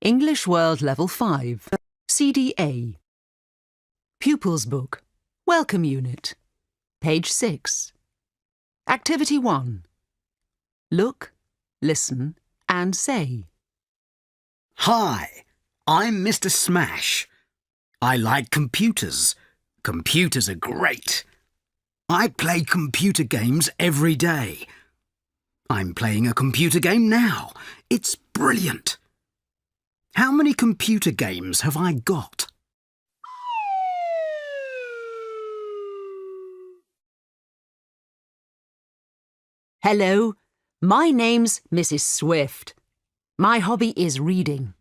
English World Level 5, CDA. Pupils Book, Welcome Unit, page 6. Activity 1. Look, listen and say. Hi, I'm Mr. Smash. I like computers. Computers are great. I play computer games every day. I'm playing a computer game now. It's brilliant. How many computer games have I got? Hello, my name's Mrs. Swift. My hobby is reading.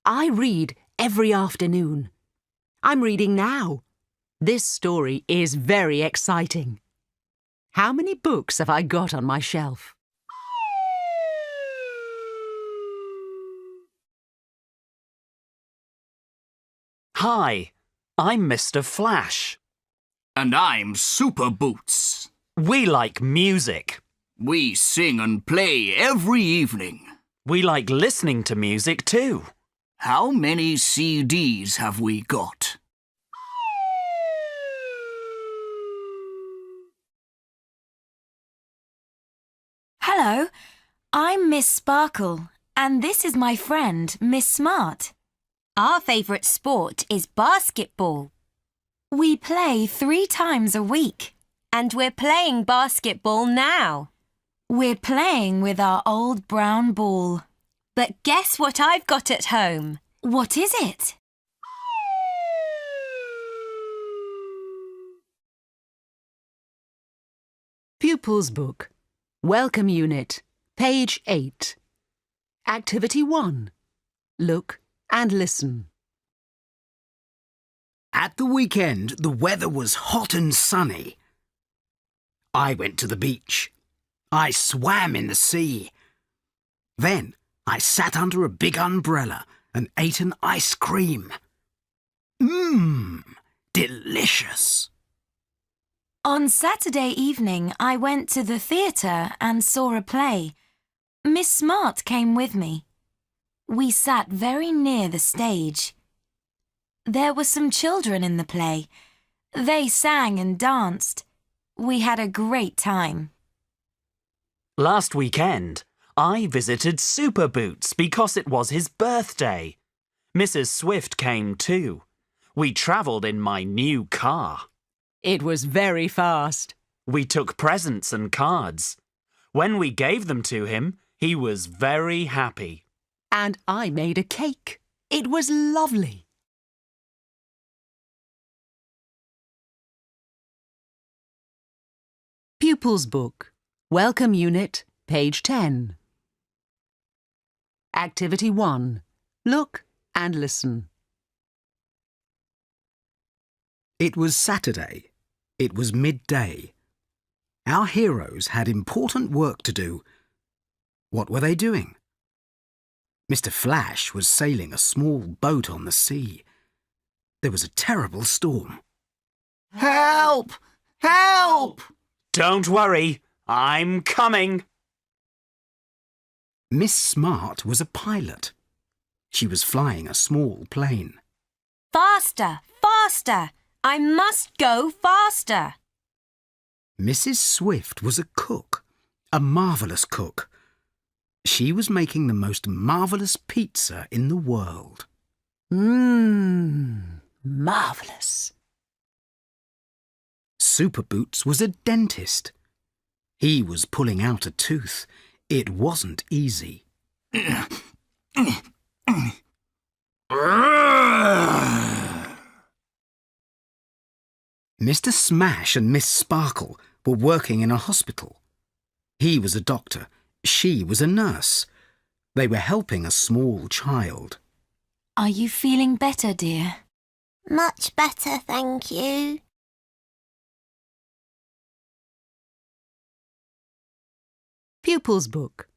I read every afternoon. I'm reading now. This story is very exciting. How many books have I got on my shelf? Hi, I'm Mr. Flash. And I'm Super Boots. We like music. We sing and play every evening. We like listening to music too. How many CDs have we got? Hello, I'm Miss Sparkle, and this is my friend, Miss Smart. Our favourite sport is basketball. We play 3 times a week. And we're playing basketball now. We're playing with our old brown ball. But guess what I've got at home? What is it? Pupils Book, Welcome Unit, page 8. Activity 1. Look and listen. At the weekend, the weather was hot and sunny. I went to the beach. I swam in the sea. Then I sat under a big umbrella and ate an ice cream. Delicious. On Saturday evening, I went to the theatre and saw a play. Miss Smart came with me. We sat very near the stage. There were some children in the play. They sang and danced. We had a great time. Last weekend, I visited Super Boots because it was his birthday. Mrs. Swift came too. We travelled in my new car. It was very fast. We took presents and cards. When we gave them to him, he was very happy. And I made a cake. It was lovely. Pupils Book, Welcome Unit, page 10. Activity 1. Look and listen. It was Saturday. It was midday. Our heroes had important work to do. What were they doing? Mr. Flash was sailing a small boat on the sea. There was a terrible storm. Help! Help! Don't worry, I'm coming. Miss Smart was a pilot. She was flying a small plane. Faster, faster! I must go faster. Mrs. Swift was a cook, a marvellous cook. She was making the most marvellous pizza in the world. Marvellous. Super Boots was a dentist. He was pulling out a tooth. It wasn't easy. Mr. Smash and Miss Sparkle were working in a hospital. He was a doctor. She was a nurse. They were helping a small child. Are you feeling better, dear? Much better, thank you. Pupils Book,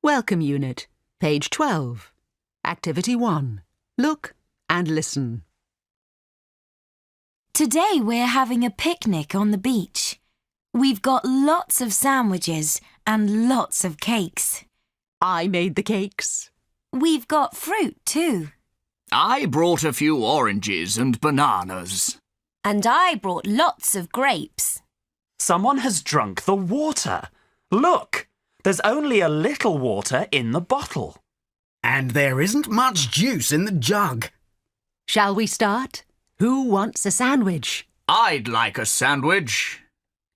Welcome Unit, page 12. Activity 1. Look and listen. Today we're having a picnic on the beach. We've got lots of sandwiches and lots of cakes. I made the cakes. We've got fruit too. I brought a few oranges and bananas. And I brought lots of grapes. Someone has drunk the water. Look, there's only a little water in the bottle. And there isn't much juice in the jug. Shall we start? Who wants a sandwich? I'd like a sandwich.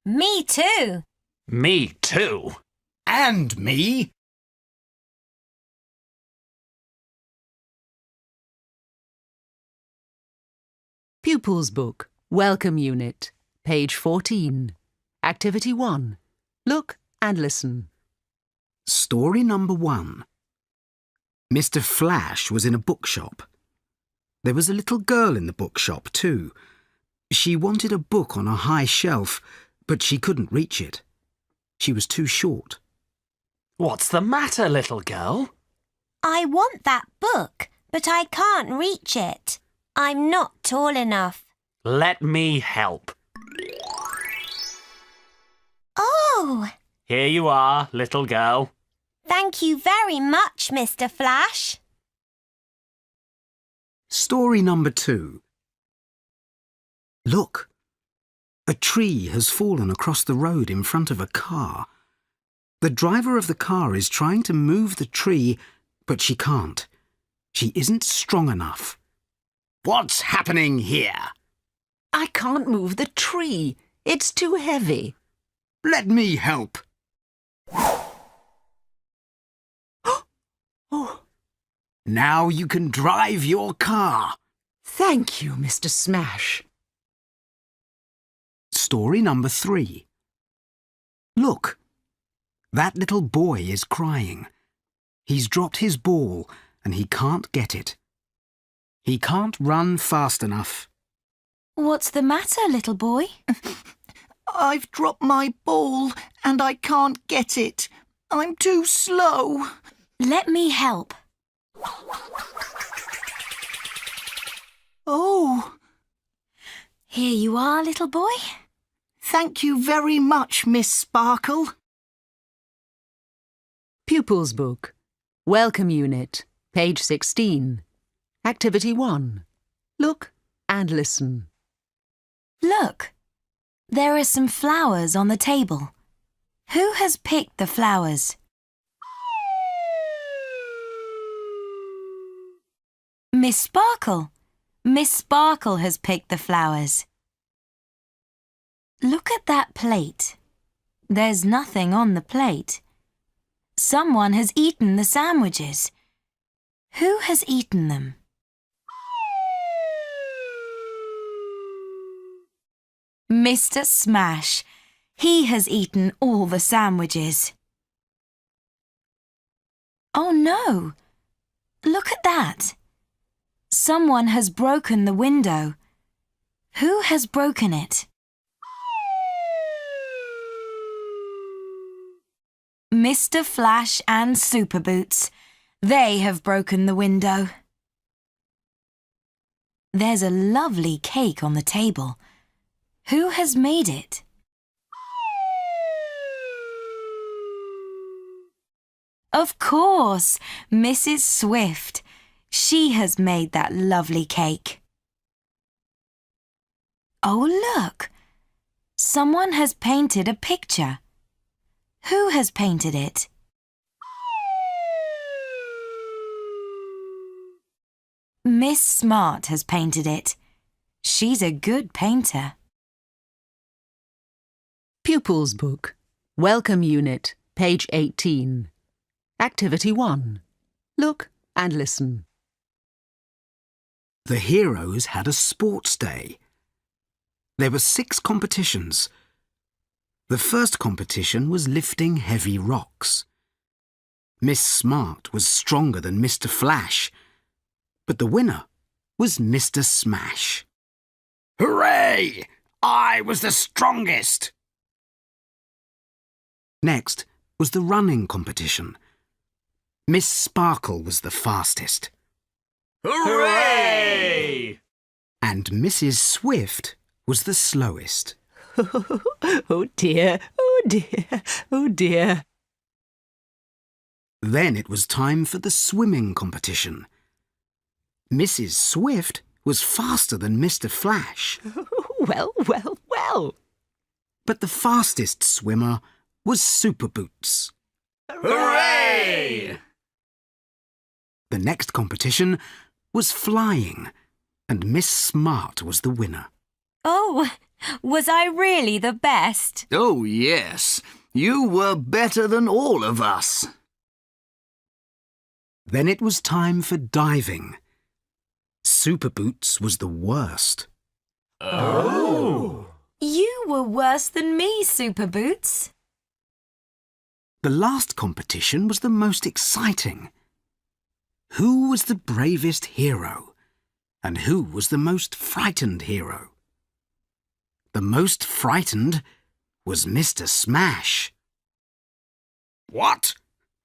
Me too. Me too. And me. Pupils Book, Welcome Unit, page 14. Activity 1. Look and listen. Story number 1. Mr. Flash was in a bookshop. There was a little girl in the bookshop too. She wanted a book on a high shelf, but she couldn't reach it. She was too short. What's the matter, little girl? I want that book, but I can't reach it. I'm not tall enough. Let me help. Oh, Here you are, little girl. thank you very much, Mr. Flash. Story number 2. Look, a tree has fallen across the road in front of a car. The driver of the car is trying to move the tree, but she can't. She isn't strong enough. What's happening here? I can't move the tree. It's too heavy. Let me help. Oh, Now you can drive your car. thank you, Mr. Smash. Story number 3. Look, that little boy is crying. He's dropped his ball and he can't get it. He can't run fast enough. What's the matter, little boy? I've dropped my ball and I can't get it. I'm too slow. Let me help. Oh, Here you are, little boy. thank you very much, Miss Sparkle. Pupils Book, Welcome Unit, page 16. Activity 1. Look and listen. Look, there are some flowers on the table. Who has picked the flowers? Miss Sparkle. Miss Sparkle has picked the flowers. Look at that plate. There's nothing on the plate. Someone has eaten the sandwiches. Who has eaten them? Mr. Smash. He has eaten all the sandwiches. Oh no! Look at that. Someone has broken the window. Who has broken it? Mr. Flash and Super Boots. They have broken the window. There's a lovely cake on the table. Who has made it? Of course, Mrs. Swift. She has made that lovely cake. Oh, look! Someone has painted a picture. Who has painted it? Miss Smart has painted it. She's a good painter. Pupils Book, Welcome Unit, page 18. Activity 1. Look and listen. The heroes had a sports day. There were 6 competitions. The first competition was lifting heavy rocks. Miss Smart was stronger than Mr. Flash, but the winner was Mr. Smash. Hooray! I was the strongest! Next was the running competition. Miss Sparkle was the fastest. Hooray! And Mrs. Swift was the slowest. Oh dear, oh dear, oh dear. Then it was time for the swimming competition. Mrs. Swift was faster than Mr. Flash. Well, well, well. But the fastest swimmer was Super Boots. Hooray! The next competition was flying, and Miss Smart was the winner. Oh, was I really the best? Oh, yes. You were better than all of us. Then it was time for diving. Super Boots was the worst. Oh! You were worse than me, Super Boots. The last competition was the most exciting. Who was the bravest hero? And who was the most frightened hero? The most frightened was Mr. Smash. What?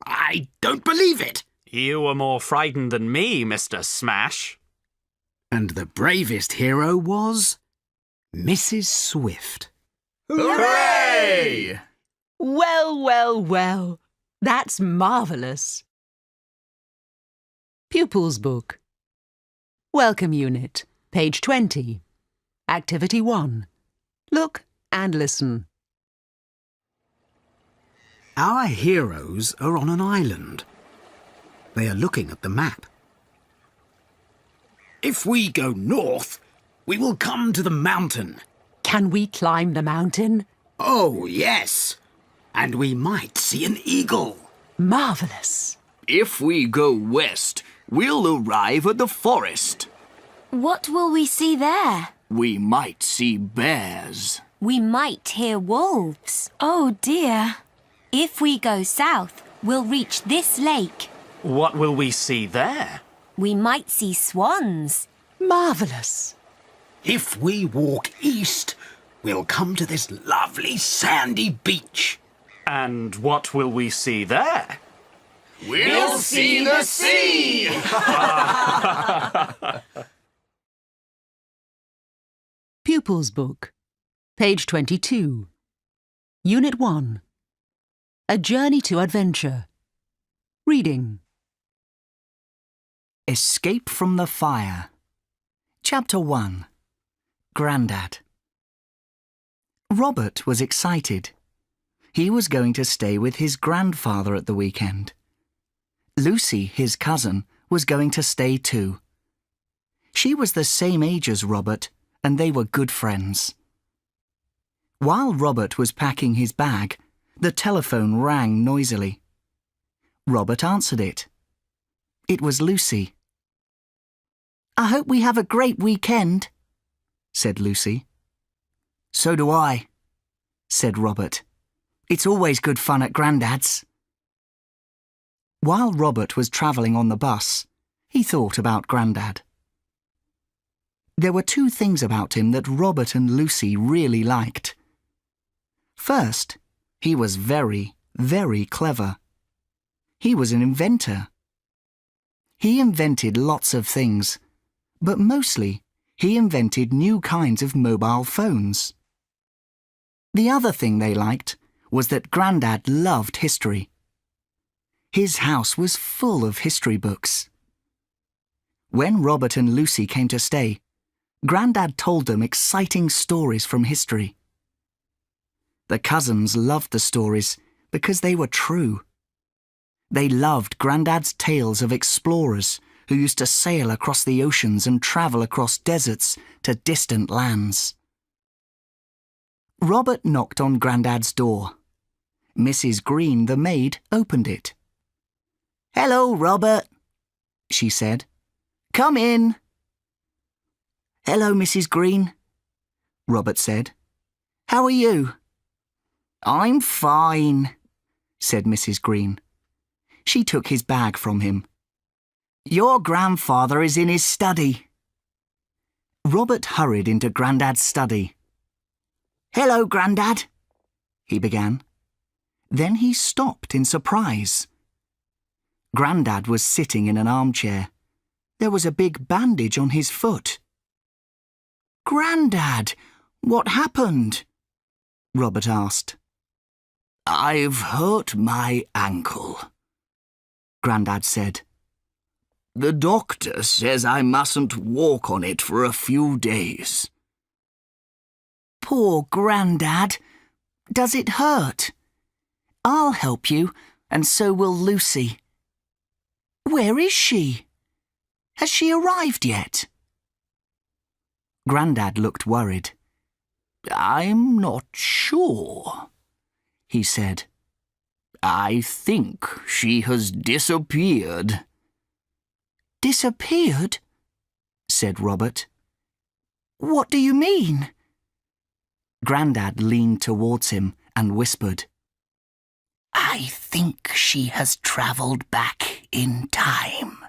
I don't believe it! You were more frightened than me, Mr. Smash. And the bravest hero was Mrs. Swift. Hooray! Well, well, well. That's marvellous. Pupils Book. Welcome Unit, page 20. Activity 1. Look and listen. Our heroes are on an island. They are looking at the map. If we go north, we will come to the mountain. Can we climb the mountain? Oh, yes. And we might see an eagle. Marvellous. If we go west, we'll arrive at the forest. What will we see there? We might see bears. We might hear wolves. Oh dear. If we go south, we'll reach this lake. What will we see there? We might see swans. Marvellous. If we walk east, we'll come to this lovely sandy beach. And what will we see there? We'll see the sea! Pupils Book, page 22. Unit 1. A Journey to Adventure. Reading. Escape from the Fire. Chapter 1. Grandad. Robert was excited. He was going to stay with his grandfather at the weekend. Lucy, his cousin, was going to stay too. She was the same age as Robert, and they were good friends. While Robert was packing his bag, the telephone rang noisily. Robert answered it. It was Lucy. "I hope we have a great weekend," said Lucy. "So do I," said Robert. "It's always good fun at Grandad's." While Robert was travelling on the bus, he thought about Grandad. There were two things about him that Robert and Lucy really liked. First, he was very, very clever. He was an inventor. He invented lots of things, but mostly he invented new kinds of mobile phones. The other thing they liked was that Grandad loved history. His house was full of history books. When Robert and Lucy came to stay, Grandad told them exciting stories from history. The cousins loved the stories because they were true. They loved Grandad's tales of explorers who used to sail across the oceans and travel across deserts to distant lands. Robert knocked on Grandad's door. Mrs. Green, the maid, opened it. "Hello, Robert," she said. "Come in." "Hello, Mrs. Green," Robert said. "How are you?" "I'm fine," said Mrs. Green. She took his bag from him. "Your grandfather is in his study." Robert hurried into Grandad's study. "Hello, Grandad," he began. Then he stopped in surprise. Grandad was sitting in an armchair. There was a big bandage on his foot. "Grandad, what happened?" Robert asked. "I've hurt my ankle," Grandad said. The doctor says I mustn't walk on it for a few days. Poor Grandad. Does it hurt? I'll help you, and so will Lucy. Where is she? Has she arrived yet? Grandad looked worried. I'm not sure, he said. I think she has disappeared. Disappeared? Said Robert. What do you mean? Grandad leaned towards him and whispered. I think she has travelled back in time.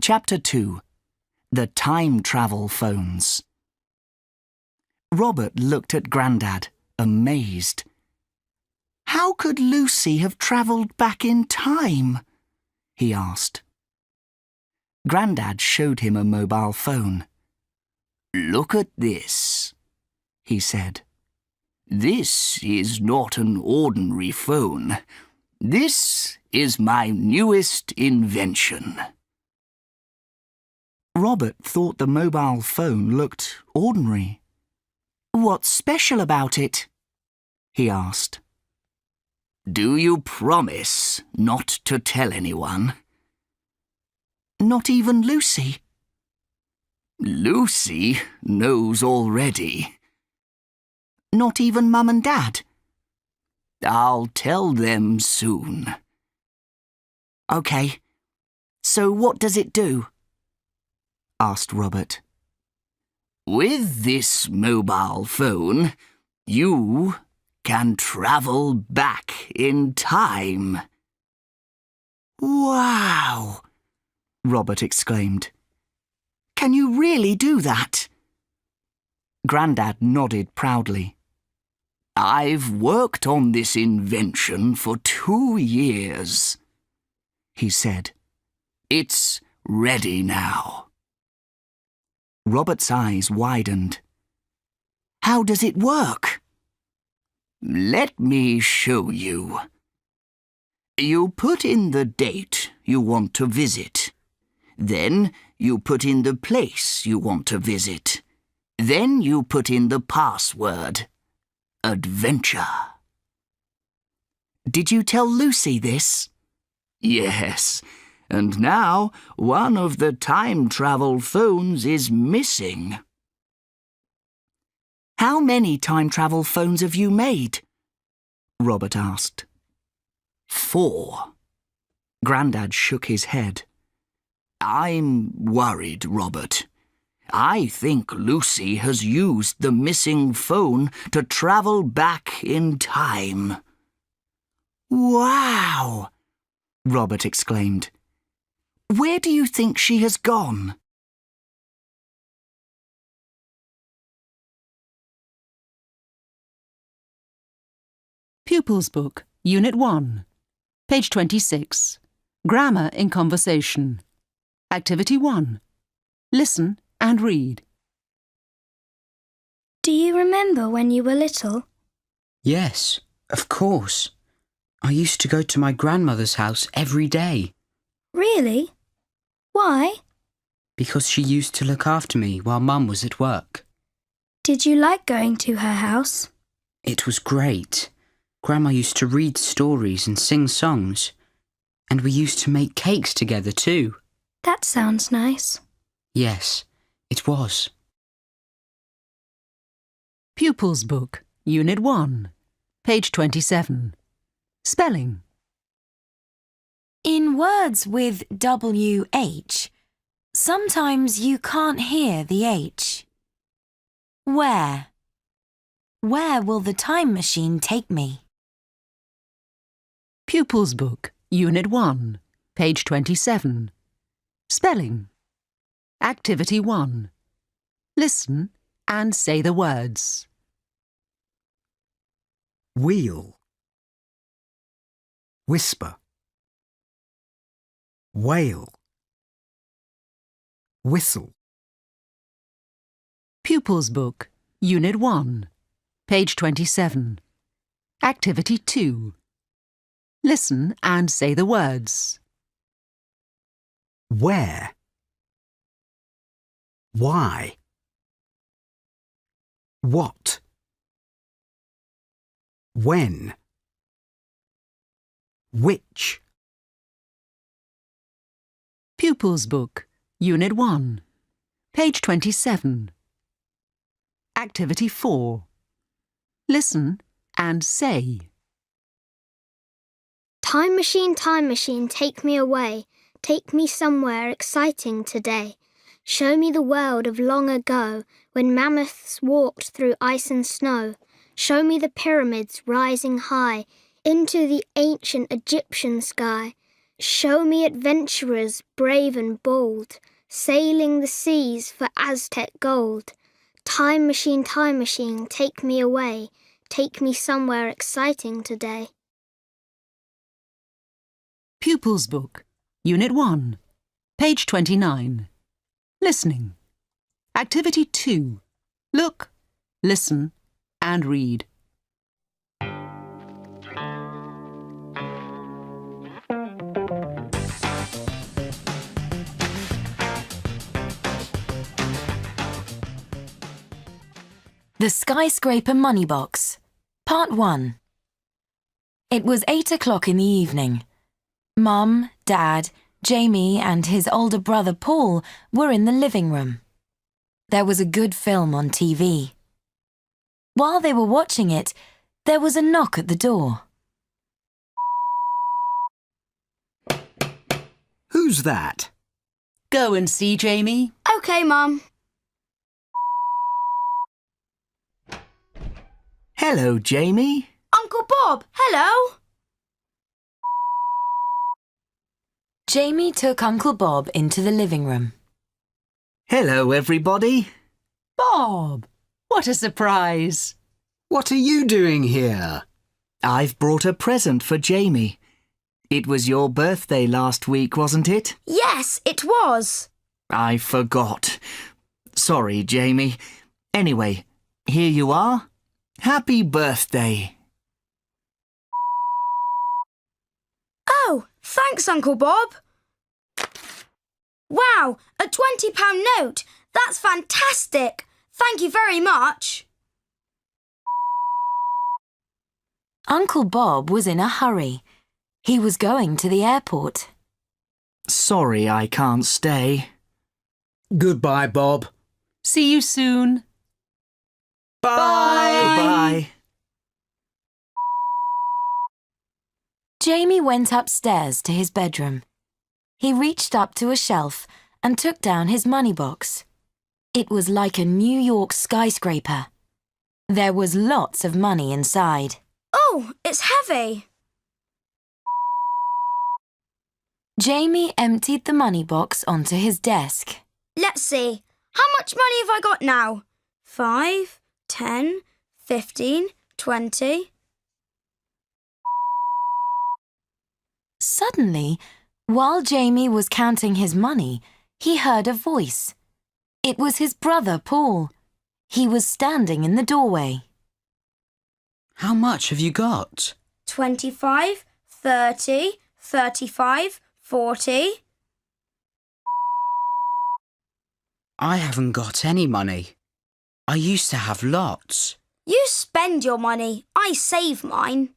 Chapter 2. The Time Travel Phones. Robert looked at Grandad, amazed. How could Lucy have travelled back in time? He asked. Grandad showed him a mobile phone. Look at this, he said. This is not an ordinary phone. This is my newest invention. Robert thought the mobile phone looked ordinary. What's special about it? He asked. Do you promise not to tell anyone? Not even Lucy? Lucy knows already. Not even Mum and Dad? I'll tell them soon. OK. So what does it do? Asked Robert. With this mobile phone, you can travel back in time. Wow! Robert exclaimed. Can you really do that? Grandad nodded proudly. I've worked on this invention for 2 years, he said. It's ready now. Robert's eyes widened. How does it work? Let me show you. You put in the date you want to visit. Then you put in the place you want to visit. Then you put in the password. Adventure. Did you tell Lucy this? Yes, and now one of the time travel phones is missing. How many time travel phones have you made? Robert asked. 4. Grandad shook his head. I'm worried, Robert. I think Lucy has used the missing phone to travel back in time. Wow! Robert exclaimed. Where do you think she has gone? Pupils Book, Unit 1, page 26. Grammar in Conversation. Activity 1. Listen and read. Do you remember when you were little? Yes, of course. I used to go to my grandmother's house every day. Really? Why? Because she used to look after me while Mum was at work. Did you like going to her house? It was great. Grandma used to read stories and sing songs. And we used to make cakes together too. That sounds nice. Yes, it was. Pupils Book, Unit 1, page 27. Spelling. In words with WH, sometimes you can't hear the H. Where? Where will the time machine take me? Pupils Book, Unit 1, page 27. Spelling. Activity 1. Listen and say the words. Wheel. Whisper. Whale. Whistle. Pupils Book, Unit 1, page 27. Activity 2. Listen and say the words. Where? Why? What? When? Which? Pupils Book, Unit 1, page 27. Activity 4. Listen and say. Time machine, take me away. Take me somewhere exciting today. Show me the world of long ago, when mammoths walked through ice and snow. Show me the pyramids rising high into the ancient Egyptian sky. Show me adventurers brave and bold, sailing the seas for Aztec gold. Time machine, take me away. Take me somewhere exciting today. Pupils Book, Unit 1, page 29. Listening. Activity 2. Look, listen and read. The Skyscraper Money Box, Part 1. It was 8 o'clock in the evening. Mum, Dad, Jamie and his older brother Paul were in the living room. There was a good film on TV. While they were watching it, there was a knock at the door. Who's that? Go and see, Jamie. OK, Mum. Hello, Jamie. Uncle Bob, hello. Jamie took Uncle Bob into the living room. Hello, everybody. Bob, what a surprise. What are you doing here? I've brought a present for Jamie. It was your birthday last week, wasn't it? Yes, it was. I forgot. Sorry, Jamie. Anyway, here you are. Happy birthday. Oh, thanks, Uncle Bob. Wow, a £20 note. That's fantastic. Thank you very much. Uncle Bob was in a hurry. He was going to the airport. Sorry I can't stay. Goodbye, Bob. See you soon. Bye. Goodbye. Jamie went upstairs to his bedroom. He reached up to a shelf and took down his money box. It was like a New York skyscraper. There was lots of money inside. Oh, it's heavy. Jamie emptied the money box onto his desk. Let's see. How much money have I got now? 5, 10, 15, 20. Suddenly, while Jamie was counting his money, he heard a voice. It was his brother, Paul. He was standing in the doorway. How much have you got? 25, 30, 35, 40. I haven't got any money. I used to have lots. You spend your money. I save mine.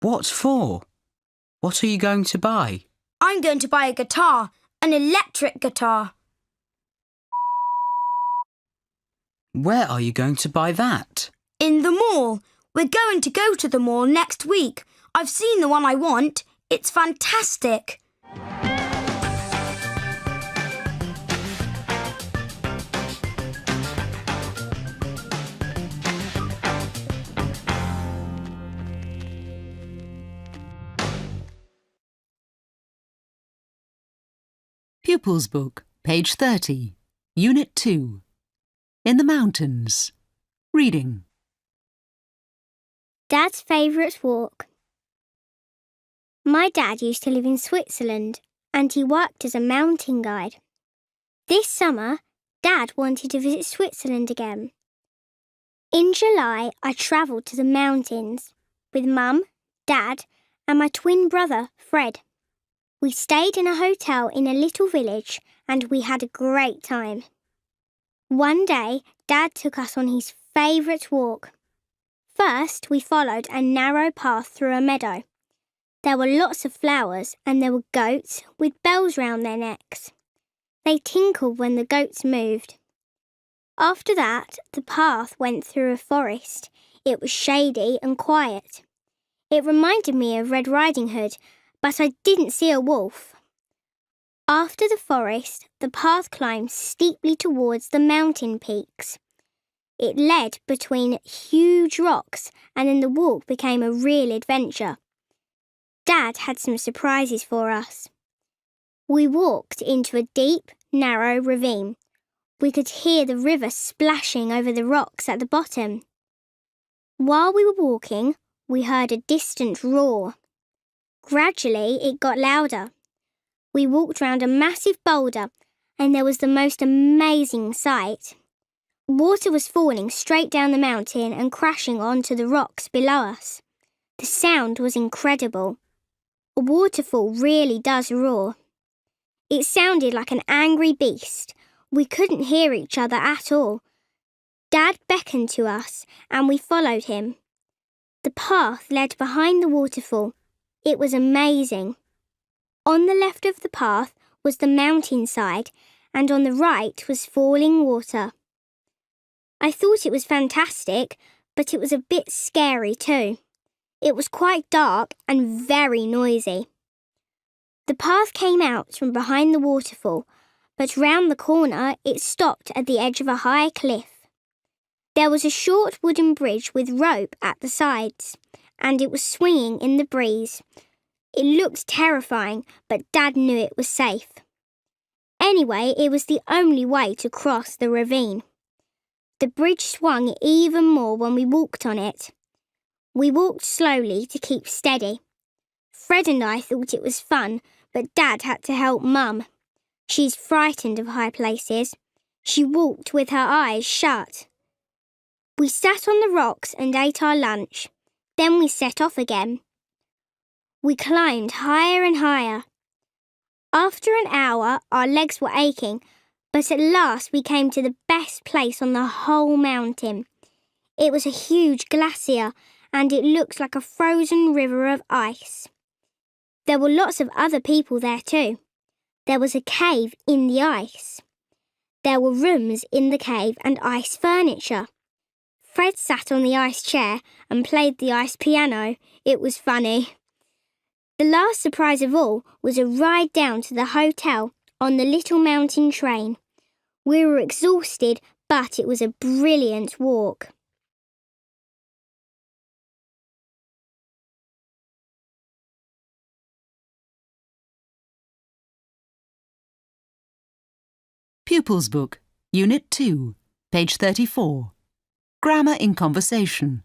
What for? What are you going to buy? I'm going to buy a guitar, an electric guitar. Where are you going to buy that? In the mall. We're going to go to the mall next week. I've seen the one I want. It's fantastic. Pupils Book, page 30, Unit 2. In the Mountains. Reading. Dad's favourite walk. My dad used to live in Switzerland and he worked as a mountain guide. This summer, Dad wanted to visit Switzerland again. In July, I travelled to the mountains with Mum, Dad, and my twin brother, Fred. We stayed in a hotel in a little village and we had a great time. One day, Dad took us on his favourite walk. First, we followed a narrow path through a meadow. There were lots of flowers and there were goats with bells round their necks. They tinkled when the goats moved. After that, the path went through a forest. It was shady and quiet. It reminded me of Red Riding Hood, but I didn't see a wolf. After the forest, the path climbed steeply towards the mountain peaks. It led between huge rocks, and then the walk became a real adventure. Dad had some surprises for us. We walked into a deep, narrow ravine. We could hear the river splashing over the rocks at the bottom. While we were walking, we heard a distant roar. Gradually, it got louder. We walked round a massive boulder, and there was the most amazing sight. Water was falling straight down the mountain and crashing onto the rocks below us. The sound was incredible. A waterfall really does roar. It sounded like an angry beast. We couldn't hear each other at all. Dad beckoned to us, and we followed him. The path led behind the waterfall. It was amazing. On the left of the path was the mountainside, and on the right was falling water. I thought it was fantastic, but it was a bit scary too. It was quite dark and very noisy. The path came out from behind the waterfall, but round the corner it stopped at the edge of a high cliff. There was a short wooden bridge with rope at the sides, and it was swinging in the breeze. It looked terrifying, but Dad knew it was safe. Anyway, it was the only way to cross the ravine. The bridge swung even more when we walked on it. We walked slowly to keep steady. Fred and I thought it was fun, but Dad had to help Mum. She's frightened of high places. She walked with her eyes shut. We sat on the rocks and ate our lunch. Then we set off again. We climbed higher and higher. After an hour, our legs were aching, but at last we came to the best place on the whole mountain. It was a huge glacier, and it looked like a frozen river of ice. There were lots of other people there too. There was a cave in the ice. There were rooms in the cave and ice furniture. Fred sat on the ice chair and played the ice piano. It was funny. The last surprise of all was a ride down to the hotel on the little mountain train. We were exhausted, but it was a brilliant walk. Pupils Book, Unit 2, page 34. Grammar in Conversation.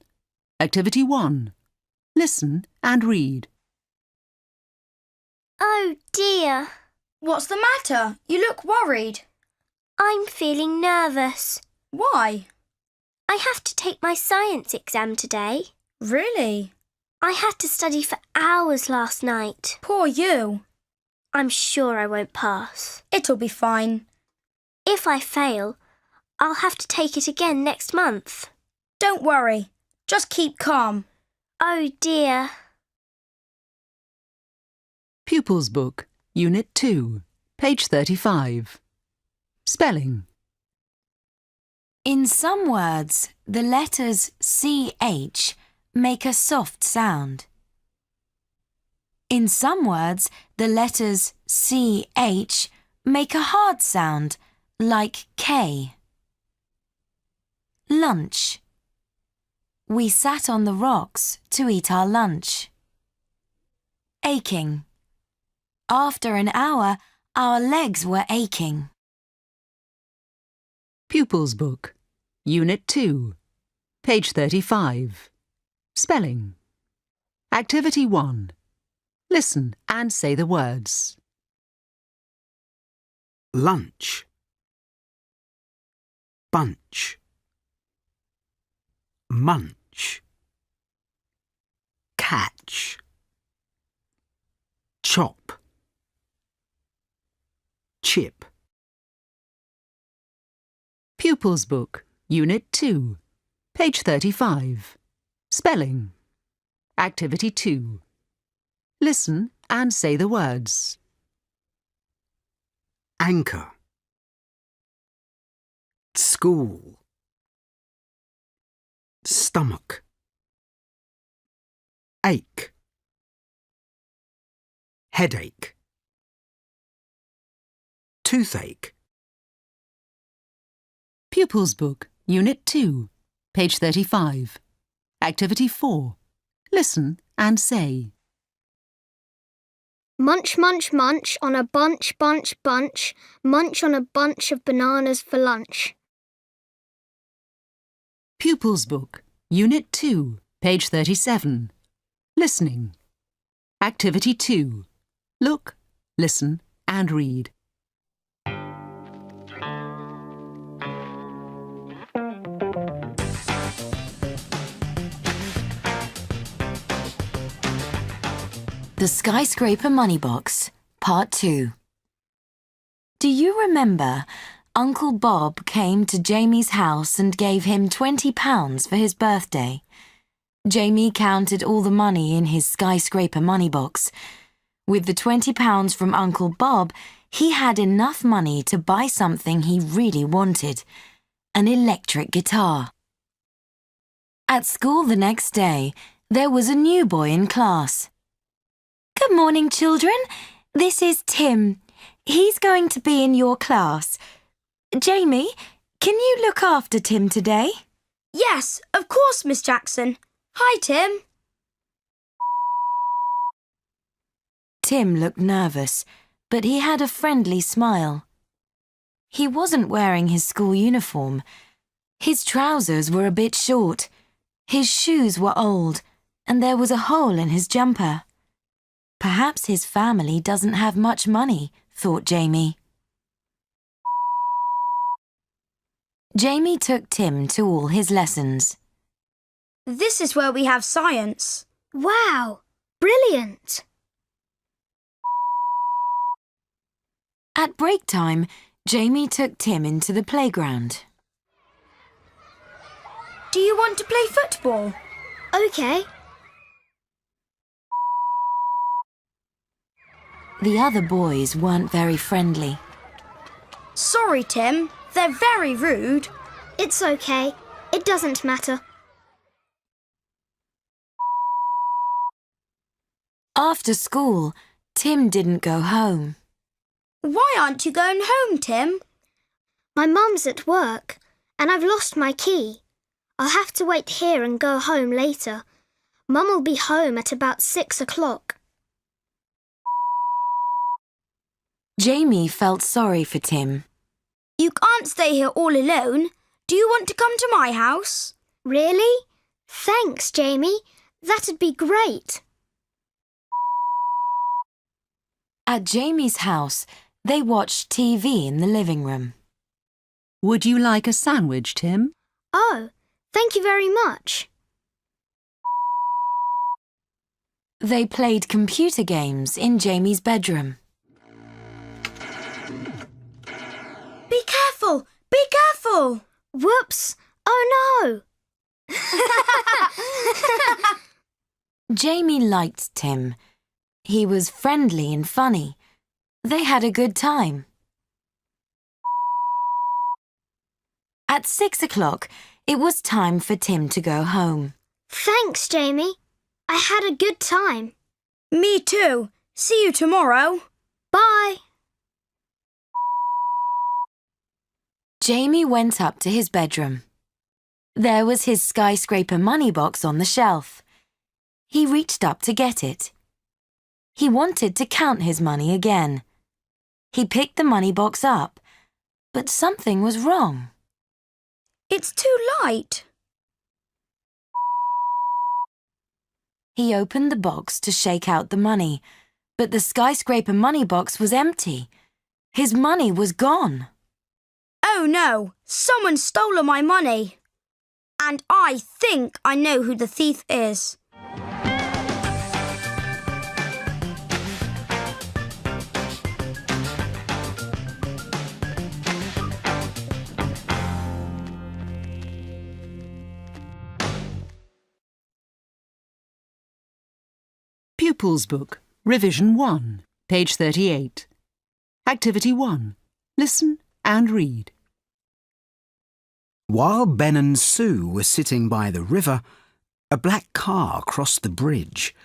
Activity 1. Listen and read. Oh dear. What's the matter? You look worried. I'm feeling nervous. Why? I have to take my science exam today. Really? I had to study for hours last night. Poor you. I'm sure I won't pass. It'll be fine. If I fail, I'll have to take it again next month. Don't worry. Just keep calm. Oh dear. Pupils Book, Unit 2, page 35. Spelling. In some words, the letters CH make a soft sound. In some words, the letters CH make a hard sound, like K. Lunch. We sat on the rocks to eat our lunch. Aching. After an hour, our legs were aching. Pupils Book, Unit 2, page 35. Spelling. Activity 1. Listen and say the words. Lunch. Bunch. munch, catch, chop, chip. Pupils Book, Unit 2, page 35. Spelling. Activity 2. Listen and say the words. Anchor, school, stomach, ache, headache, toothache. Pupils Book, Unit 2, page 35. Activity 4. Listen and say. Munch, munch, munch on a bunch, bunch, bunch. Munch on a bunch of bananas for lunch. Pupils Book, Unit 2, page 37. Listening. Activity 2. Look, listen and read. The Skyscraper Money Box, Part 2. Do you remember Uncle Bob came to Jamie's house and gave him £20 for his birthday? Jamie counted all the money in his Skyscraper Money Box. With the £20 from Uncle Bob, he had enough money to buy something he really wanted, an electric guitar. At school the next day, there was a new boy in class. Good morning, children. This is Tim. He's going to be in your class. Jamie, can you look after Tim today? Yes, of course, Miss Jackson. Hi, Tim. Tim looked nervous, but he had a friendly smile. He wasn't wearing his school uniform. His trousers were a bit short. His shoes were old, and there was a hole in his jumper. Perhaps his family doesn't have much money, thought Jamie. Jamie took Tim to all his lessons. This is where we have science. Wow! Brilliant! At break time, Jamie took Tim into the playground. Do you want to play football? OK. The other boys weren't very friendly. Sorry, Tim. They're very rude. It's OK. It doesn't matter. After school, Tim didn't go home. Why aren't you going home, Tim? My mum's at work, and I've lost my key. I'll have to wait here and go home later. Mum will be home at about 6 o'clock. Jamie felt sorry for Tim. You can't stay here all alone. Do you want to come to my house? Really? Thanks, Jamie. That'd be great. At Jamie's house, they watched TV in the living room. Would you like a sandwich, Tim? Oh, thank you very much. They played computer games in Jamie's bedroom. Be careful! Be careful! Whoops! Oh no! Jamie liked Tim. He was friendly and funny. They had a good time. At 6 o'clock, it was time for Tim to go home. Thanks, Jamie. I had a good time. Me too. See you tomorrow. Bye. Jamie went up to his bedroom. There was his Skyscraper money box on the shelf. He reached up to get it. He wanted to count his money again. He picked the money box up, but something was wrong. It's too light. He opened the box to shake out the money, but the Skyscraper money box was empty. His money was gone. Oh no! Someone's stolen my money. And I think I know who the thief is. Pupils Book, Revision 1, page 38. Activity 1. Listen and read. While Ben and Sue were sitting by the river, a black car crossed the bridge.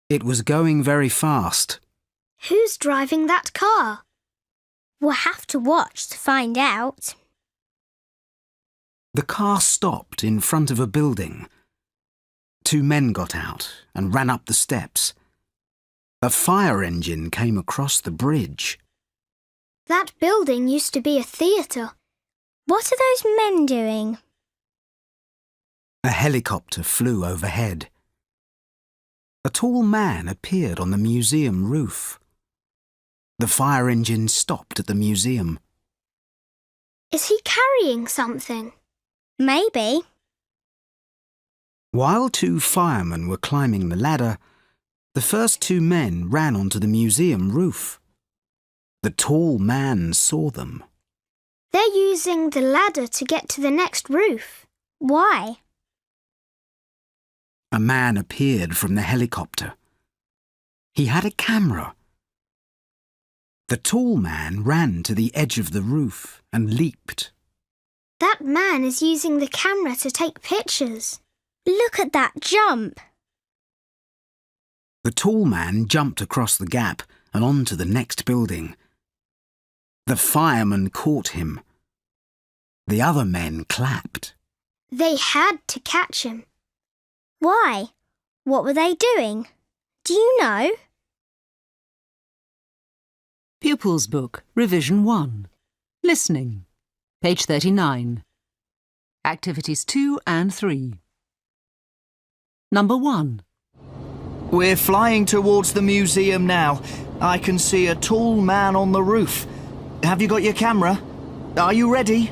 It was going very fast. Who's driving that car? We'll have to watch to find out. The car stopped in front of a building. 2 men got out and ran up the steps. A fire engine came across the bridge. That building used to be a theatre. What are those men doing? A helicopter flew overhead. A tall man appeared on the museum roof. The fire engine stopped at the museum. Is he carrying something? Maybe. While 2 firemen were climbing the ladder, the first 2 men ran onto the museum roof. The tall man saw them. They're using the ladder to get to the next roof. Why? A man appeared from the helicopter. He had a camera. The tall man ran to the edge of the roof and leaped. That man is using the camera to take pictures. Look at that jump. The tall man jumped across the gap and onto the next building. The fireman caught him. The other men clapped. They had to catch him. Why? What were they doing? Do you know? Pupils Book, Revision 1. Listening, page 39. Activities 2 and 3. Number 1. We're flying towards the museum now. I can see a tall man on the roof. Have you got your camera? Are you ready?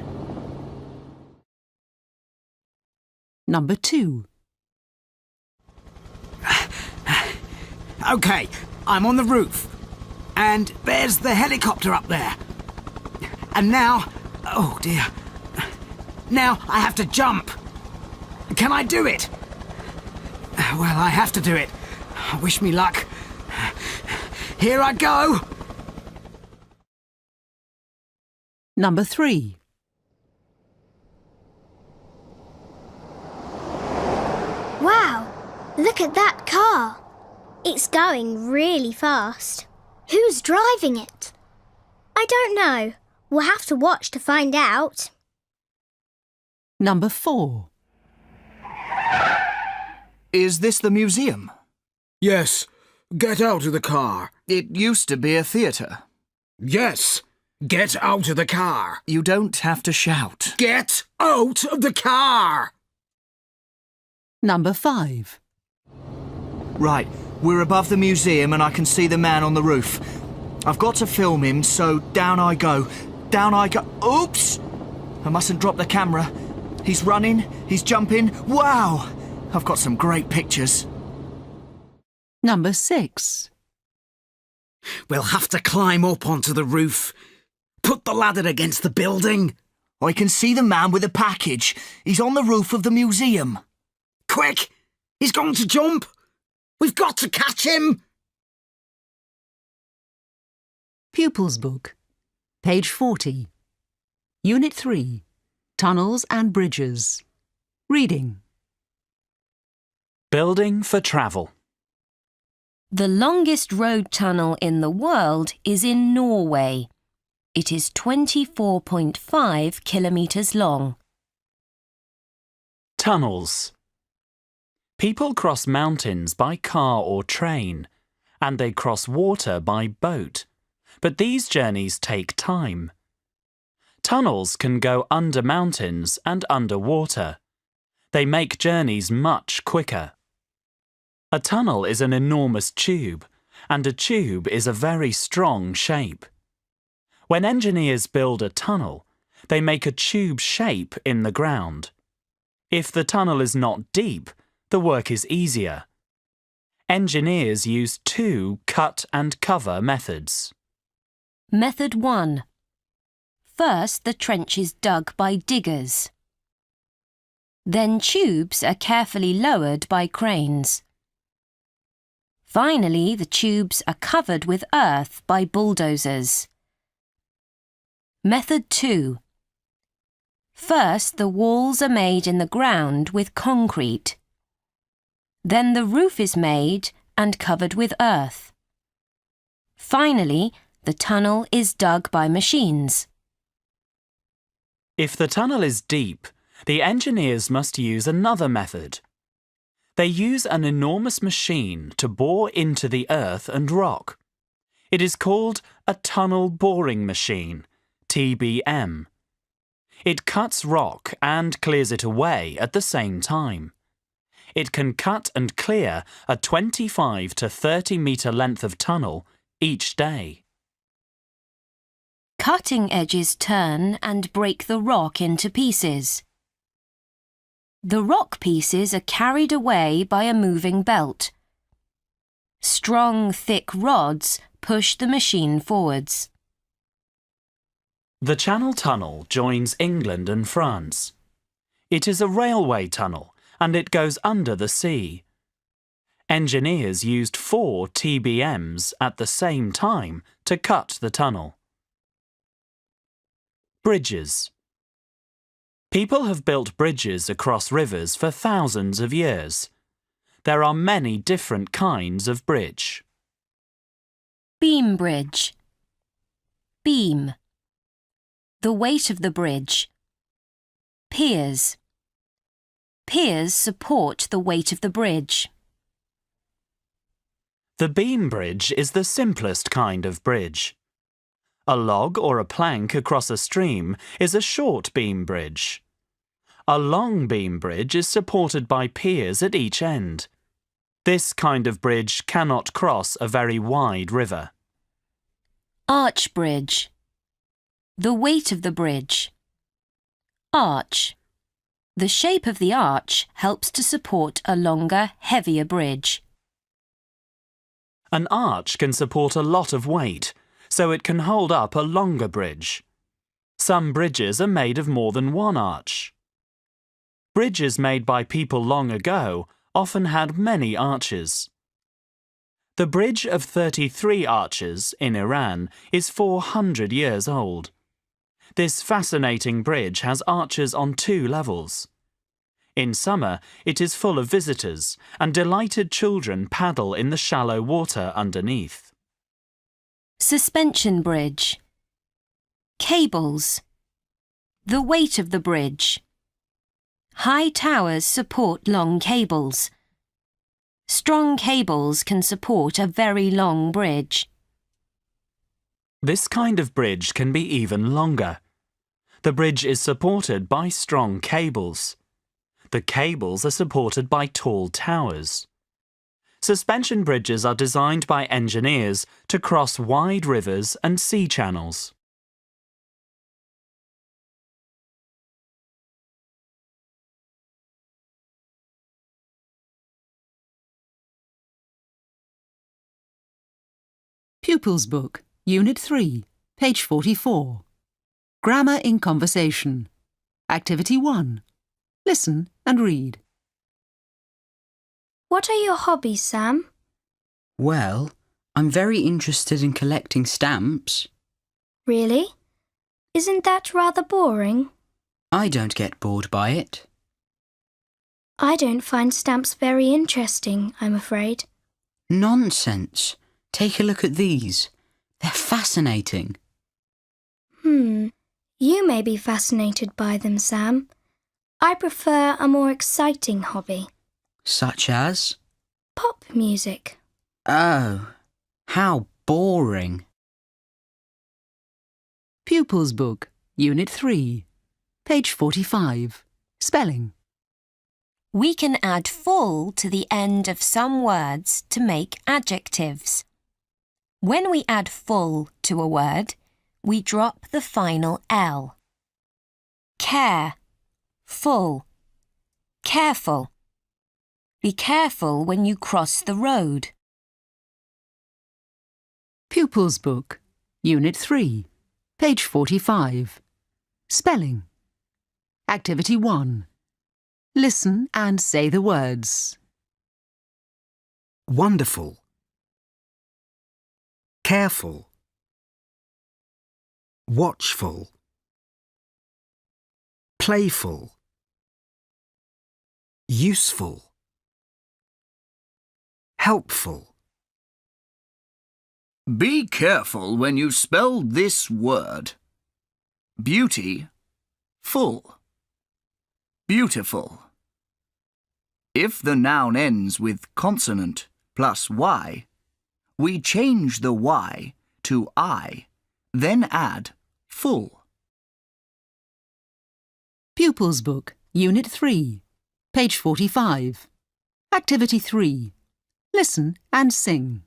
Number 2. OK, I'm on the roof. And there's the helicopter up there. And now... oh dear. Now I have to jump. Can I do it? Well, I have to do it. Wish me luck. Here I go. Number 3. Wow, look at that car. It's going really fast. Who's driving it? I don't know. We'll have to watch to find out. Number 4. Is this the museum? Yes, get out of the car. It used to be a theatre. Yes, get out of the car. You don't have to shout. Get out of the car! Number 5. Right, we're above the museum and I can see the man on the roof. I've got to film him, so down I go. Down I go. Oops! I mustn't drop the camera. He's running, he's jumping. Wow! I've got some great pictures. Number 6. We'll have to climb up onto the roof. Put the ladder against the building. I can see the man with the package. He's on the roof of the museum. Quick! He's going to jump! We've got to catch him! Pupils Book, page 40. Unit 3, Tunnels and Bridges. Reading. Building for travel. The longest road tunnel in the world is in Norway. It is 24.5 kilometres long. Tunnels. People cross mountains by car or train, and they cross water by boat. But these journeys take time. Tunnels can go under mountains and under water. They make journeys much quicker. A tunnel is an enormous tube, and a tube is a very strong shape. When engineers build a tunnel, they make a tube shape in the ground. If the tunnel is not deep, the work is easier. Engineers use two cut and cover methods. Method 1. First, the trench is dug by diggers. Then tubes are carefully lowered by cranes. Finally, the tubes are covered with earth by bulldozers. Method 2. First, the walls are made in the ground with concrete. Then the roof is made and covered with earth. Finally, the tunnel is dug by machines. If the tunnel is deep, the engineers must use another method. They use an enormous machine to bore into the earth and rock. It is called a tunnel boring machine, TBM. It cuts rock and clears it away at the same time. It can cut and clear a 25 to 30 metre length of tunnel each day. Cutting edges turn and break the rock into pieces. The rock pieces are carried away by a moving belt. Strong, thick rods push the machine forwards. The Channel Tunnel joins England and France. It is a railway tunnel and it goes under the sea. Engineers used 4 TBMs at the same time to cut the tunnel. Bridges. People have built bridges across rivers for thousands of years. There are many different kinds of bridge. Beam bridge. Beam. The weight of the bridge. Piers. Piers support the weight of the bridge. The beam bridge is the simplest kind of bridge. A log or a plank across a stream is a short beam bridge. A long beam bridge is supported by piers at each end. This kind of bridge cannot cross a very wide river. Arch bridge. The weight of the bridge. Arch. The shape of the arch helps to support a longer, heavier bridge. An arch can support a lot of weight, so it can hold up a longer bridge. Some bridges are made of more than one arch. Bridges made by people long ago often had many arches. The Bridge of 33 Arches in Iran is 400 years old. This fascinating bridge has arches on 2 levels. In summer, it is full of visitors, and delighted children paddle in the shallow water underneath. Suspension bridge. Cables. The weight of the bridge. High towers support long cables. Strong cables can support a very long bridge. This kind of bridge can be even longer. The bridge is supported by strong cables. The cables are supported by tall towers. Suspension bridges are designed by engineers to cross wide rivers and sea channels. Pupils Book, Unit 3, page 44. Grammar in Conversation. Activity 1. Listen and read. What are your hobbies, Sam? Well, I'm very interested in collecting stamps. Really? Isn't that rather boring? I don't get bored by it. I don't find stamps very interesting, I'm afraid. Nonsense. Take a look at these. They're fascinating. You may be fascinated by them, Sam. I prefer a more exciting hobby. Such as? Pop music. Oh, how boring. Pupils Book, Unit 3, page 45. Spelling. We can add full to the end of some words to make adjectives. When we add full to a word, we drop the final L. Care, full. Careful. Be careful when you cross the road. Pupils Book, Unit 3, page 45. Spelling. Activity 1. Listen and say the words. Wonderful. Careful. Watchful. Playful. Useful. Helpful. Be careful when you spell this word. Beauty, full. Beautiful. If the noun ends with consonant plus y, we change the y to I, then add full. Pupils Book, Unit 3, page 45. Activity 3. Listen and sing.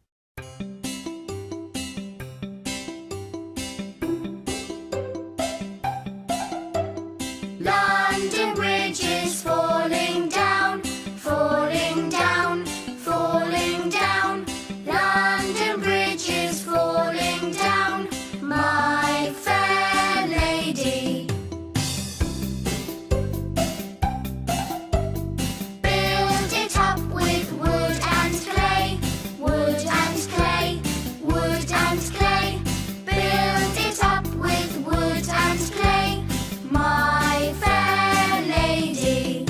London Bridge is falling down, falling down, falling down. London Bridge is falling down, my fair lady. Build it up with wood and clay, wood and clay, wood and clay. Build it up with wood and clay, my fair lady.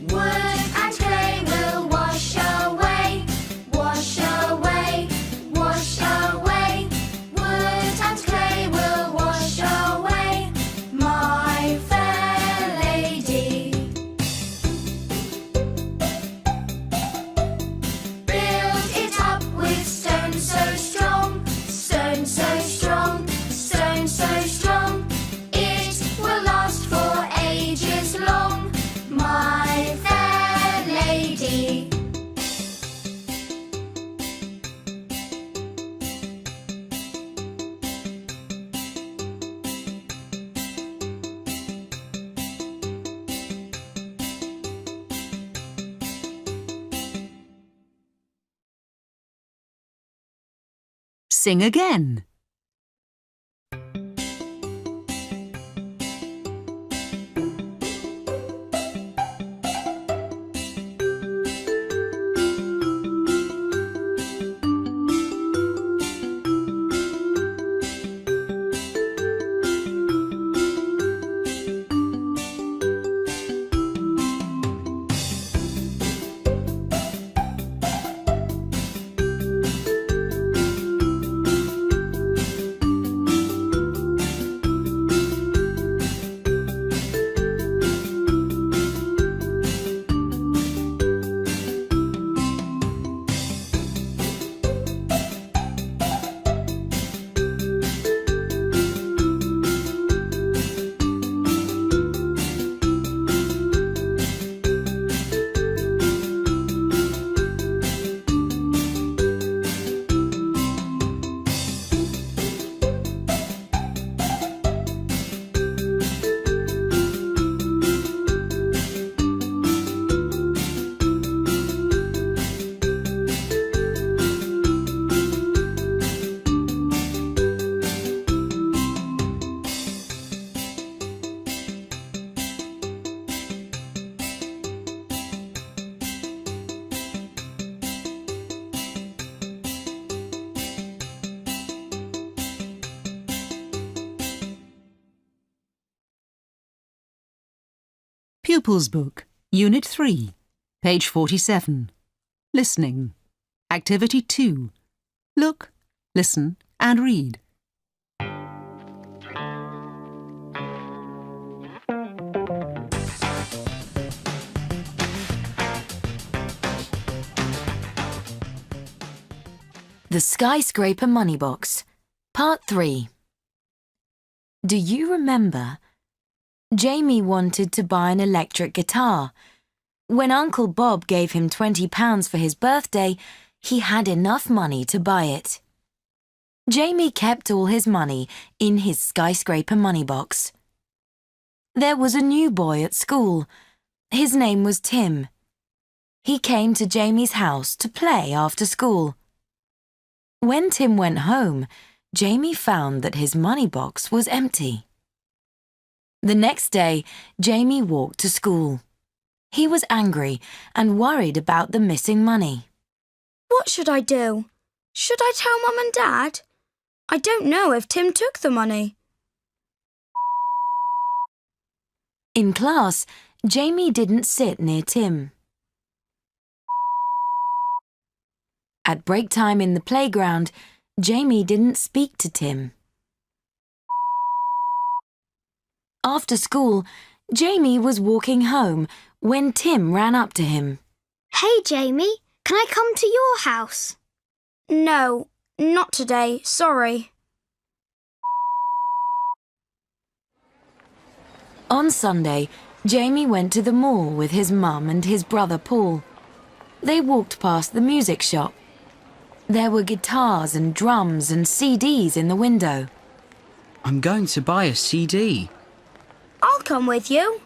Wood and clay will wash away, wash away, wash away. Wood and clay will wash away, my fair lady. Build it up with stone so strong, stone so strong, stone so strong. It will last for ages long, my fair lady. Sing again. Pupils Book, Unit 3, page 47. Listening. Activity 2. Look, listen and read. The Skyscraper Money Box, Part 3. Do you remember? Jamie wanted to buy an electric guitar. When Uncle Bob gave him £20 for his birthday, he had enough money to buy it. Jamie kept all his money in his Skyscraper Money Box. There was a new boy at school. His name was Tim. He came to Jamie's house to play after school. When Tim went home, Jamie found that his money box was empty. The next day, Jamie walked to school. He was angry and worried about the missing money. What should I do? Should I tell Mum and Dad? I don't know if Tim took the money. In class, Jamie didn't sit near Tim. At break time in the playground, Jamie didn't speak to Tim. After school, Jamie was walking home when Tim ran up to him. Hey, Jamie, can I come to your house? No, not today, sorry. On Sunday, Jamie went to the mall with his mum and his brother Paul. They walked past the music shop. There were guitars and drums and CDs in the window. I'm going to buy a CD. I'll come with you.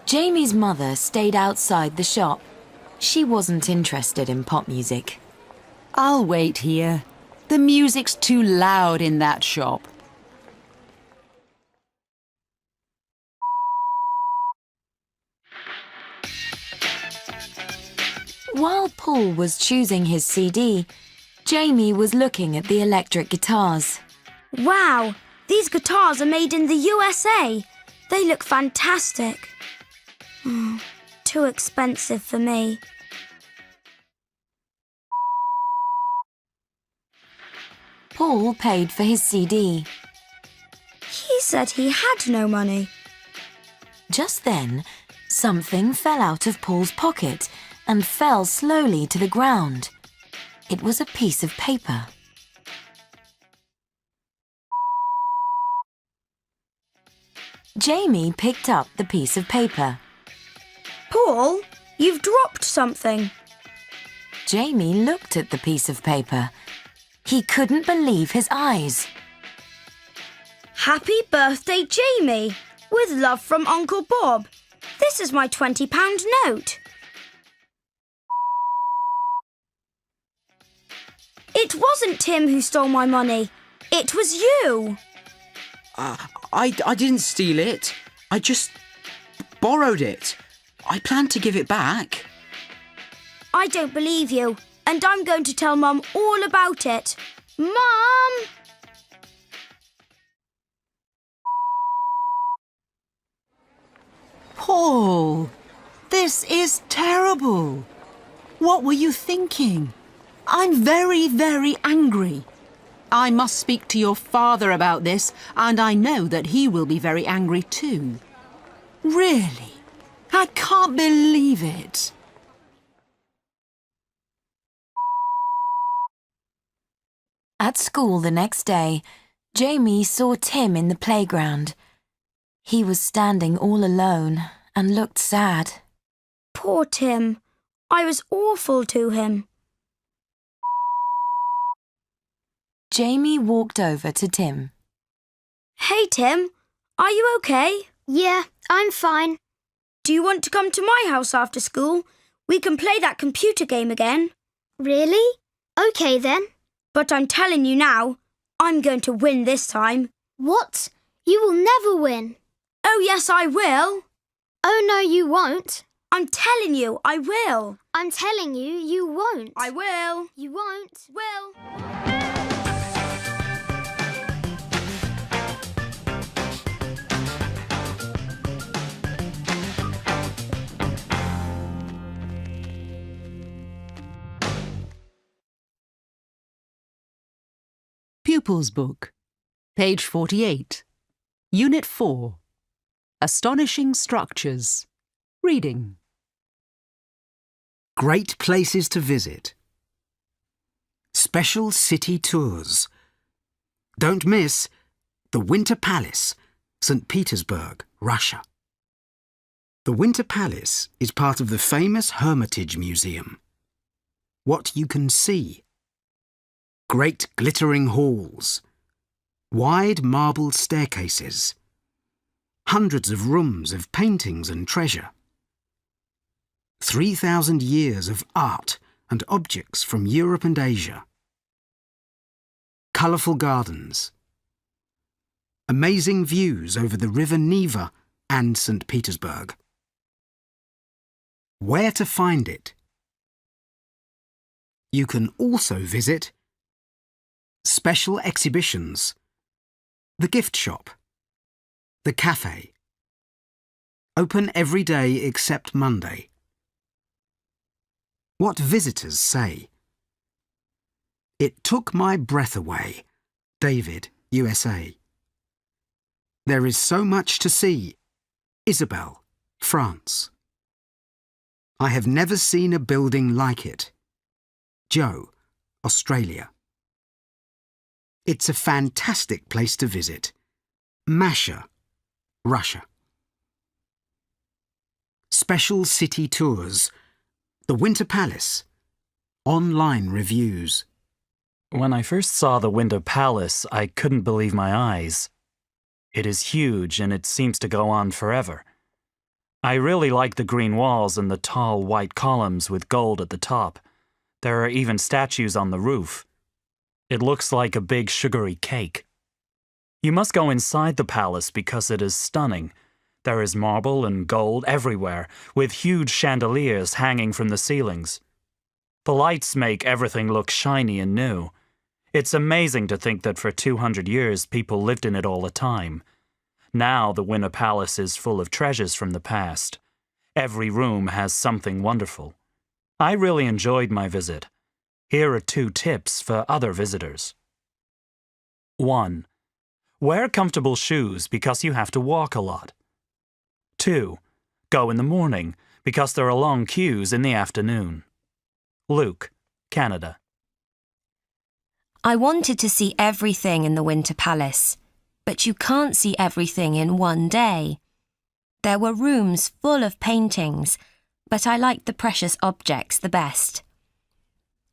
Jamie's mother stayed outside the shop. She wasn't interested in pop music. I'll wait here. The music's too loud in that shop. While Paul was choosing his CD, Jamie was looking at the electric guitars. Wow, these guitars are made in the USA. They look fantastic. Too expensive for me. Paul paid for his CD. He said he had no money. Just then, something fell out of Paul's pocket and fell slowly to the ground. It was a piece of paper. Jamie picked up the piece of paper. Paul, you've dropped something. Jamie looked at the piece of paper. He couldn't believe his eyes. Happy birthday, Jamie! With love from Uncle Bob. This is my £20 note. It wasn't Tim who stole my money. It was you. I didn't steal it. I just borrowed it. I plan to give it back. I don't believe you, and I'm going to tell Mum all about it. Mum! Paul, this is terrible. What were you thinking? I'm very, very angry. I must speak to your father about this, and I know that he will be very angry too. Really? I can't believe it. At school the next day, Jamie saw Tim in the playground. He was standing all alone and looked sad. Poor Tim. I was awful to him. Jamie walked over to Tim. Hey, Tim. Are you okay? Yeah, I'm fine. Do you want to come to my house after school? We can play that computer game again. Really? Okay then. But I'm telling you now, I'm going to win this time. What? You will never win. Oh, yes, I will. Oh, no, you won't. I'm telling you, I will. I'm telling you, you won't. I will. You won't. Will. Pupils Book, page 48, Unit 4, Astonishing Structures. Reading. Great places to visit. Special city tours. Don't miss the Winter Palace, St. Petersburg, Russia. The Winter Palace is part of the famous Hermitage Museum. What you can see. great glittering halls, wide marble staircases, hundreds of rooms of paintings and treasure, 3,000 years of art and objects from Europe and Asia, colourful gardens, amazing views over the River Neva and St. Petersburg. Where to find it? You can also visit special exhibitions, the gift shop, the cafe, open every day except Monday. What visitors say. It took my breath away. David, USA. There is so much to see. Isabel, France. I have never seen a building like it. Joe, Australia. It's a fantastic place to visit. Masha, Russia. Special city tours. The Winter Palace. Online reviews. When I first saw the Winter Palace, I couldn't believe my eyes. It is huge and it seems to go on forever. I really like the green walls and the tall white columns with gold at the top. There are even statues on the roof. It looks like a big sugary cake. You must go inside the palace because it is stunning. There is marble and gold everywhere, with huge chandeliers hanging from the ceilings. The lights make everything look shiny and new. It's amazing to think that for 200 years people lived in it all the time. Now the Winter Palace is full of treasures from the past. Every room has something wonderful. I really enjoyed my visit. Here are 2 tips for other visitors. 1. Wear comfortable shoes because you have to walk a lot. 2. Go in the morning because there are long queues in the afternoon. Luke, Canada. I wanted to see everything in the Winter Palace, but you can't see everything in one day. There were rooms full of paintings, but I liked the precious objects the best.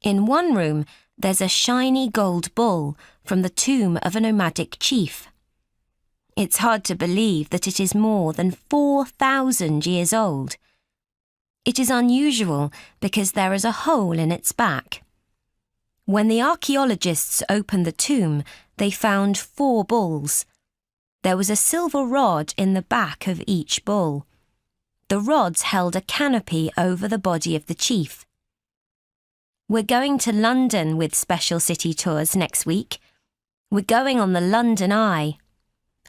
In one room, there's a shiny gold bull from the tomb of a nomadic chief. It's hard to believe that it is more than 4,000 years old. It is unusual because there is a hole in its back. When the archaeologists opened the tomb, they found 4 bulls. There was a silver rod in the back of each bull. The rods held a canopy over the body of the chief. We're going to London with special city tours next week. We're going on the London Eye.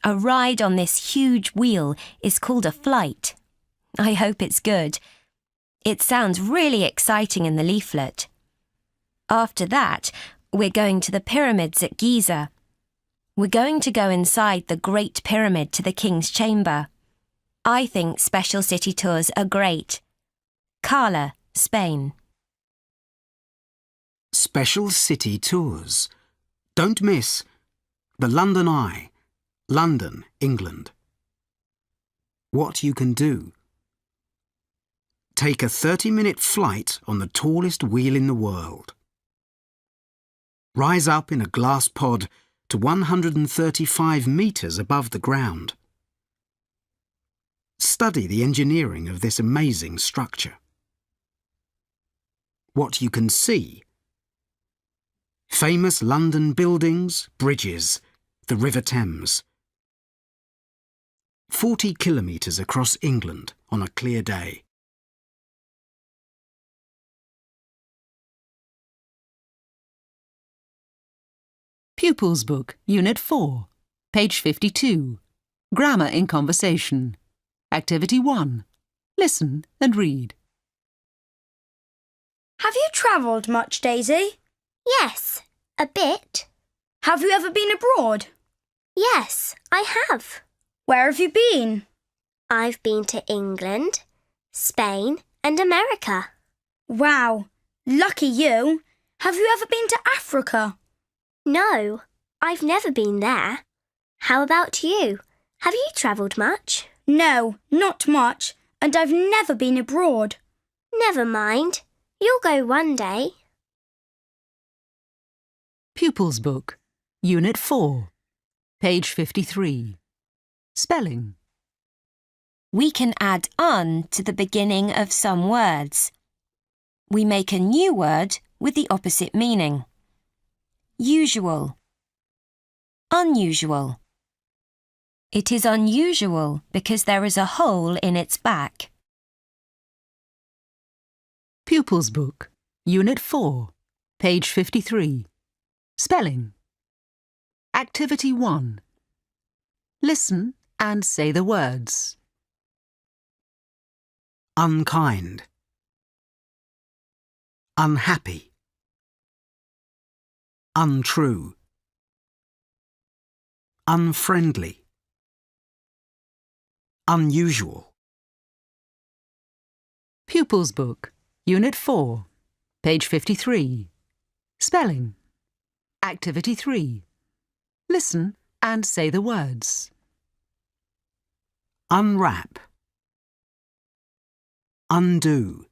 A ride on this huge wheel is called a flight. I hope it's good. It sounds really exciting in the leaflet. After that, we're going to the pyramids at Giza. We're going to go inside the Great Pyramid to the King's Chamber. I think special city tours are great. Carla, Spain. Special city tours. Don't miss the London Eye, London, England. What you can do. Take a 30-minute flight on the tallest wheel in the world. Rise up in a glass pod to 135 metres above the ground. Study the engineering of this amazing structure. What you can see. Famous London buildings, bridges, the River Thames. 40 kilometres across England on a clear day. Pupils Book, Unit 4, page 52. Grammar in Conversation. Activity 1. Listen and read. Have you travelled much, Daisy? Yes, a bit. Have you ever been abroad? Yes, I have. Where have you been? I've been to England, Spain and America. Wow, lucky you. Have you ever been to Africa? No, I've never been there. How about you? Have you travelled much? No, not much, and I've never been abroad. Never mind. You'll go one day. Pupils Book, Unit 4, page 53. Spelling. We can add "un" to the beginning of some words. We make a new word with the opposite meaning. Usual. Unusual. It is unusual because there is a hole in its back. Pupils Book, Unit 4, page 53. Spelling. Activity 1. Listen and say the words. Unkind. Unhappy. Untrue. Unfriendly. Unusual. Pupils Book, Unit 4, page 53. Spelling. Activity 3. Listen and say the words. Unwrap. Undo.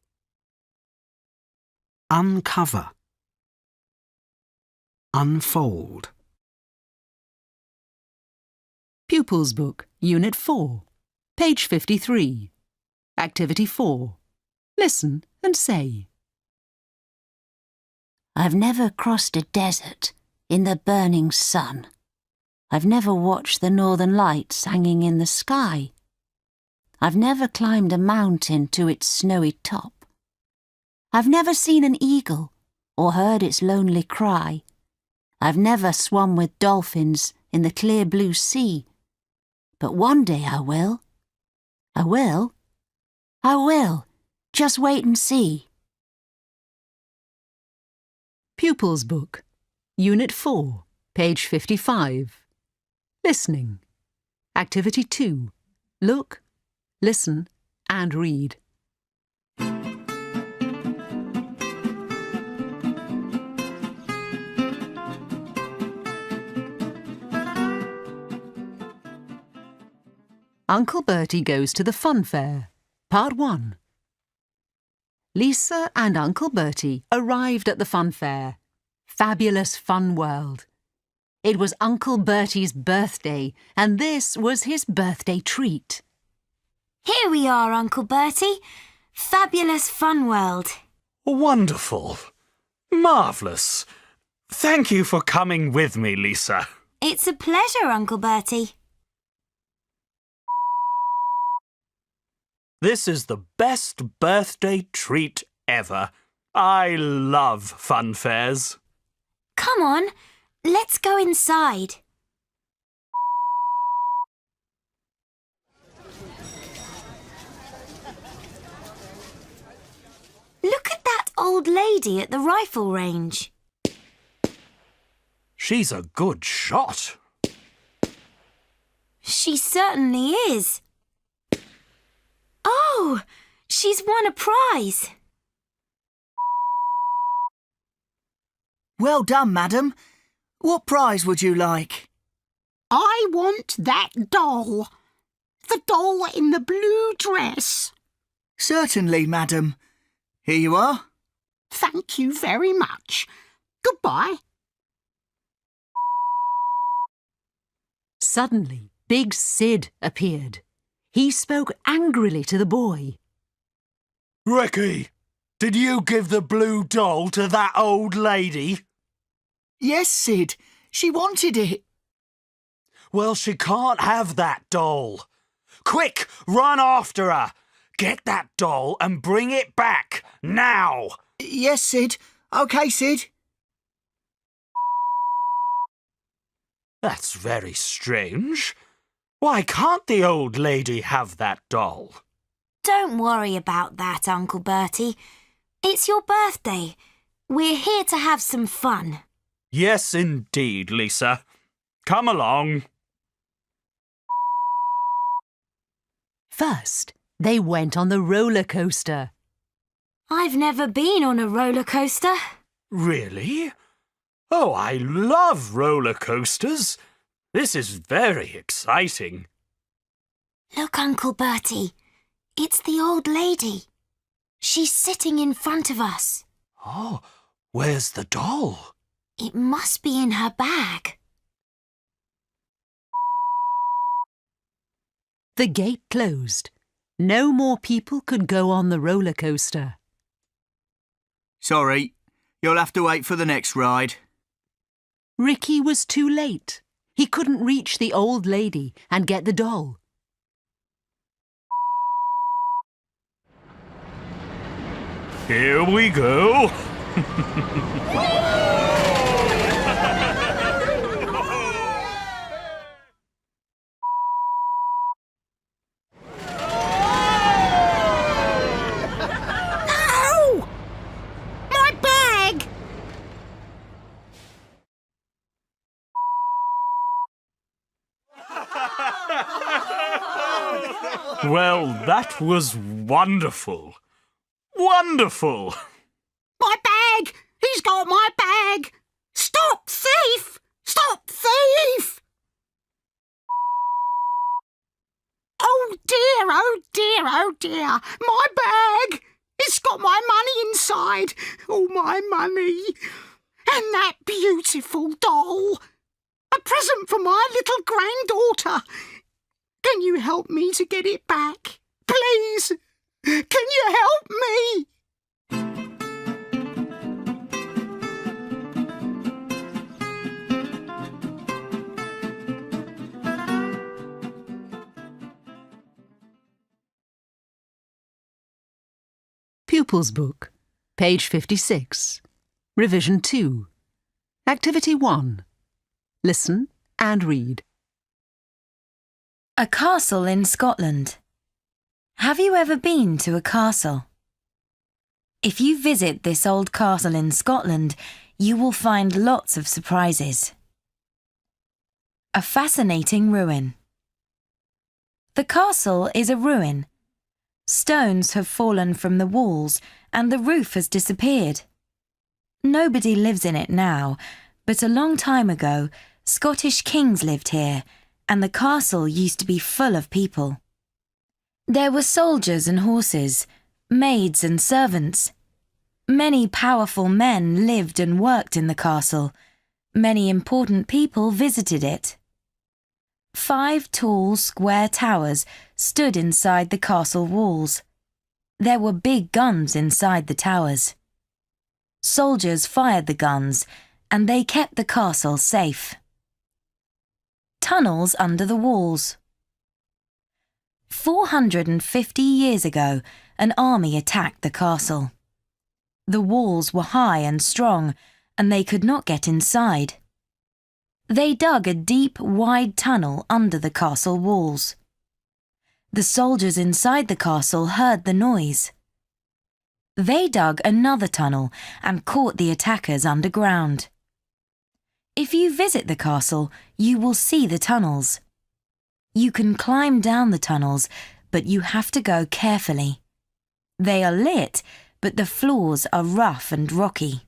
Uncover. Unfold. Pupils Book, Unit 4, page 53. Activity 4. Listen and say. I've never crossed a desert in the burning sun. I've never watched the northern lights hanging in the sky. I've never climbed a mountain to its snowy top. I've never seen an eagle or heard its lonely cry. I've never swum with dolphins in the clear blue sea. But one day I will. I will. I will. Just wait and see. Pupils Book, Unit 4, page 55. Listening. Activity 2. Look, listen and read. Uncle Bertie Goes to the Fun Fair, Part 1. Lisa and Uncle Bertie arrived at the fun fair. Fabulous fun world. It was Uncle Bertie's birthday, and this was his birthday treat. Here we are, Uncle Bertie. Fabulous fun world. Wonderful. Marvellous. Thank you for coming with me, Lisa. It's a pleasure, Uncle Bertie. This is the best birthday treat ever. I love fun fairs. Come on, let's go inside. Look at that old lady at the rifle range. She's a good shot. She certainly is. Oh, she's won a prize. Well done, madam. What prize would you like? I want that doll. The doll in the blue dress. Certainly, madam. Here you are. Thank you very much. Goodbye. Suddenly, Big Sid appeared. He spoke angrily to the boy. Ricky, did you give the blue doll to that old lady? Yes, Sid. She wanted it. Well, she can't have that doll. Quick, run after her. Get that doll and bring it back, now. Yes, Sid. OK, Sid. That's very strange. Why can't the old lady have that doll? Don't worry about that, Uncle Bertie. It's your birthday. We're here to have some fun. Yes, indeed, Lisa. Come along. First, they went on the roller coaster. I've never been on a roller coaster. Really? Oh, I love roller coasters. This is very exciting. Look, Uncle Bertie. It's the old lady. She's sitting in front of us. Oh, where's the doll? It must be in her bag. The gate closed. No more people could go on the roller coaster. Sorry, you'll have to wait for the next ride. Ricky was too late. He couldn't reach the old lady and get the doll. Here we go. No! My bag! Well, that was wonderful. Wonderful! My bag! He's got my bag! Stop, thief! Stop, thief! Oh dear, oh dear, oh dear! My bag! It's got my money inside! All my money! And that beautiful doll! A present for my little granddaughter! Can you help me to get it back? Please! Can you help me? Pupils Book, page 56. Revision 2. Activity 1. Listen and read. A castle in Scotland. Have you ever been to a castle? If you visit this old castle in Scotland, you will find lots of surprises. A fascinating ruin. The castle is a ruin. Stones have fallen from the walls and the roof has disappeared. Nobody lives in it now, but a long time ago, Scottish kings lived here, and the castle used to be full of people. There were soldiers and horses, maids and servants. Many powerful men lived and worked in the castle. Many important people visited it. 5 tall, square towers stood inside the castle walls. There were big guns inside the towers. Soldiers fired the guns, and they kept the castle safe. Tunnels under the walls. 450 years ago, an army attacked the castle. The walls were high and strong, and they could not get inside. They dug a deep, wide tunnel under the castle walls. The soldiers inside the castle heard the noise. They dug another tunnel and caught the attackers underground. If you visit the castle, you will see the tunnels. You can climb down the tunnels, but you have to go carefully. They are lit, but the floors are rough and rocky.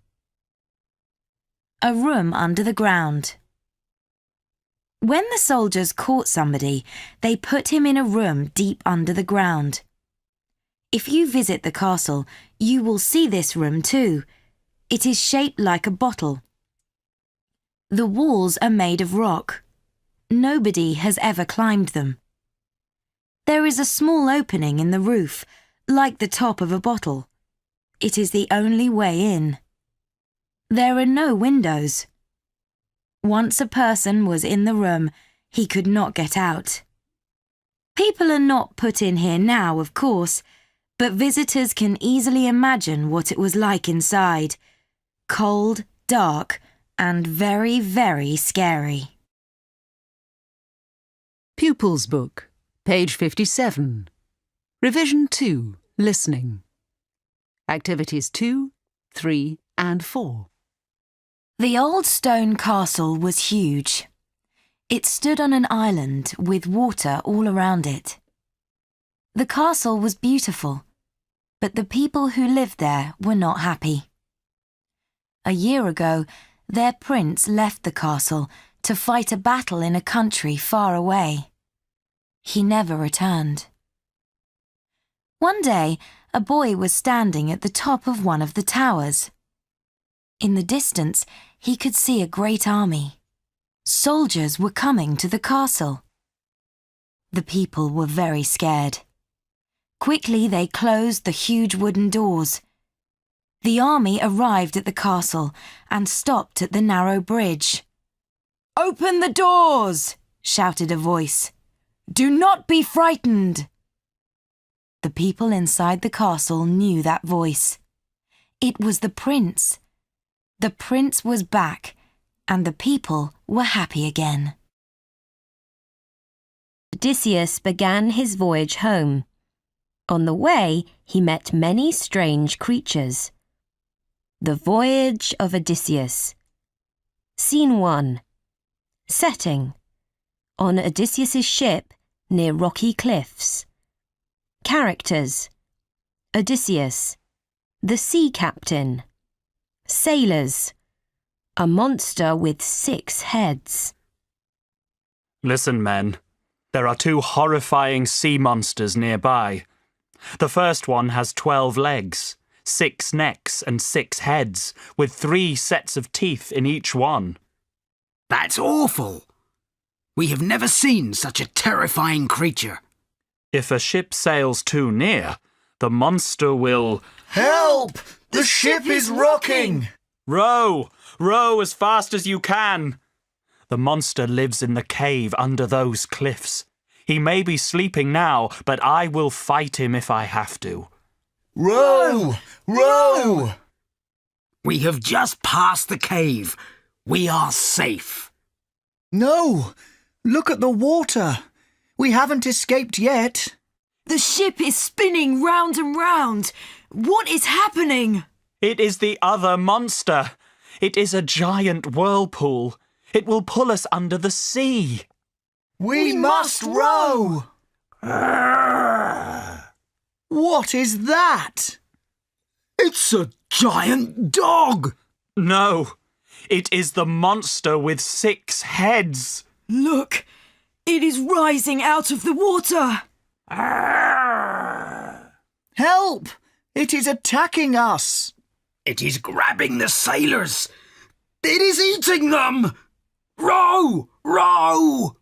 A room under the ground. When the soldiers caught somebody, they put him in a room deep under the ground. If you visit the castle, you will see this room too. It is shaped like a bottle. The walls are made of rock. Nobody has ever climbed them. There is a small opening in the roof, like the top of a bottle. It is the only way in. There are no windows. Once a person was in the room, he could not get out. People are not put in here now, of course, but visitors can easily imagine what it was like inside. Cold, dark, and very, very scary. Pupils Book, page 57. Revision 2. Listening. Activities 2, 3, and 4. The old stone castle was huge. It stood on an island with water all around it. The castle was beautiful, but the people who lived there were not happy. A year ago, their prince left the castle to fight a battle in a country far away. He never returned. One day, a boy was standing at the top of one of the towers. In the distance, he could see a great army. Soldiers were coming to the castle. The people were very scared. Quickly they closed the huge wooden doors. The army arrived at the castle and stopped at the narrow bridge. "Open the doors!" shouted a voice. "Do not be frightened!" The people inside the castle knew that voice. It was the prince. The prince was back, and the people were happy again. Odysseus began his voyage home. On the way, he met many strange creatures. The Voyage of Odysseus. Scene 1. Setting. On Odysseus's ship near rocky cliffs. Characters. Odysseus. The sea captain. Sailors. A monster with 6 heads. Listen, men. There are 2 horrifying sea monsters nearby. The first one has 12 legs, 6 necks and 6 heads, with 3 sets of teeth in each one. That's awful. We have never seen such a terrifying creature. If a ship sails too near, the monster will... Help! The ship is rocking! Row! Row as fast as you can! The monster lives in the cave under those cliffs. He may be sleeping now, but I will fight him if I have to. Row! Row! We have just passed the cave. We are safe. No! Look at the water. We haven't escaped yet. The ship is spinning round and round. What is happening? It is the other monster. It is a giant whirlpool. It will pull us under the sea. We must row! What is that? It's a giant dog! No, it is the monster with 6 heads. Look, it is rising out of the water. Help! It is attacking us. It is grabbing the sailors. It is eating them! Row! Row!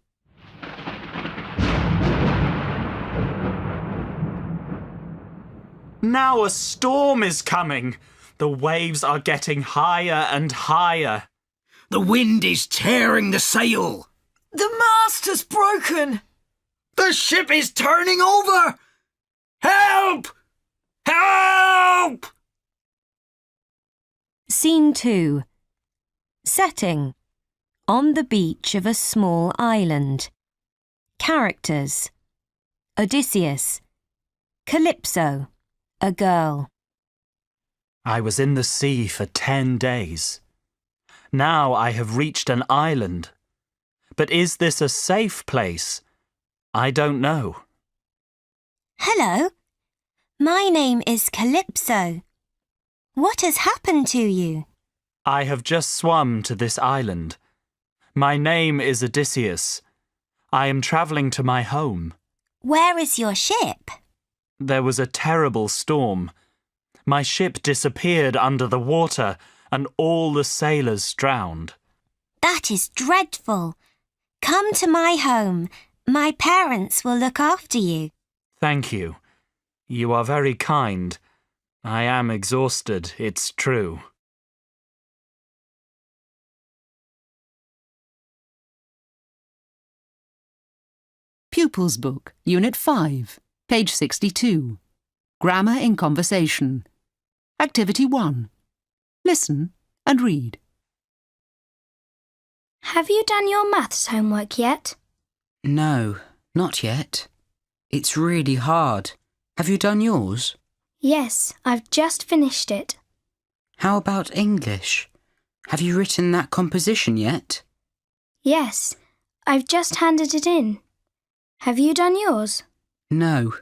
Now a storm is coming. The waves are getting higher and higher. The wind is tearing the sail. The mast has broken. The ship is turning over. Help! Help! Scene 2. Setting. On the beach of a small island. Characters. Odysseus. Calypso. A girl. I was in the sea for 10 days. Now I have reached an island. But is this a safe place? I don't know. Hello. My name is Calypso. What has happened to you? I have just swum to this island. My name is Odysseus. I am travelling to my home. Where is your ship? There was a terrible storm. My ship disappeared under the water and all the sailors drowned. That is dreadful. Come to my home. My parents will look after you. Thank you. You are very kind. I am exhausted, it's true. Pupils Book, Unit 5, page 62. Grammar in Conversation. Activity 1. Listen and read. Have you done your maths homework yet? No, not yet. It's really hard. Have you done yours? Yes, I've just finished it. How about English? Have you written that composition yet? Yes, I've just handed it in. Have you done yours? No,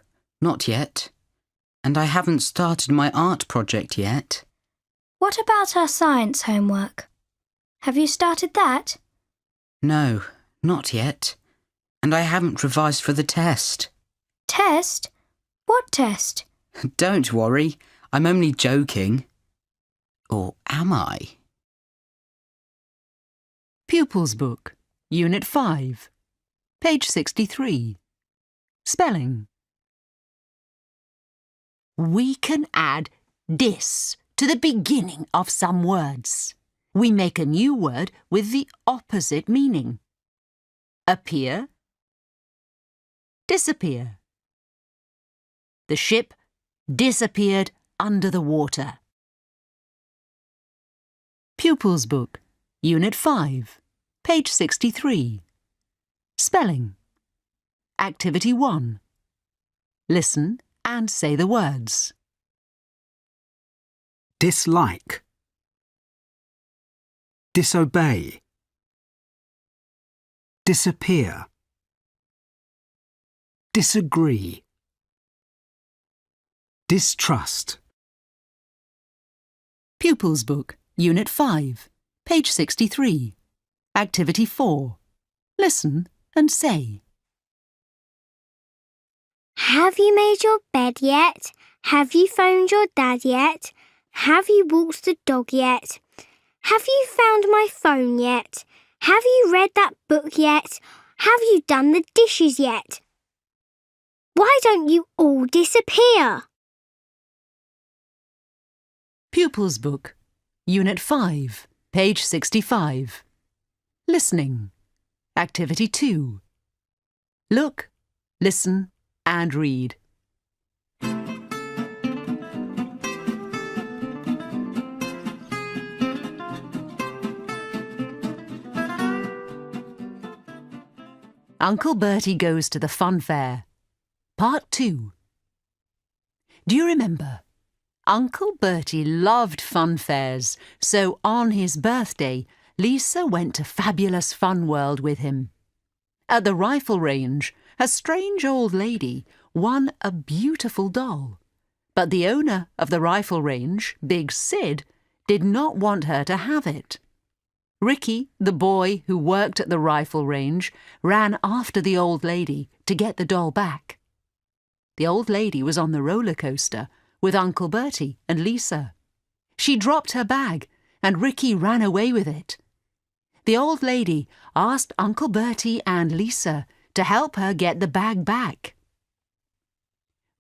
not yet. And I haven't started my art project yet. What about our science homework? Have you started that? No, not yet. And I haven't revised for the test. Test? What test? Don't worry, I'm only joking. Or am I? Pupils Book, Unit 5, page 63. Spelling. We can add dis to the beginning of some words. We make a new word with the opposite meaning. Appear, disappear. The ship disappeared under the water. Pupils Book, Unit 5, page 63. Spelling. Activity 1. Listen and say the words. Dislike. Disobey. Disappear. Disagree. Distrust. Pupils Book, Unit 5, page 63. Activity 4. Listen and say. Have you made your bed yet? Have you phoned your dad yet? Have you walked the dog yet? Have you found my phone yet? Have you read that book yet? Have you done the dishes yet? Why don't you all disappear? Pupils Book, Unit 5, page 65. Listening. Activity 2. Look, listen and read. Uncle Bertie Goes to the Fun Fair. Part 2. Do you remember? Uncle Bertie loved fun fairs, so on his birthday, Lisa went to Fabulous Fun World with him. At the rifle range, a strange old lady won a beautiful doll. But the owner of the rifle range, Big Sid, did not want her to have it. Ricky, the boy who worked at the rifle range, ran after the old lady to get the doll back. The old lady was on the roller coaster with Uncle Bertie and Lisa. She dropped her bag and Ricky ran away with it. The old lady asked Uncle Bertie and Lisa to help her get the bag back.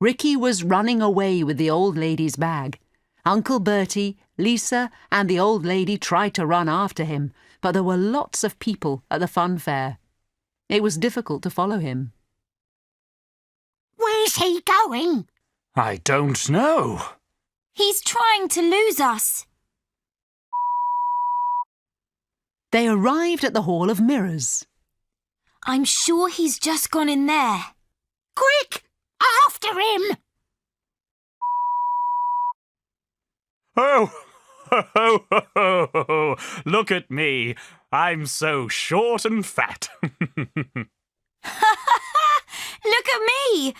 Ricky was running away with the old lady's bag. Uncle Bertie, Lisa and the old lady tried to run after him, but there were lots of people at the fun fair. It was difficult to follow him. Where's he going? I don't know. He's trying to lose us. They arrived at the Hall of Mirrors. I'm sure he's just gone in there. Quick! After him! Oh, ho, ho, ho, ho. Look at me. I'm so short and fat. Look at me.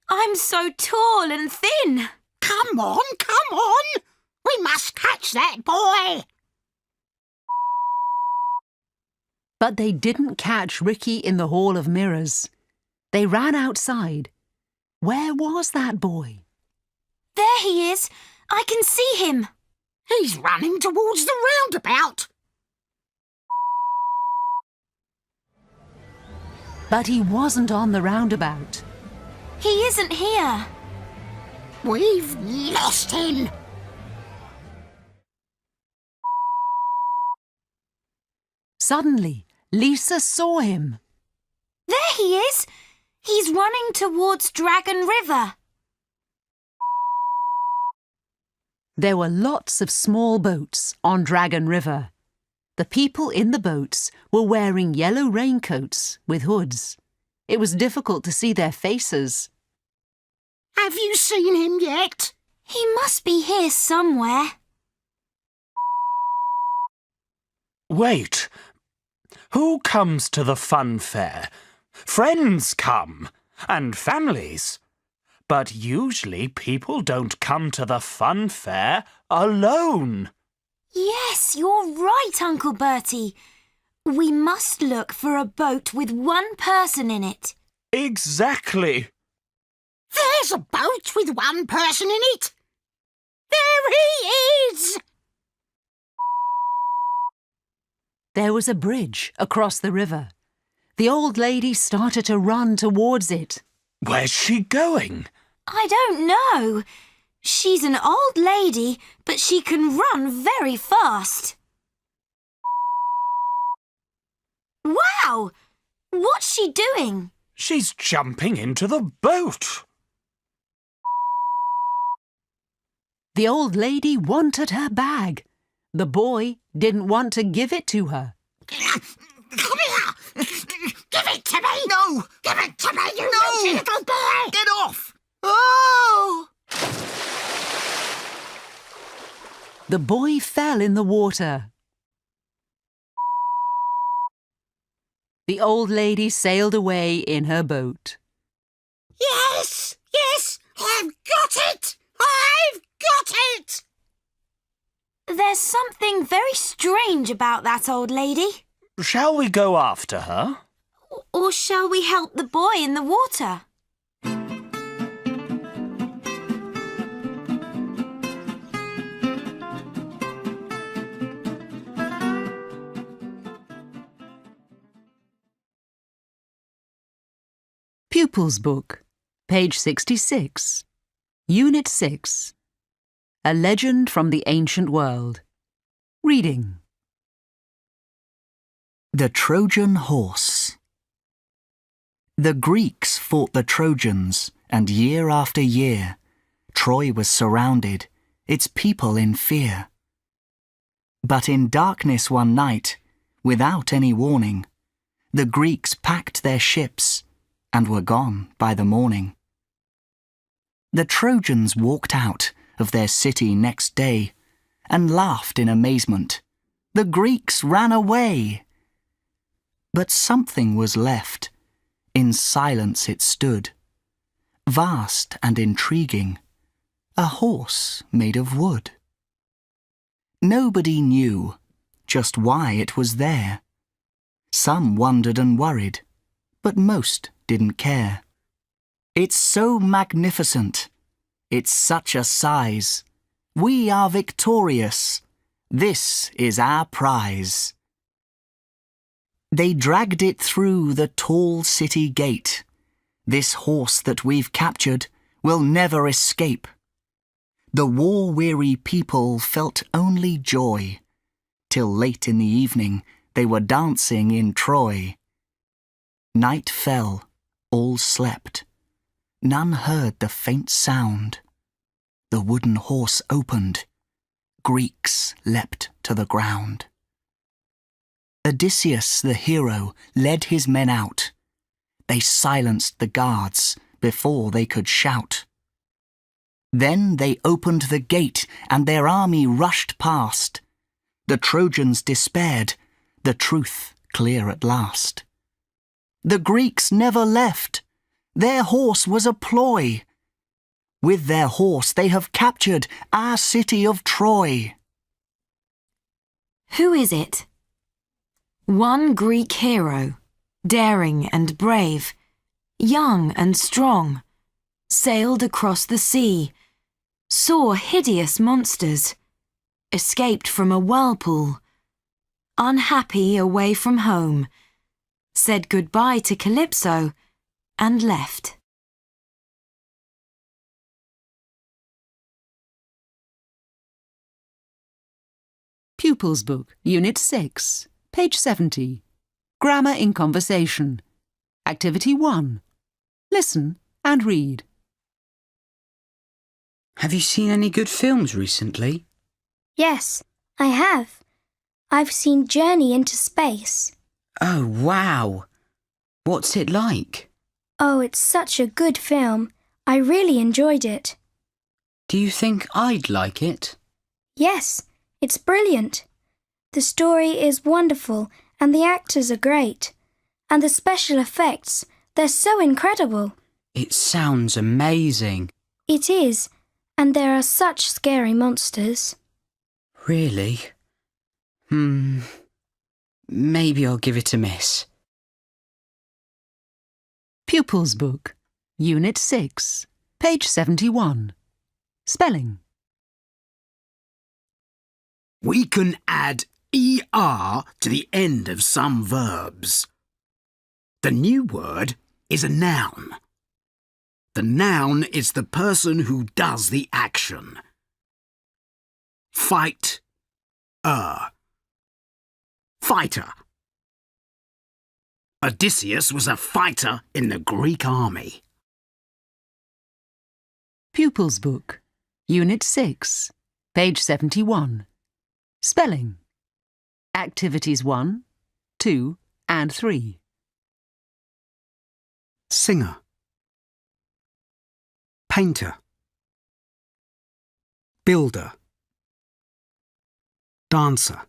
I'm so tall and thin. Come on, come on! We must catch that boy! But they didn't catch Ricky in the Hall of Mirrors. They ran outside. Where was that boy? There he is. I can see him. He's running towards the roundabout. But he wasn't on the roundabout. He isn't here. We've lost him. Suddenly, Lisa saw him. There he is. He's running towards Dragon River. There were lots of small boats on Dragon River. The people in the boats were wearing yellow raincoats with hoods. It was difficult to see their faces. Have you seen him yet? He must be here somewhere. Wait. Who comes to the fun fair? Friends come, and families. But usually people don't come to the fun fair alone. Yes, you're right, Uncle Bertie. We must look for a boat with one person in it. Exactly. There's a boat with one person in it. There he is! There was a bridge across the river. The old lady started to run towards it. Where's she going? I don't know. She's an old lady, but she can run very fast. Wow! What's she doing? She's jumping into the boat. The old lady wanted her bag. The boy didn't want to give it to her. Come here! Give it to me! No! Give it to me, you naughty little boy! Get off! Oh! The boy fell in the water. The old lady sailed away in her boat. Yes! Yes! I've got it! I've got it! There's something very strange about that old lady. Shall we go after her? Or shall we help the boy in the water? Pupils Book, page 66, Unit 6. A Legend from the Ancient World. Reading. The Trojan Horse. The Greeks fought the Trojans, and year after year, Troy was surrounded, its people in fear. But in darkness one night, without any warning, the Greeks packed their ships and were gone by the morning. The Trojans walked out of their city next day and laughed in amazement. The Greeks ran away. But something was left. In silence it stood, vast and intriguing, a horse made of wood. Nobody knew just why it was there. Some wondered and worried, but most didn't care. It's so magnificent. It's such a size. We are victorious. This is our prize. They dragged it through the tall city gate. This horse that we've captured will never escape. The war-weary people felt only joy, till late in the evening they were dancing in Troy. Night fell, all slept. None heard the faint sound. The wooden horse opened. Greeks leapt to the ground. Odysseus, the hero, led his men out. They silenced the guards before they could shout. Then they opened the gate and their army rushed past. The Trojans despaired, the truth clear at last. The Greeks never left. Their horse was a ploy. With their horse they have captured our city of Troy. Who is it? One Greek hero, daring and brave, young and strong, sailed across the sea, saw hideous monsters, escaped from a whirlpool, unhappy away from home, said goodbye to Calypso, and left. Pupils Book, Unit 6, page 70. Grammar in Conversation. Activity 1. Listen and read. Have you seen any good films recently? Yes, I have. I've seen Journey into Space. Oh, wow! What's it like? Oh, it's such a good film. I really enjoyed it. Do you think I'd like it? Yes, it's brilliant. The story is wonderful and the actors are great. And the special effects, they're so incredible. It sounds amazing. It is, and there are such scary monsters. Really? Maybe I'll give it a miss. Pupils Book, Unit 6, page 71. Spelling. We can add ER to the end of some verbs. The new word is a noun. The noun is the person who does the action. Fight, fighter. Odysseus was a fighter in the Greek army. Pupils Book, Unit 6, page 71. Spelling. Activities 1, 2 and 3. Singer, painter, builder, dancer,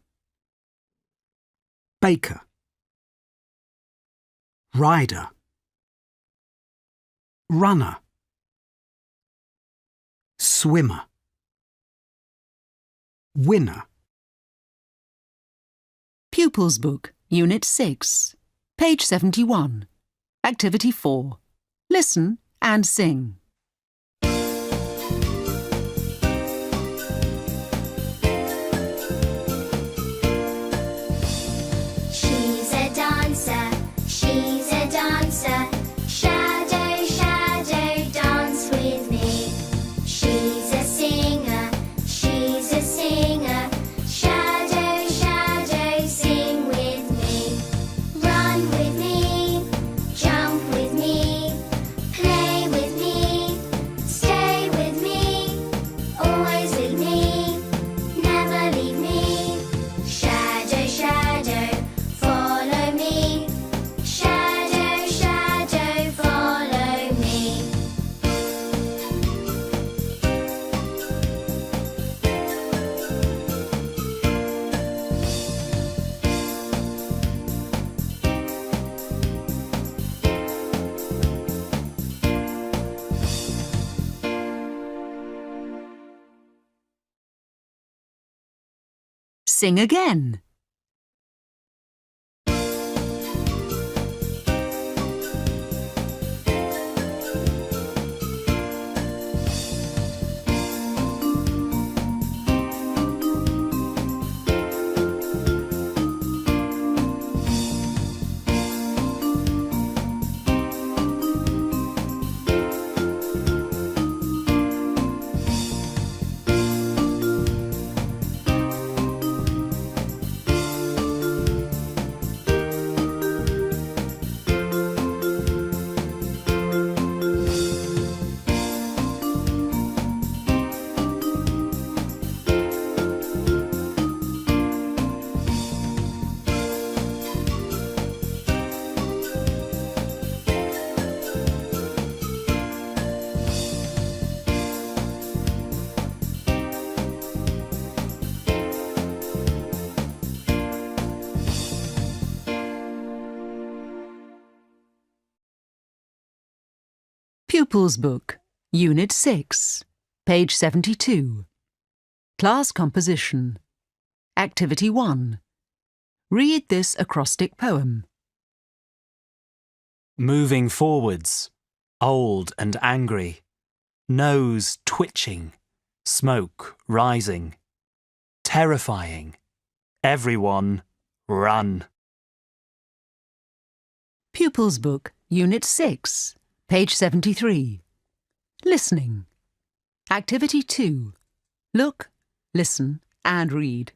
baker, rider, runner, swimmer, winner. Pupils Book, Unit 6, page 71. Activity 4. Listen and sing. She's a dancer, she's a dancer. Shadow, shadow, dance with me. She's a singer, she's a singer. Shadow, shadow, sing with me. Run with me, jump with me. Play with me, stay with me. Always with me, never leave me. Shadow, shadow, follow me. Shadow, shadow, follow me. Sing again. Pupils Book, Unit 6, page 72. Class Composition. Activity 1. Read this acrostic poem. Moving forwards, old and angry, nose twitching, smoke rising, terrifying, everyone run. Pupils Book, Unit 6, page 73. Listening. Activity 2. Look, listen and read.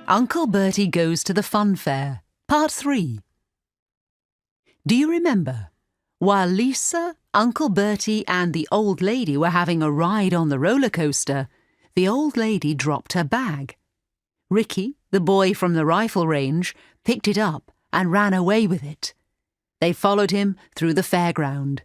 Uncle Bertie Goes to the Fun Fair, Part 3. Do you remember? While Lisa, Uncle Bertie and the old lady were having a ride on the roller coaster, the old lady dropped her bag. Ricky, the boy from the rifle range, picked it up and ran away with it. They followed him through the fairground.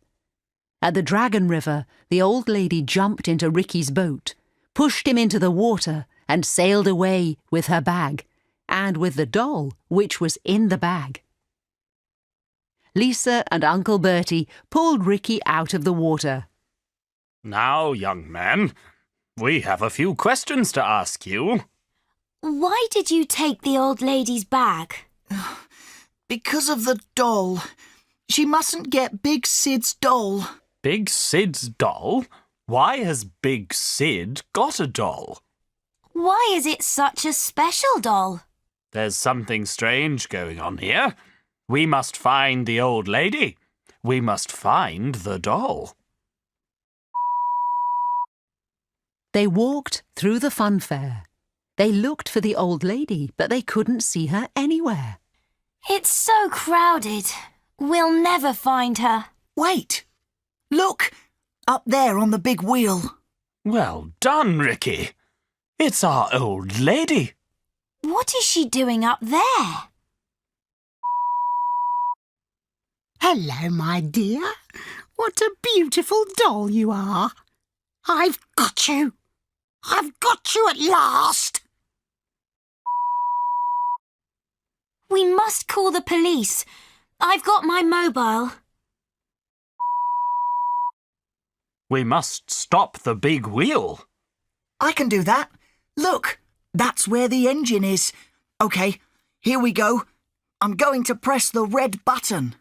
At the Dragon River, the old lady jumped into Ricky's boat, pushed him into the water and sailed away with her bag, and with the doll which was in the bag. Lisa and Uncle Bertie pulled Ricky out of the water. Now, young man, we have a few questions to ask you. Why did you take the old lady's bag? Because of the doll. She mustn't get Big Sid's doll. Big Sid's doll? Why has Big Sid got a doll? Why is it such a special doll? There's something strange going on here. We must find the old lady. We must find the doll. They walked through the fun fair. They looked for the old lady, but they couldn't see her anywhere. It's so crowded. We'll never find her. Wait! Look! Up there on the big wheel. Well done, Ricky. It's our old lady. What is she doing up there? Hello, my dear. What a beautiful doll you are. I've got you. I've got you at last. We must call the police. I've got my mobile. We must stop the big wheel. I can do that. Look, that's where the engine is. OK, here we go. I'm going to press the red button.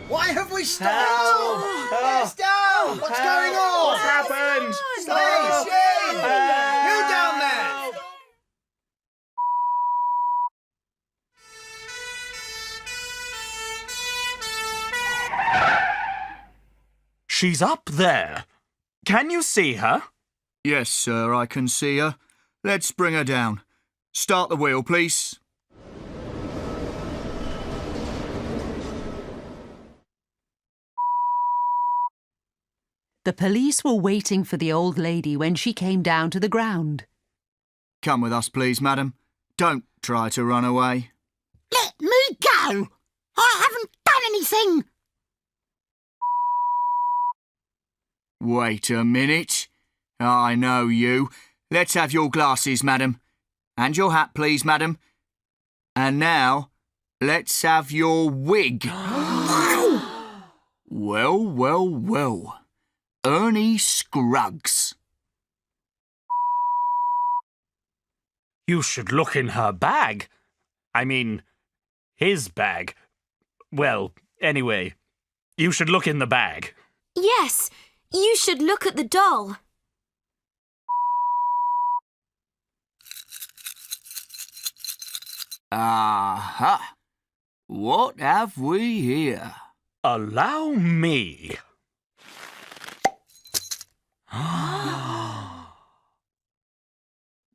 Why have we stopped? Help! Stop! What's going on? What's happened? Stop! You down there! She's up there. Can you see her? Yes, sir, I can see her. Let's bring her down. Start the wheel, please. The police were waiting for the old lady when she came down to the ground. Come with us, please, madam. Don't try to run away. Let me go. I haven't done anything. Wait a minute. I know you. Let's have your glasses, madam. And your hat, please, madam. And now, let's have your wig. Well, well, well. Ernie Scruggs. You should look in her bag. I mean, his bag. Well, anyway, you should look in the bag. Yes, you should look at the doll. Aha! What have we here? Allow me.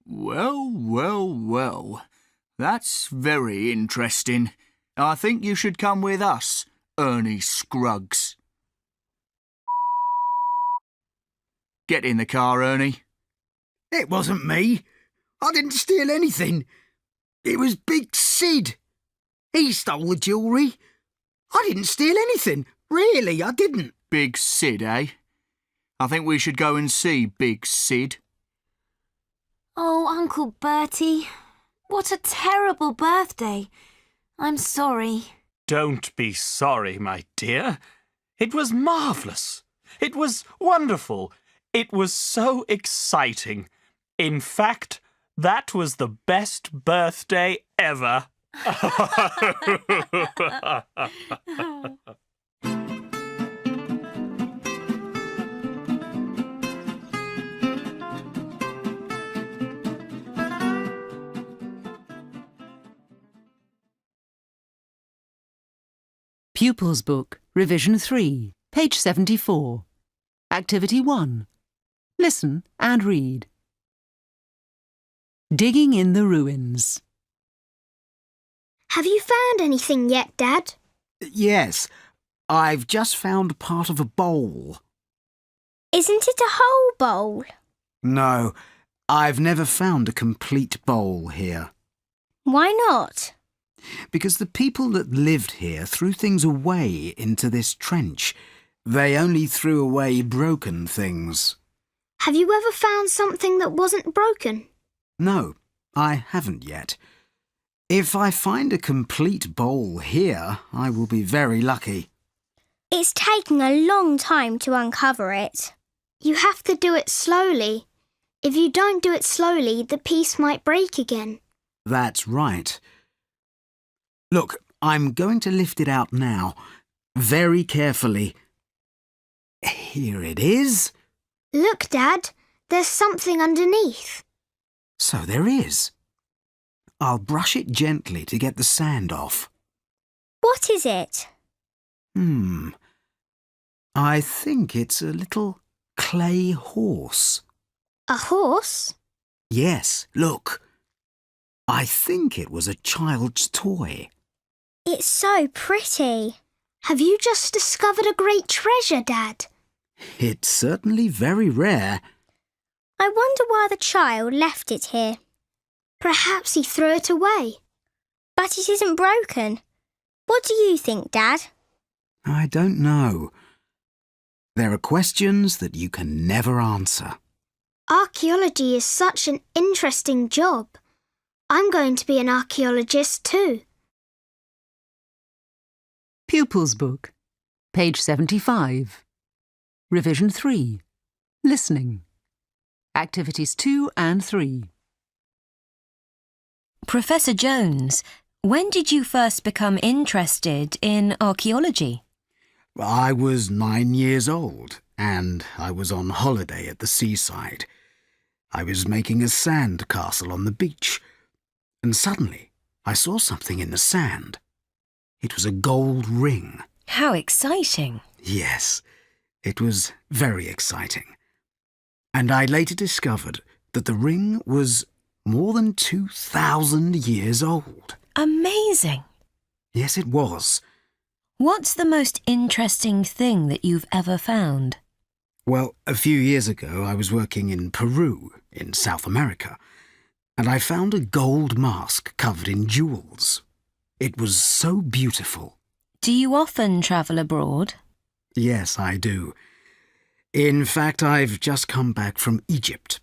Well, well, well. That's very interesting. I think you should come with us, Ernie Scruggs. Get in the car, Ernie. It wasn't me. I didn't steal anything. It was Big Sid. He stole the jewellery. I didn't steal anything. Really, I didn't. Big Sid, eh? I think we should go and see Big Sid. Oh, Uncle Bertie, what a terrible birthday. I'm sorry. Don't be sorry, my dear. It was marvellous. It was wonderful. It was so exciting. In fact, that was the best birthday ever. Pupils Book, Revision 3, page 74. Activity 1. Listen and read. Digging in the ruins. Have you found anything yet, Dad? Yes, I've just found part of a bowl. Isn't it a whole bowl? No, I've never found a complete bowl here. Why not? Because the people that lived here threw things away into this trench. They only threw away broken things. Have you ever found something that wasn't broken? No, I haven't yet. If I find a complete bowl here, I will be very lucky. It's taking a long time to uncover it. You have to do it slowly. If you don't do it slowly, the piece might break again. That's right. Look, I'm going to lift it out now, very carefully. Here it is. Look, Dad, there's something underneath. So there is. I'll brush it gently to get the sand off. What is it? I think it's a little clay horse. A horse? Yes, look. I think it was a child's toy. It's so pretty. Have you just discovered a great treasure, Dad? It's certainly very rare. I wonder why the child left it here. Perhaps he threw it away. But it isn't broken. What do you think, Dad? I don't know. There are questions that you can never answer. Archaeology is such an interesting job. I'm going to be an archaeologist too. Pupils Book, page 75. Revision 3. Listening. Activities 2 and 3. Professor Jones, when did you first become interested in archaeology? I was 9 years old, and I was on holiday at the seaside. I was making a sand castle on the beach, and suddenly I saw something in the sand. It was a gold ring. How exciting! Yes, it was very exciting. And I later discovered that the ring was more than 2,000 years old. Amazing! Yes, it was. What's the most interesting thing that you've ever found? Well, a few years ago I was working in Peru, in South America, and I found a gold mask covered in jewels. It was so beautiful. Do you often travel abroad? Yes, I do. In fact, I've just come back from Egypt.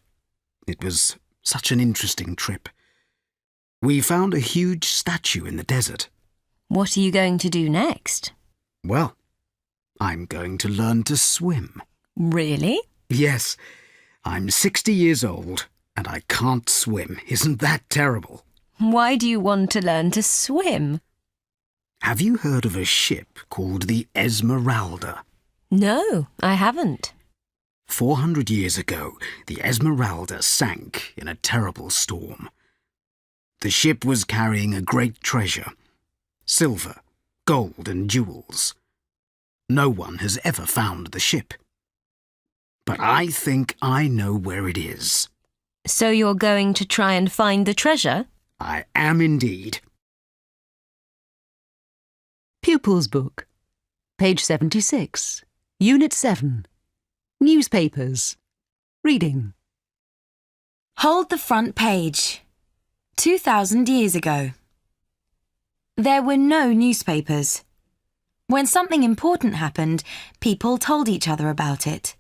It was such an interesting trip. We found a huge statue in the desert. What are you going to do next? Well, I'm going to learn to swim. Really? Yes, I'm 60 years old and I can't swim. Isn't that terrible? Why do you want to learn to swim? Have you heard of a ship called the Esmeralda? No, I haven't. 400 years ago, the Esmeralda sank in a terrible storm. The ship was carrying a great treasure: silver, gold and jewels. No one has ever found the ship. But I think I know where it is. So you're going to try and find the treasure? I am indeed. Pupils Book, page 76. Unit 7. Newspapers. Reading. Hold the front page. 2,000 years ago. There were no newspapers. When something important happened, people told each other about it.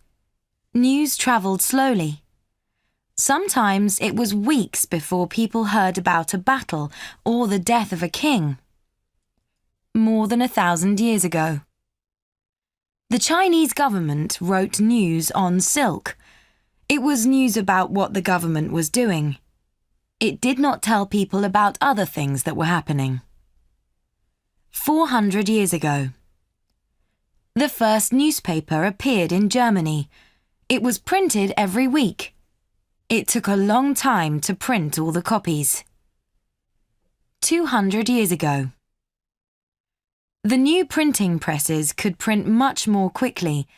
News travelled slowly. Sometimes it was weeks before people heard about a battle or the death of a king. More than 1,000 years ago. The Chinese government wrote news on silk. It was news about what the government was doing. It did not tell people about other things that were happening. 400 years ago. The first newspaper appeared in Germany. It was printed every week. It took a long time to print all the copies. 200 years ago. The new printing presses could print much more quickly,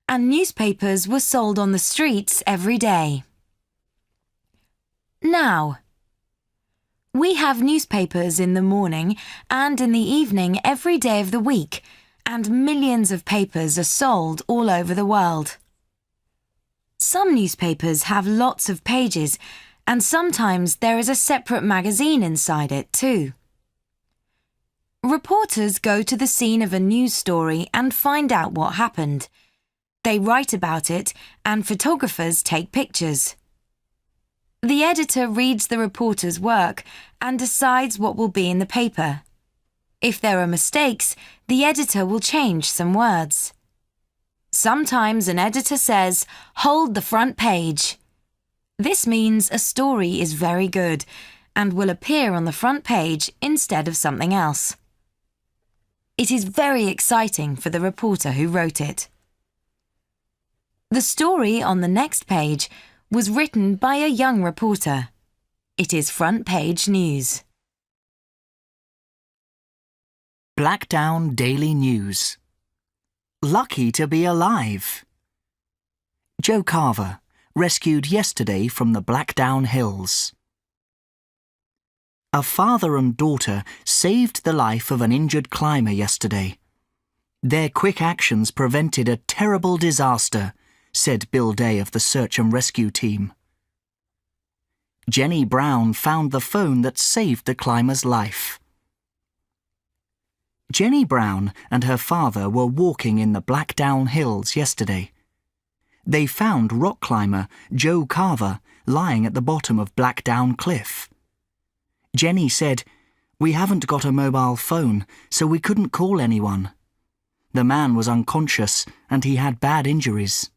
and newspapers were sold on the streets every day. Now. We have newspapers in the morning and in the evening every day of the week, and millions of papers are sold all over the world. Some newspapers have lots of pages, and sometimes there is a separate magazine inside it too. Reporters go to the scene of a news story and find out what happened. They write about it, and photographers take pictures. The editor reads the reporter's work and decides what will be in the paper. If there are mistakes, the editor will change some words. Sometimes an editor says, "Hold the front page." This means a story is very good and will appear on the front page instead of something else. It is very exciting for the reporter who wrote it. The story on the next page was written by a young reporter. It is front page news. Blackdown Daily News. Lucky to be alive. Joe Carver, rescued yesterday from the Blackdown Hills. A father and daughter saved the life of an injured climber yesterday. Their quick actions prevented a terrible disaster, said Bill Day of the search and rescue team. Jenny Brown found the phone that saved the climber's life. Jenny Brown and her father were walking in the Blackdown Hills yesterday. They found rock climber Joe Carver lying at the bottom of Blackdown Cliff. Jenny said, "We haven't got a mobile phone, so we couldn't call anyone." The man was unconscious and he had bad injuries.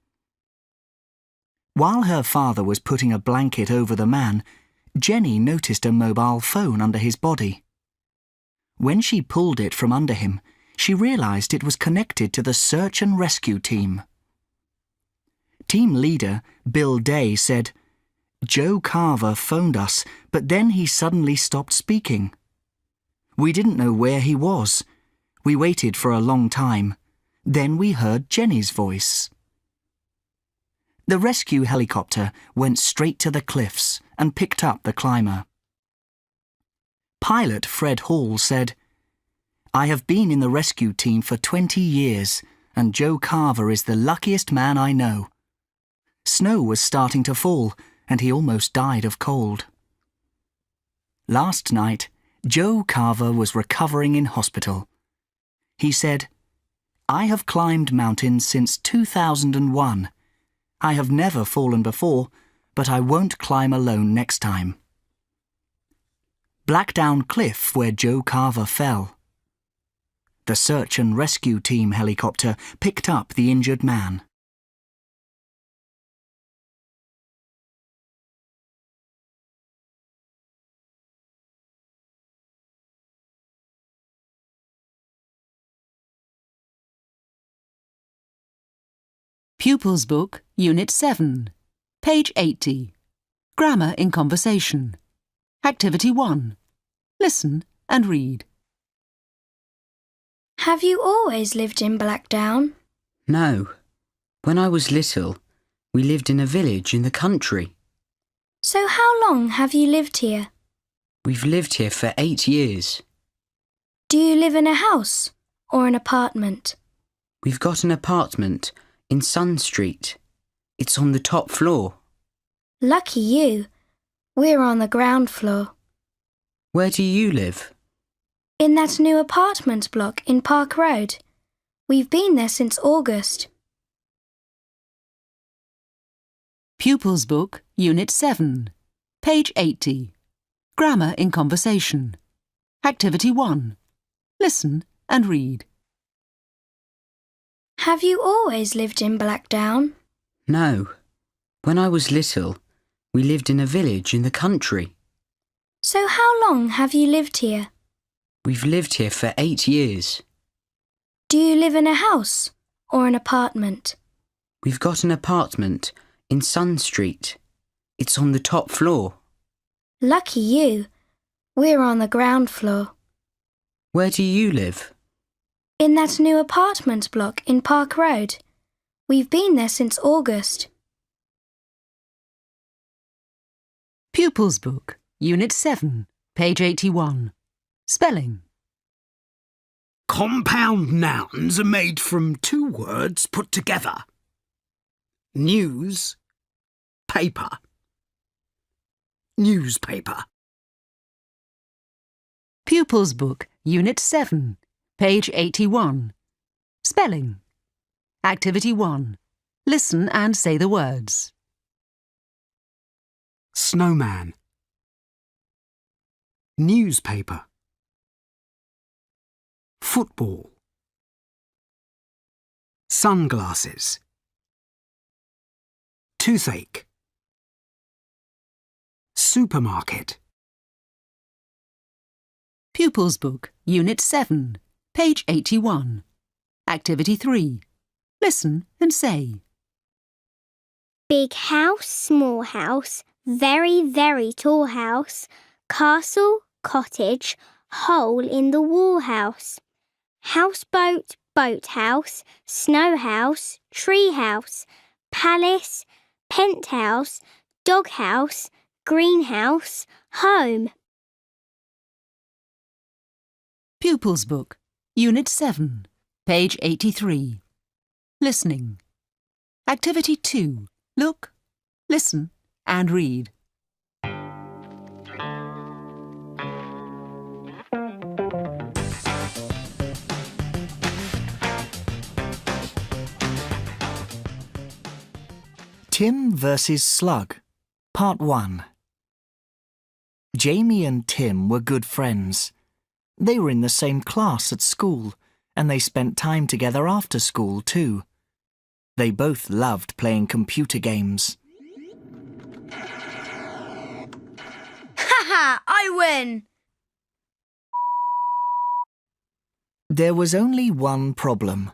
While her father was putting a blanket over the man, Jenny noticed a mobile phone under his body. When she pulled it from under him, she realized it was connected to the search and rescue team. Team leader Bill Day said, "Joe Carver phoned us, but then he suddenly stopped speaking. We didn't know where he was. We waited for a long time. Then we heard Jenny's voice." The rescue helicopter went straight to the cliffs and picked up the climber. Pilot Fred Hall said, "I have been in the rescue team for 20 years, and Joe Carver is the luckiest man I know. Snow was starting to fall, and he almost died of cold." Last night, Joe Carver was recovering in hospital. He said, "I have climbed mountains since 2001. I have never fallen before, but I won't climb alone next time." Blackdown Cliff where Joe Carver fell. The search and rescue team helicopter picked up the injured man. Pupils Book, Unit 7, page 80. Grammar in Conversation. Activity 1. Listen and read. Have you always lived in Blackdown? No. When I was little, we lived in a village in the country. So how long have you lived here? We've lived here for 8 years. Do you live in a house or an apartment? We've got an apartment in Sun Street. It's on the top floor. Lucky you. We're on the ground floor. Where do you live? In that new apartment block in Park Road. We've been there since August. Pupils Book, Unit 7, page 80. Grammar in Conversation. Activity 1. Listen and read. Have you always lived in Blackdown? No. When I was little, we lived in a village in the country. So how long have you lived here? We've lived here for 8 years. Do you live in a house or an apartment? We've got an apartment in Sun Street. It's on the top floor. Lucky you. We're on the ground floor. Where do you live? In that new apartment block in Park Road. We've been there since August. Pupils Book, Unit 7, page 81. Spelling. Compound nouns are made from 2 words put together. News, paper. Newspaper. Pupils Book, Unit 7, page 81. Spelling. Activity 1. Listen and say the words. Snowman. Newspaper. Football. Sunglasses. Toothache. supermarket. Pupils Book, Unit 7, page 81. Activity 3. Listen and say. Big house, small house, very, very tall house, castle, cottage, hole in the wall house, houseboat, boathouse, snow house, tree house, palace, penthouse, doghouse, greenhouse, home. Pupils Book, Unit 7, page 83. Listening. Activity 2. Look, listen and read. Tim versus Slug, Part 1. Jamie and Tim were good friends. They were in the same class at school, and they spent time together after school too. They both loved playing computer games. Ha! I win! There was only one problem.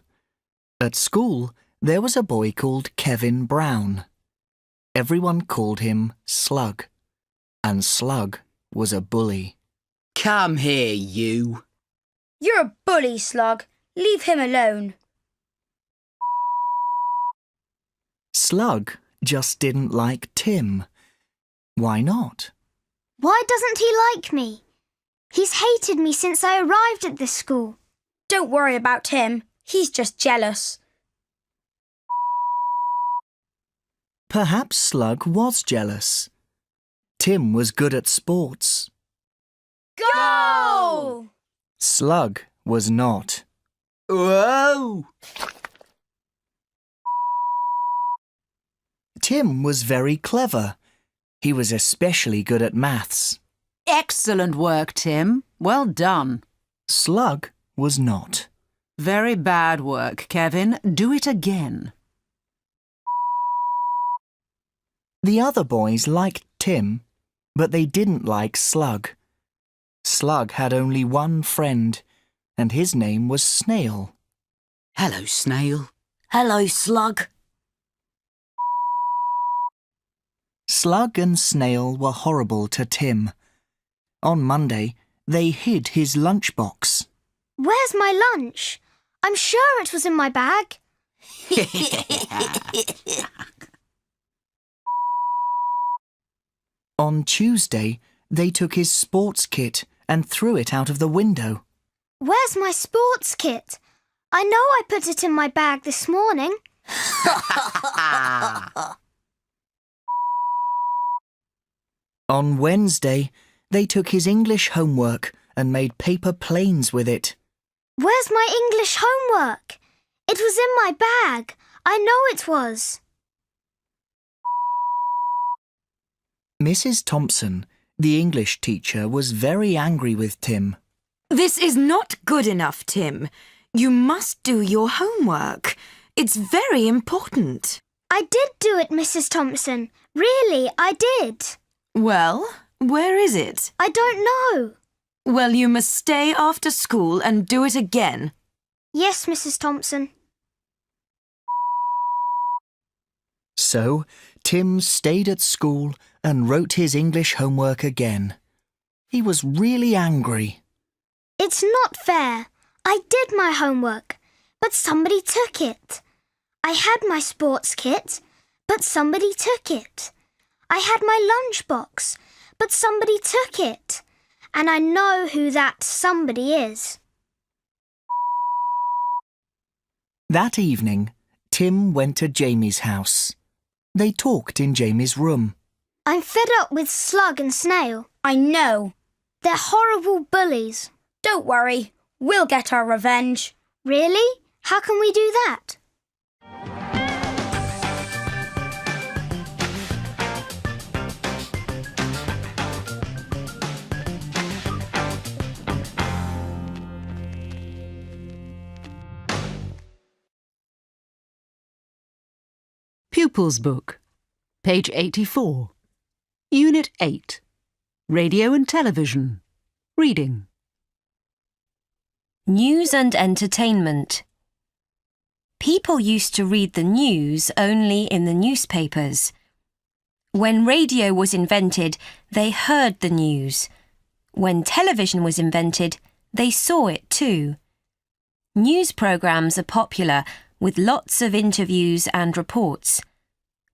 At school, there was a boy called Kevin Brown. Everyone called him Slug, and Slug was a bully. Come here, you. You're a bully, Slug. Leave him alone. Slug just didn't like Tim. Why not? Why doesn't he like me? He's hated me since I arrived at this school. Don't worry about him. He's just jealous. Perhaps Slug was jealous. Tim was good at sports. Go! Slug was not. Whoa! Tim was very clever. He was especially good at maths. Excellent work, Tim. Well done. Slug was not. Very bad work, Kevin. Do it again. The other boys liked Tim, but they didn't like Slug. Slug had only one friend, and his name was Snail. Hello, Snail. Hello, Slug. Slug and Snail were horrible to Tim. On Monday, they hid his lunchbox. Where's my lunch? I'm sure it was in my bag. On Tuesday, they took his sports kit and threw it out of the window. Where's my sports kit? I know I put it in my bag this morning. On Wednesday, they took his English homework and made paper planes with it. Where's my English homework? It was in my bag. I know it was. Mrs. Thompson, the English teacher, was very angry with Tim. This is not good enough, Tim. You must do your homework. It's very important. I did do it, Mrs. Thompson. Really, I did. Well, where is it? I don't know. Well, you must stay after school and do it again. Yes, Mrs. Thompson. So, Tim stayed at school and wrote his English homework again. He was really angry. It's not fair. I did my homework, but somebody took it. I had my sports kit, but somebody took it. I had my lunchbox, but somebody took it. And I know who that somebody is. That evening, Tim went to Jamie's house. They talked in Jamie's room. I'm fed up with Slug and Snail. I know. They're horrible bullies. Don't worry. We'll get our revenge. Really? How can we do that? Pupils Book, page 84. Unit 8. Radio and television. Reading. News and entertainment. People used to read the news only in the newspapers. When radio was invented, they heard the news. When television was invented, they saw it too. News programs are popular with lots of interviews and reports.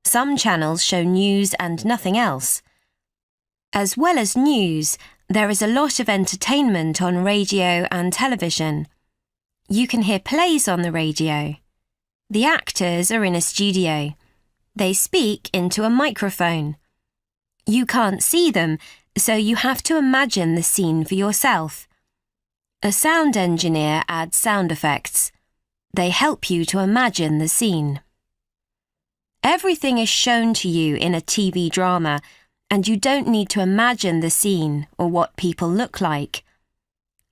Some channels show news and nothing else. As well as news, there is a lot of entertainment on radio and television. You can hear plays on the radio. The actors are in a studio. They speak into a microphone. You can't see them, so you have to imagine the scene for yourself. A sound engineer adds sound effects. They help you to imagine the scene. Everything is shown to you in a TV drama, and you don't need to imagine the scene or what people look like.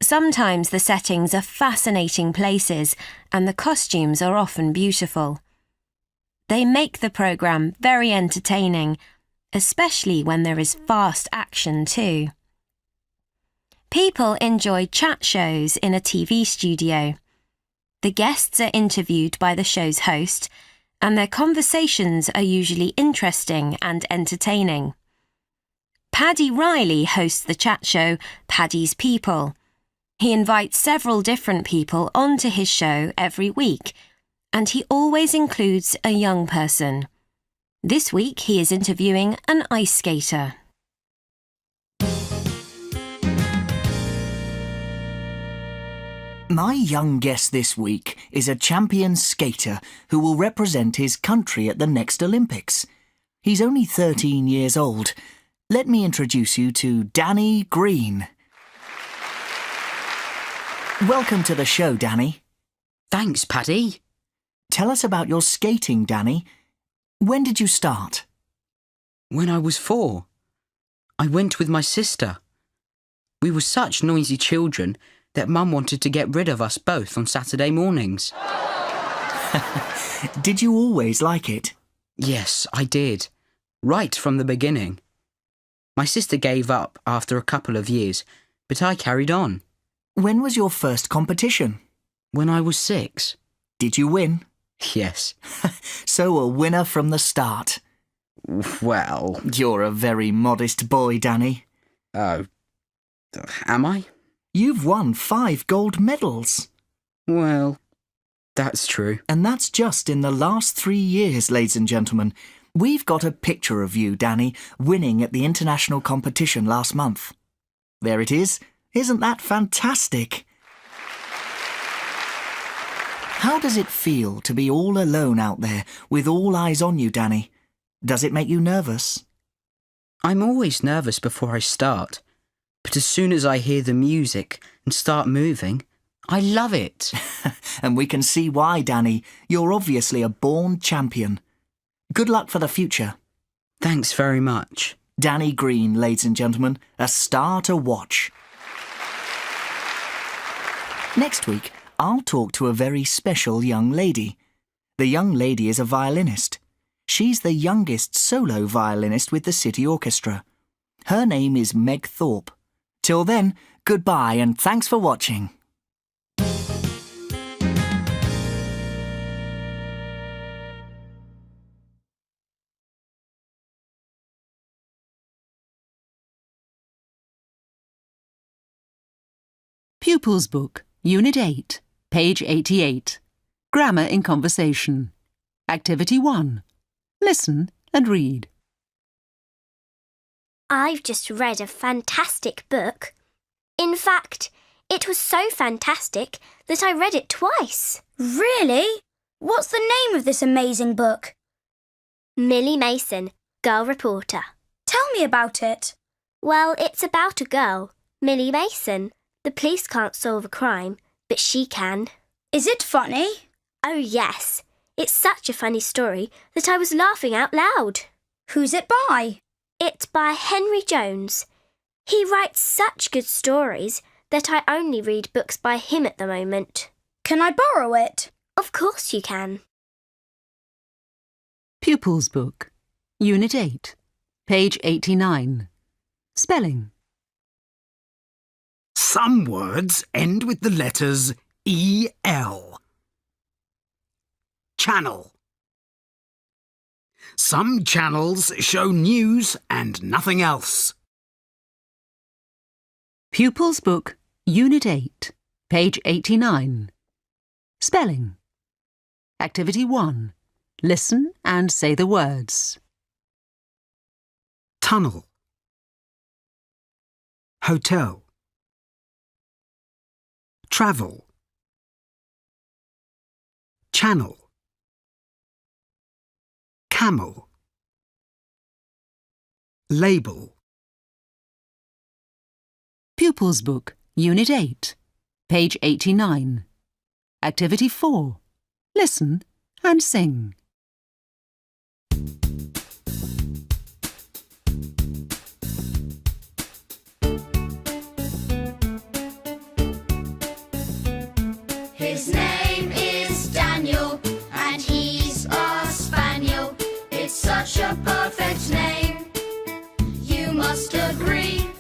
Sometimes the settings are fascinating places and the costumes are often beautiful. They make the programme very entertaining, especially when there is fast action too. People enjoy chat shows in a TV studio. The guests are interviewed by the show's host, and their conversations are usually interesting and entertaining. Paddy Riley hosts the chat show Paddy's People. He invites several different people onto his show every week, and he always includes a young person. This week he is interviewing an ice skater. My young guest this week is a champion skater who will represent his country at the next Olympics. He's only 13 years old. Let me introduce you to Danny Green. Welcome to the show, Danny. Thanks, Paddy. Tell us about your skating, Danny. When did you start? When I was 4. I went with my sister. We were such noisy children that Mum wanted to get rid of us both on Saturday mornings. Did you always like it? Yes, I did. Right from the beginning. My sister gave up after a couple of years, but I carried on. When was your first competition? When I was 6. Did you win? Yes. So a winner from the start. Well... You're a very modest boy, Danny. Oh. Am I? You've won 5 gold medals. Well, that's true. And that's just in the last 3 years, ladies and gentlemen. We've got a picture of you, Danny, winning at the international competition last month. There it is. Isn't that fantastic? How does it feel to be all alone out there with all eyes on you, Danny? Does it make you nervous? I'm always nervous before I start. But as soon as I hear the music and start moving, I love it. And we can see why, Danny. You're obviously a born champion. Good luck for the future. Thanks very much. Danny Green, ladies and gentlemen, a star to watch. Next week, I'll talk to a very special young lady. The young lady is a violinist. She's the youngest solo violinist with the City Orchestra. Her name is Meg Thorpe. Till then, goodbye and thanks for watching. Pupils Book, Unit 8, page 88. Grammar in Conversation. Activity 1. Listen and read. I've just read a fantastic book. In fact, it was so fantastic that I read it twice. Really? What's the name of this amazing book? Millie Mason, Girl Reporter. Tell me about it. Well, it's about a girl, Millie Mason. The police can't solve a crime, but she can. Is it funny? Oh, yes. It's such a funny story that I was laughing out loud. Who's it by? It's by Henry Jones. He writes such good stories that I only read books by him at the moment. Can I borrow it? Of course you can. Pupils Book, Unit 8, page 89. Spelling. Some words end with the letters EL. Channel. Some channels show news and nothing else. Pupils Book, Unit 8, page 89. Spelling. Activity 1. Listen and say the words. Tunnel. Hotel. Travel. Channel. Camel. Label. Pupils Book, Unit 8, page 89. Activity 4. Listen and sing. His name is Daniel, and he's a spaniel. It's such a perfect name, you must agree.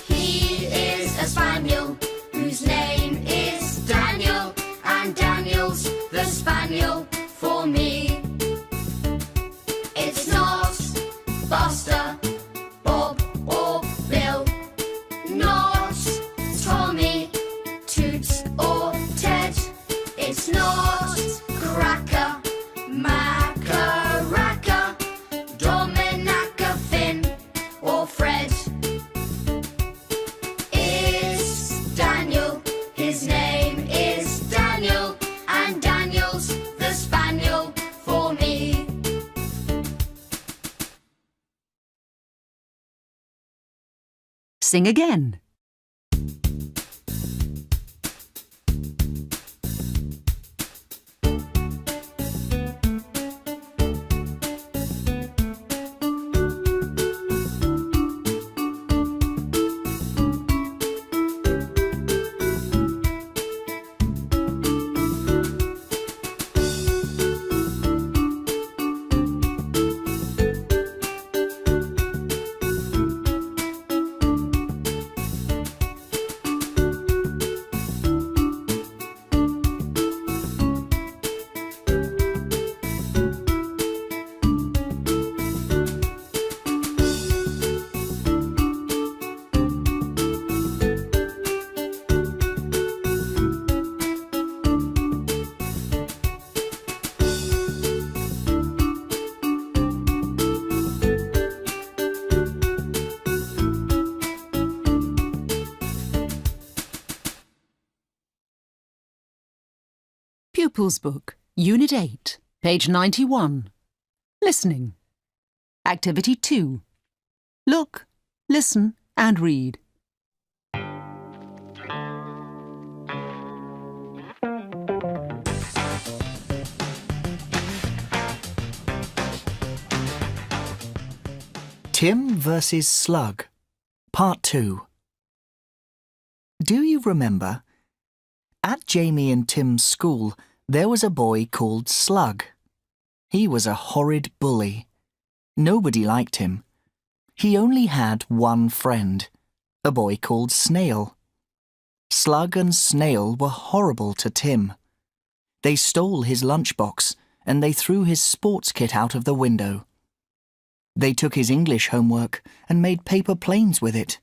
He is a spaniel whose name is Daniel, and Daniel's the spaniel for me. It's not Buster, Bob or Bill, not Tommy, Toots or Ted. It's not Cracker, Macaracca, Dominaca, Finn or Fred. It's Daniel, his name is Daniel, and Daniel's the spaniel for me. Sing again. Pupils Book, Unit 8, page 91. Listening. Activity 2. Look, listen and read. Tim versus Slug, Part 2. Do you remember? At Jamie and Tim's school, there was a boy called Slug. He was a horrid bully. Nobody liked him. He only had one friend, a boy called Snail. Slug and Snail were horrible to Tim. They stole his lunchbox and they threw his sports kit out of the window. They took his English homework and made paper planes with it.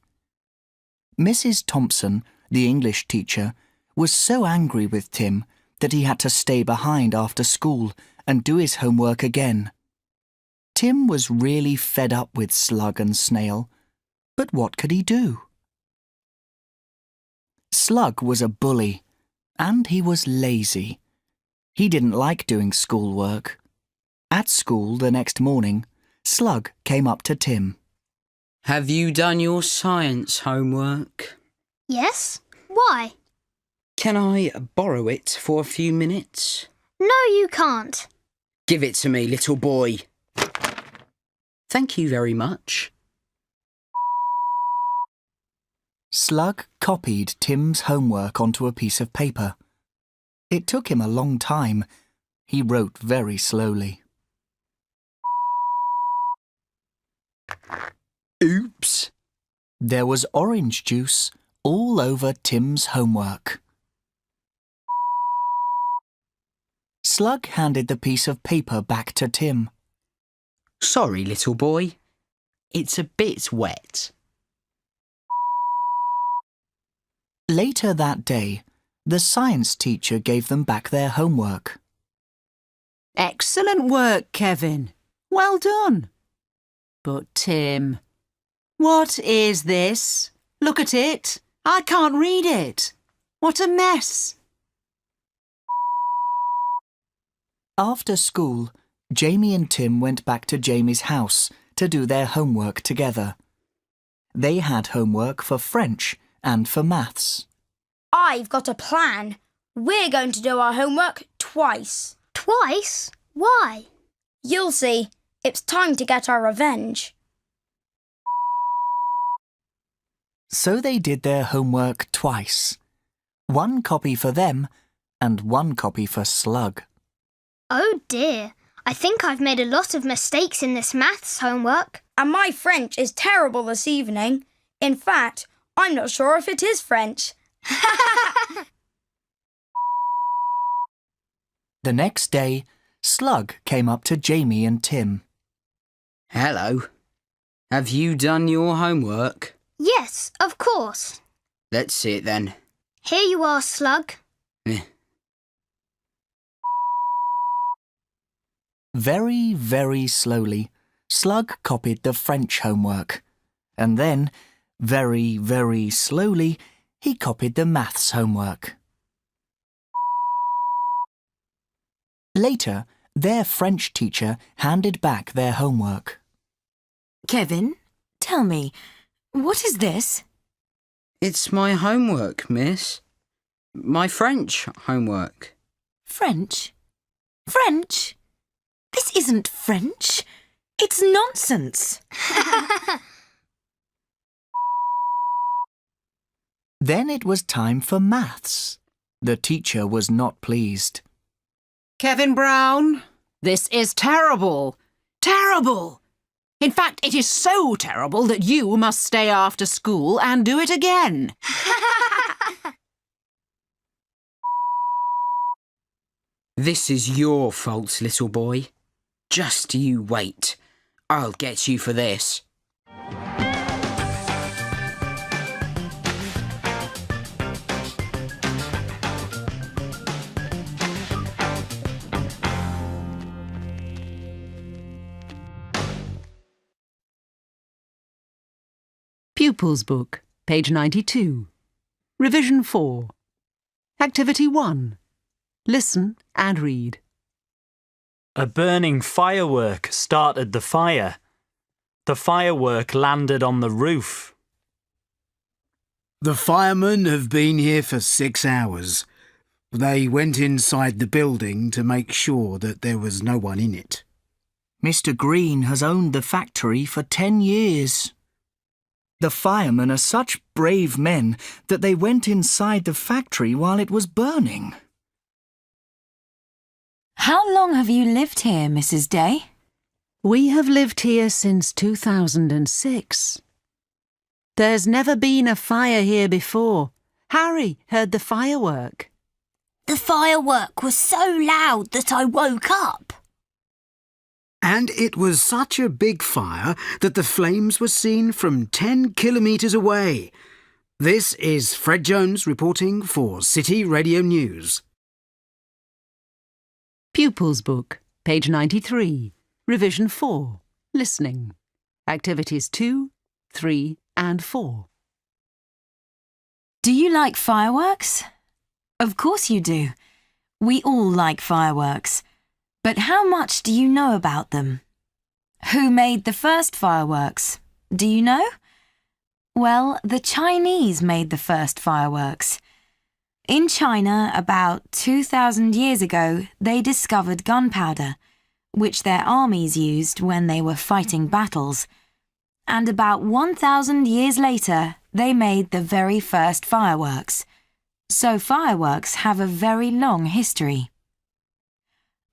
Mrs. Thompson, the English teacher, was so angry with Tim that he had to stay behind after school and do his homework again. Tim was really fed up with Slug and Snail, but what could he do? Slug was a bully, and he was lazy. He didn't like doing schoolwork. At school the next morning, Slug came up to Tim. Have you done your science homework? Yes? Why? Can I borrow it for a few minutes? No, you can't. Give it to me, little boy. Thank you very much. Slug copied Tim's homework onto a piece of paper. It took him a long time. He wrote very slowly. Oops! There was orange juice all over Tim's homework. Slug handed the piece of paper back to Tim. Sorry, little boy. It's a bit wet. Later that day, the science teacher gave them back their homework. Excellent work, Kevin. Well done. But Tim, what is this? Look at it. I can't read it. What a mess. After school, Jamie and Tim went back to Jamie's house to do their homework together. They had homework for French and for maths. I've got a plan. We're going to do our homework twice. Twice? Why? You'll see. It's time to get our revenge. So they did their homework twice. One copy for them and one copy for Slug. Oh dear, I think I've made a lot of mistakes in this maths homework. And my French is terrible this evening. In fact, I'm not sure if it is French. The next day, Slug came up to Jamie and Tim. Hello. Have you done your homework? Yes, of course. Let's see it then. Here you are, Slug. Very, very slowly, Slug copied the French homework. And then, very, very slowly, he copied the maths homework. Later, their French teacher handed back their homework. Kevin, tell me, what is this? It's my homework, miss. My French homework. French? French? This isn't French. It's nonsense. Then it was time for maths. The teacher was not pleased. Kevin Brown, this is terrible. Terrible. In fact, it is so terrible that you must stay after school and do it again. This is your fault, little boy. Just you wait. I'll get you for this. Pupils Book, page 92. Revision 4. Activity 1. Listen and read. A burning firework started the fire. The firework landed on the roof. The firemen have been here for 6 hours. They went inside the building to make sure that there was no one in it. Mr. Green has owned the factory for 10 years. The firemen are such brave men that they went inside the factory while it was burning. How long have you lived here, Mrs. Day? We have lived here since 2006. There's never been a fire here before. Harry heard the firework. The firework was so loud that I woke up. And it was such a big fire that the flames were seen from 10 kilometres away. This is Fred Jones reporting for City Radio News. Pupils Book, page 93. Revision 4. Listening. Activities 2, 3 and 4. Do you like fireworks? Of course you do. We all like fireworks. But how much do you know about them? Who made the first fireworks? Do you know? Well, the Chinese made the first fireworks. In China, about 2,000 years ago, they discovered gunpowder, which their armies used when they were fighting battles. And about 1,000 years later, they made the very first fireworks. So fireworks have a very long history.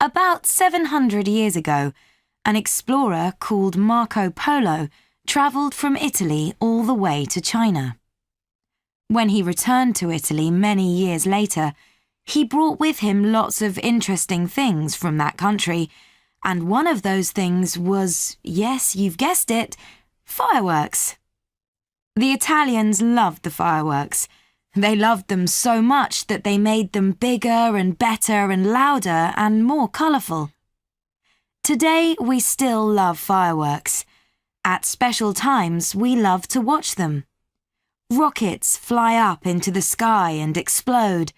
About 700 years ago, an explorer called Marco Polo travelled from Italy all the way to China. When he returned to Italy many years later, he brought with him lots of interesting things from that country, and one of those things was, yes, you've guessed it, fireworks. The Italians loved the fireworks. They loved them so much that they made them bigger and better and louder and more colourful. Today we still love fireworks. At special times we love to watch them. Rockets fly up into the sky and explode.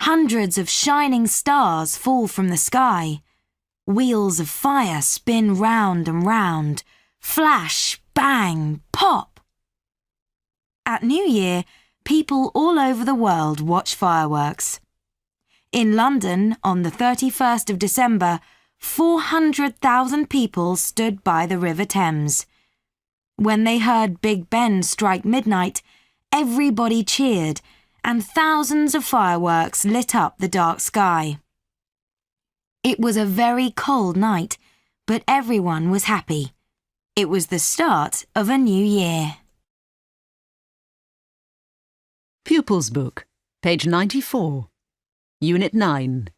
Hundreds of shining stars fall from the sky. Wheels of fire spin round and round. Flash, bang, pop. At New Year, people all over the world watch fireworks. In London, on the 31st of December, 400,000 people stood by the River Thames. When they heard Big Ben strike midnight, everybody cheered, and thousands of fireworks lit up the dark sky. It was a very cold night, but everyone was happy. It was the start of a new year. Pupils Book, page 94. Unit 9.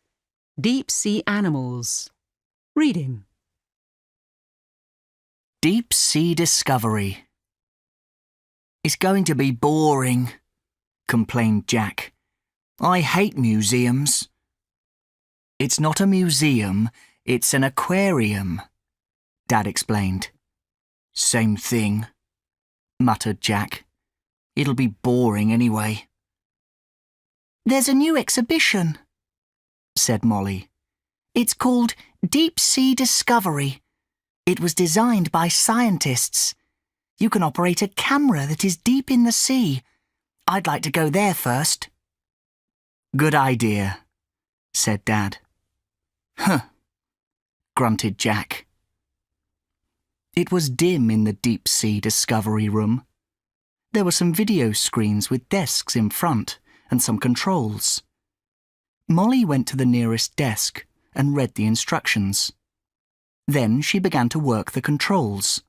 Deep Sea Animals. Reading. Deep Sea Discovery. It's going to be boring, complained Jack. I hate museums. It's not a museum, it's an aquarium, Dad explained. Same thing, muttered Jack. It'll be boring anyway. There's a new exhibition, said Molly. It's called Deep Sea Discovery. It was designed by scientists. You can operate a camera that is deep in the sea. I'd like to go there first. Good idea, said Dad. Huh, grunted Jack. It was dim in the Deep Sea Discovery room. There were some video screens with desks in front and some controls. Molly went to the nearest desk and read the instructions. Then she began to work the controls.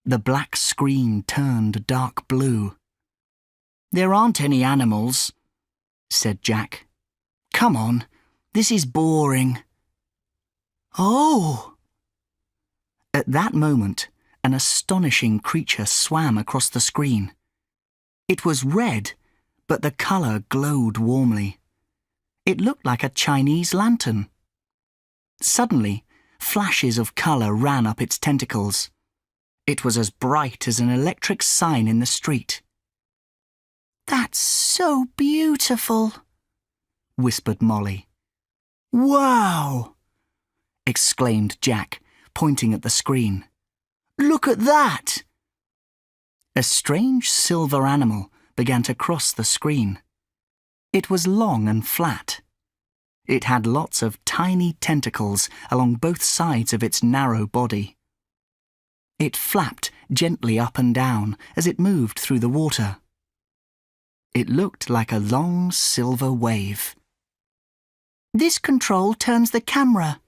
The black screen turned dark blue. There aren't any animals, said Jack. Come on, this is boring. Oh! At that moment, an astonishing creature swam across the screen. It was red, but the colour glowed warmly. It looked like a Chinese lantern. Suddenly, flashes of colour ran up its tentacles. It was as bright as an electric sign in the street. That's so beautiful, whispered Molly. Wow! Exclaimed Jack, pointing at the screen. Look at that! A strange silver animal began to cross the screen. It was long and flat. It had lots of tiny tentacles along both sides of its narrow body. It flapped gently up and down as it moved through the water. It looked like a long silver wave. This control turns the camera,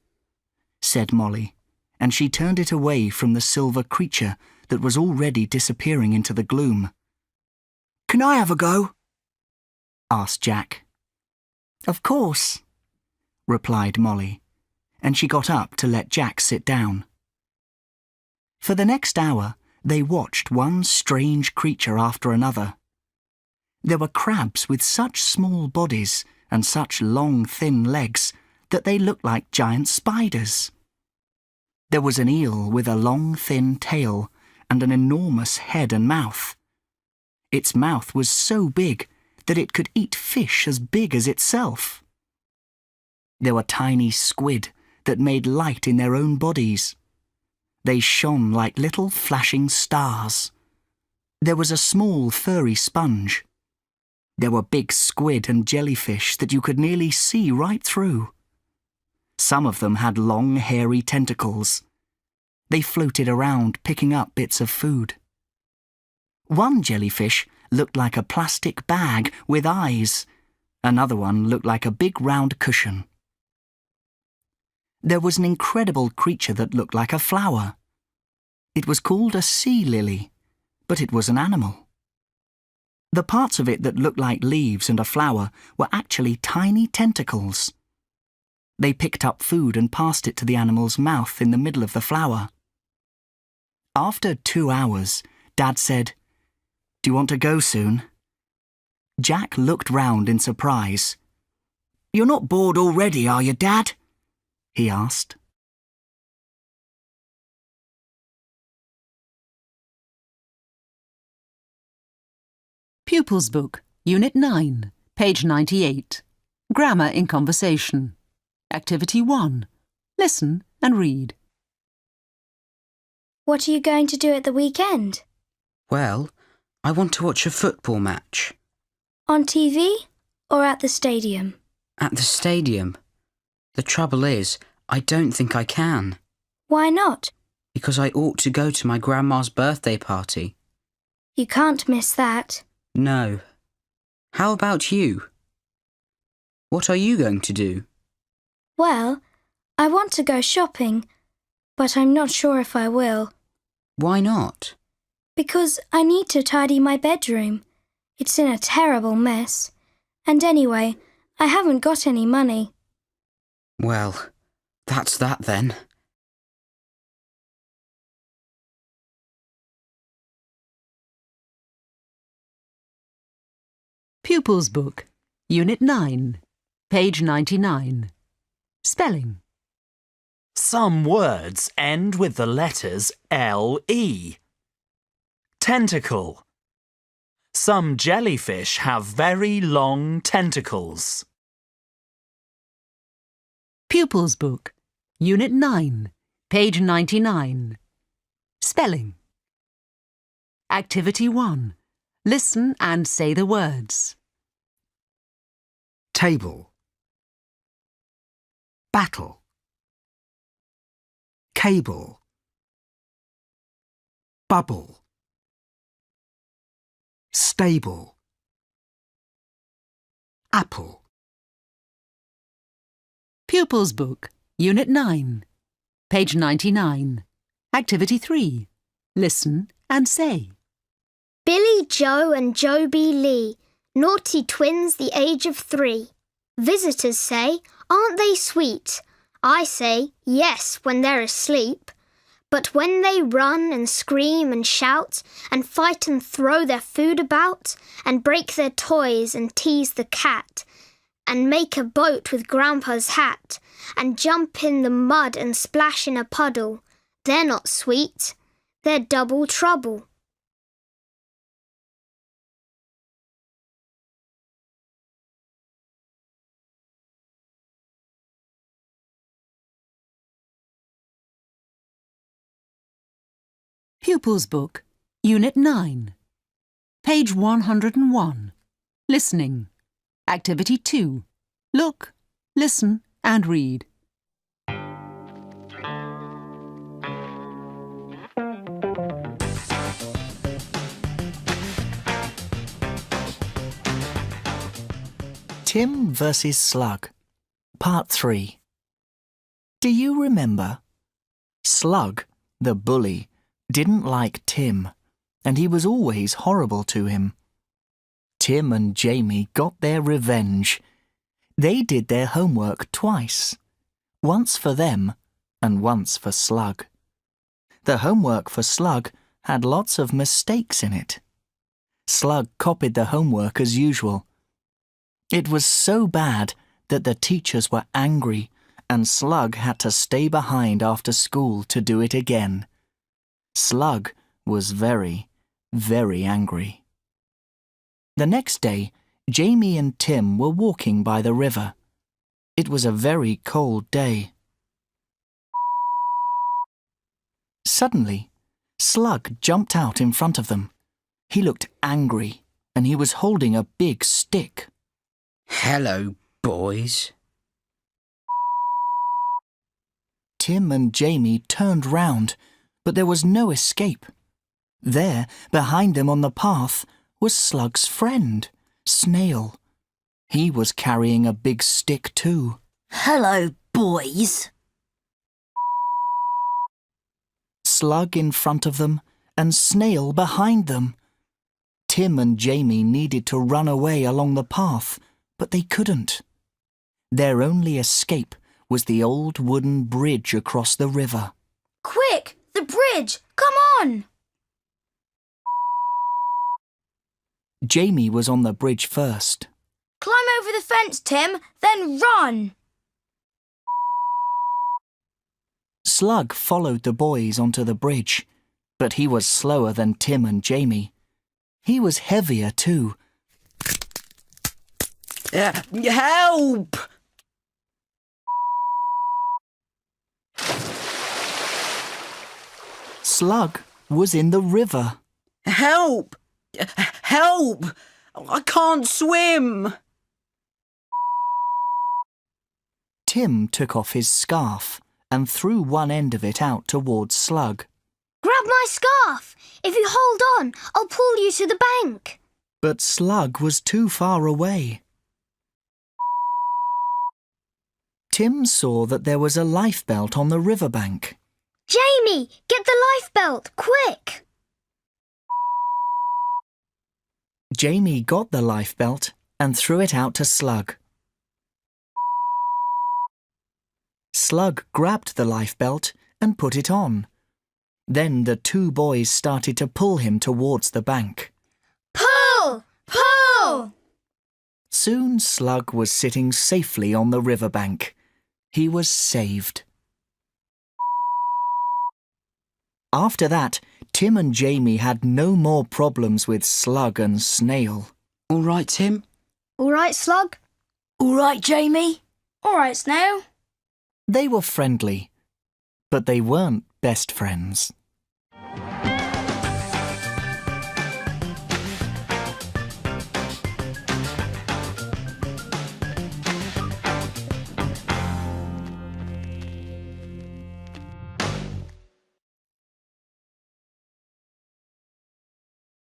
said Molly, and she turned it away from the silver creature that was already disappearing into the gloom. Can I have a go? Asked Jack. Of course, replied Molly, and she got up to let Jack sit down. For the next hour, they watched one strange creature after another. There were crabs with such small bodies and such long, thin legs that they looked like giant spiders. There was an eel with a long, thin tail and an enormous head and mouth. Its mouth was so big that it could eat fish as big as itself. There were tiny squid that made light in their own bodies. They shone like little flashing stars. There was a small furry sponge. There were big squid and jellyfish that you could nearly see right through. Some of them had long, hairy tentacles. They floated around picking up bits of food. One jellyfish looked like a plastic bag with eyes. Another one looked like a big round cushion. There was an incredible creature that looked like a flower. It was called a sea lily, but it was an animal. The parts of it that looked like leaves and a flower were actually tiny tentacles. They picked up food and passed it to the animal's mouth in the middle of the flower. After 2 hours, Dad said, "Do you want to go soon?" Jack looked round in surprise. "You're not bored already, are you, Dad?" he asked. Pupils Book, Unit 9, page 98. Grammar in Conversation. Activity 1. Listen and read. What are you going to do at the weekend? Well, I want to watch a football match. On TV or at the stadium? At the stadium. The trouble is, I don't think I can. Why not? Because I ought to go to my grandma's birthday party. You can't miss that. No. How about you? What are you going to do? Well, I want to go shopping, but I'm not sure if I will. Why not? Because I need to tidy my bedroom. It's in a terrible mess. And anyway, I haven't got any money. Well, that's that then. Pupils Book, Unit 9, page 99. Spelling. Some words end with the letters L-E. Tentacle. Some jellyfish have very long tentacles. Pupils Book, Unit 9, page 99. Spelling. Activity 1. Listen and say the words. Table. Battle. Cable. Bubble. Stable. Apple. Pupils Book, Unit 9, page 99. Activity 3. Listen and say. Billy Joe and Joby Lee, naughty twins the age of 3. Visitors say, aren't they sweet? I say, yes, when they're asleep. But when they run and scream and shout and fight and throw their food about and break their toys and tease the cat and make a boat with Grandpa's hat and jump in the mud and splash in a puddle, they're not sweet, they're double trouble. Pupils Book, Unit 9, page 101. Listening. Activity 2. Look, listen and read. Tim versus Slug, Part 3. Do you remember? Slug, the bully, didn't like Tim, and he was always horrible to him. Tim and Jamie got their revenge. They did their homework twice, once for them and once for Slug. The homework for Slug had lots of mistakes in it. Slug copied the homework as usual. It was so bad that the teachers were angry and Slug had to stay behind after school to do it again. Slug was very, very angry. The next day, Jamie and Tim were walking by the river. It was a very cold day. Suddenly, Slug jumped out in front of them. He looked angry, and he was holding a big stick. Hello, boys. Tim and Jamie turned round, but there was no escape. There, behind them on the path, was Slug's friend, Snail. He was carrying a big stick too. Hello, boys. Slug in front of them and Snail behind them. Tim and Jamie needed to run away along the path, but they couldn't. Their only escape was the old wooden bridge across the river. Quick, the bridge! Come on! Jamie was on the bridge first. Climb over the fence, Tim, then run! Slug followed the boys onto the bridge, but he was slower than Tim and Jamie. He was heavier too. Help! Slug was in the river. Help! Help! I can't swim! Tim took off his scarf and threw one end of it out towards Slug. Grab my scarf! If you hold on, I'll pull you to the bank. But Slug was too far away. Tim saw that there was a lifebelt on the riverbank. Jamie, get the lifebelt, quick! Jamie got the lifebelt and threw it out to Slug. Slug grabbed the lifebelt and put it on. Then the two boys started to pull him towards the bank. Pull! Pull! Soon Slug was sitting safely on the riverbank. He was saved. After that, Tim and Jamie had no more problems with Slug and Snail. All right, Tim? All right, Slug? All right, Jamie? All right, Snail? They were friendly, but they weren't best friends.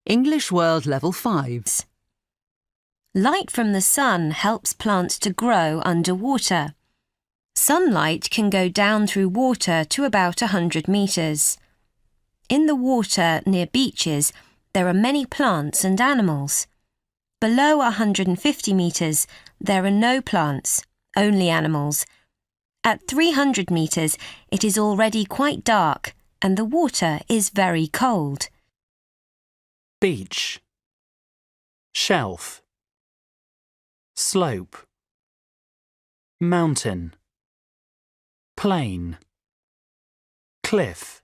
English World Level 5. Light from the sun helps plants to grow underwater. Sunlight can go down through water to about 100 metres. In the water near beaches, there are many plants and animals. Below 150 metres, there are no plants, only animals. At 300 metres, it is already quite dark and the water is very cold. Beach, shelf, slope, mountain, plain, cliff,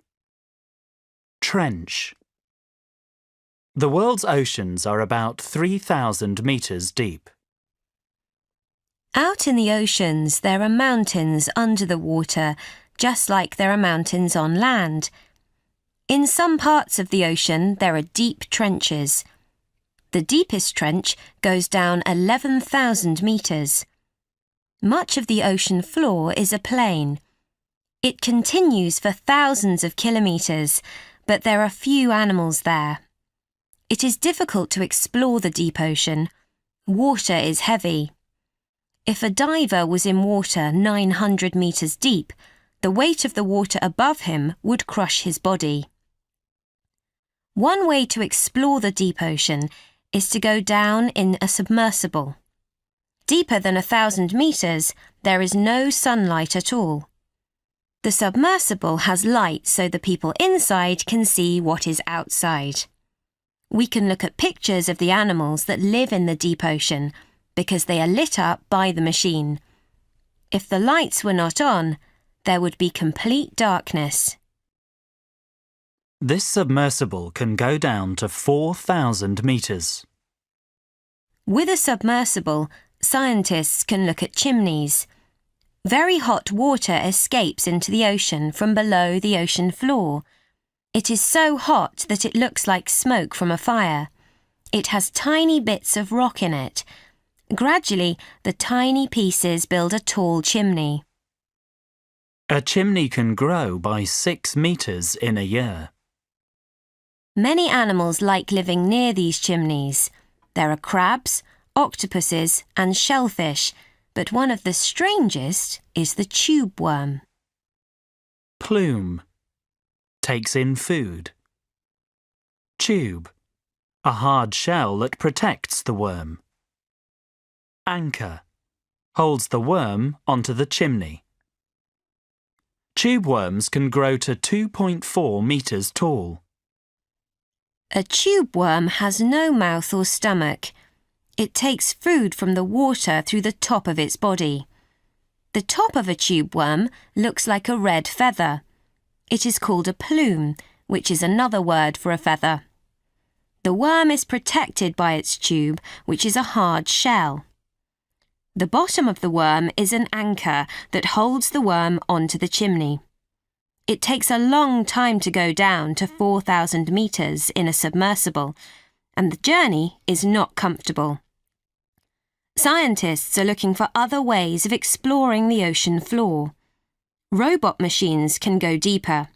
trench. The world's oceans are about 3,000 metres deep. Out in the oceans, there are mountains under the water, just like there are mountains on land. In some parts of the ocean, there are deep trenches. The deepest trench goes down 11,000 metres. Much of the ocean floor is a plain. It continues for thousands of kilometres, but there are few animals there. It is difficult to explore the deep ocean. Water is heavy. If a diver was in water 900 metres deep, the weight of the water above him would crush his body. One way to explore the deep ocean is to go down in a submersible. Deeper than 1,000 metres, there is no sunlight at all. The submersible has light so the people inside can see what is outside. We can look at pictures of the animals that live in the deep ocean because they are lit up by the machine. If the lights were not on, there would be complete darkness. This submersible can go down to 4,000 metres. With a submersible, scientists can look at chimneys. Very hot water escapes into the ocean from below the ocean floor. It is so hot that it looks like smoke from a fire. It has tiny bits of rock in it. Gradually, the tiny pieces build a tall chimney. A chimney can grow by 6 metres in a year. Many animals like living near these chimneys. There are crabs, octopuses and shellfish, but one of the strangest is the tube worm. Plume, takes in food. Tube, A hard shell that protects the worm. Anchor. Holds the worm onto the chimney. Tube worms can grow to 2.4 metres tall. A tube worm has no mouth or stomach. It takes food from the water through the top of its body. The top of a tube worm looks like a red feather. It is called a plume, which is another word for a feather. The worm is protected by its tube, which is a hard shell. The bottom of the worm is an anchor that holds the worm onto the chimney. It takes a long time to go down to 4,000 metres in a submersible, and the journey is not comfortable. Scientists are looking for other ways of exploring the ocean floor. Robot machines can go deeper.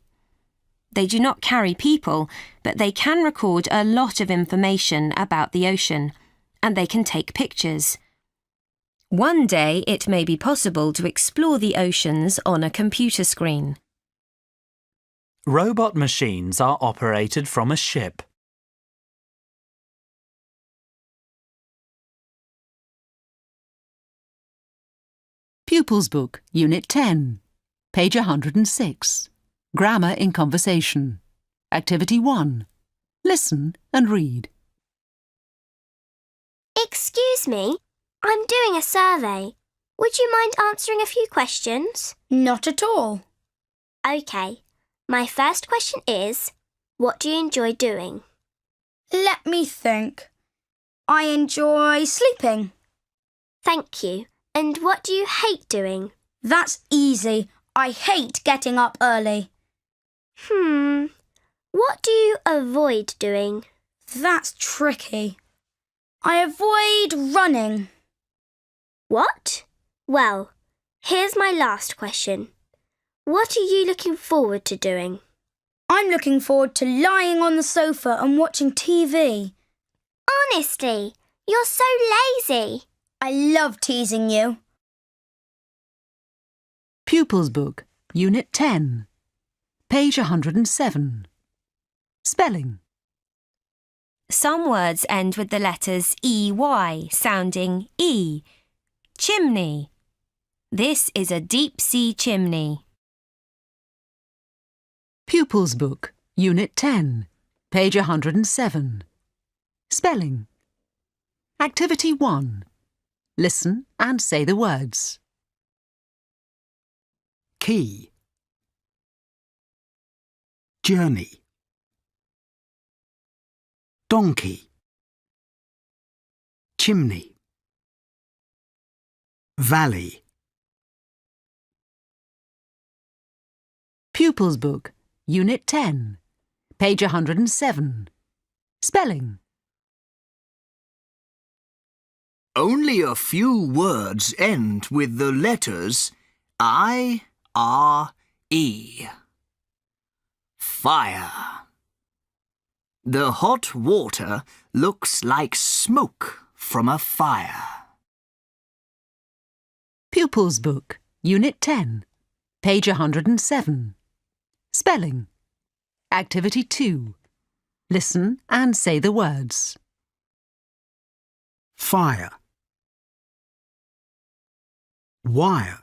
They do not carry people, but they can record a lot of information about the ocean, and they can take pictures. One day it may be possible to explore the oceans on a computer screen. Robot machines are operated from a ship. Pupils Book, Unit 10, page 106. Grammar in Conversation. Activity 1. Listen and read. Excuse me, I'm doing a survey. Would you mind answering a few questions? Not at all. OK. My first question is, what do you enjoy doing? Let me think. I enjoy sleeping. Thank you. And what do you hate doing? That's easy. I hate getting up early. What do you avoid doing? That's tricky. I avoid running. What? Well, here's my last question. What are you looking forward to doing? I'm looking forward to lying on the sofa and watching TV. Honestly, you're so lazy. I love teasing you. Pupils Book, Unit 10, page 107. Spelling. Some words end with the letters EY, sounding E. Chimney. This is a deep-sea chimney. Pupils Book, Unit 10, page 107. Spelling. Activity 1. Listen and say the words. Key. Journey. Donkey. Chimney. Valley. Pupils Book, Unit 10, page 107. Spelling. Only a few words end with the letters I, R, E. Fire. The hot water looks like smoke from a fire. Pupils Book, Unit 10, page 107. Spelling. Activity 2. Listen and say the words. Fire. Wire.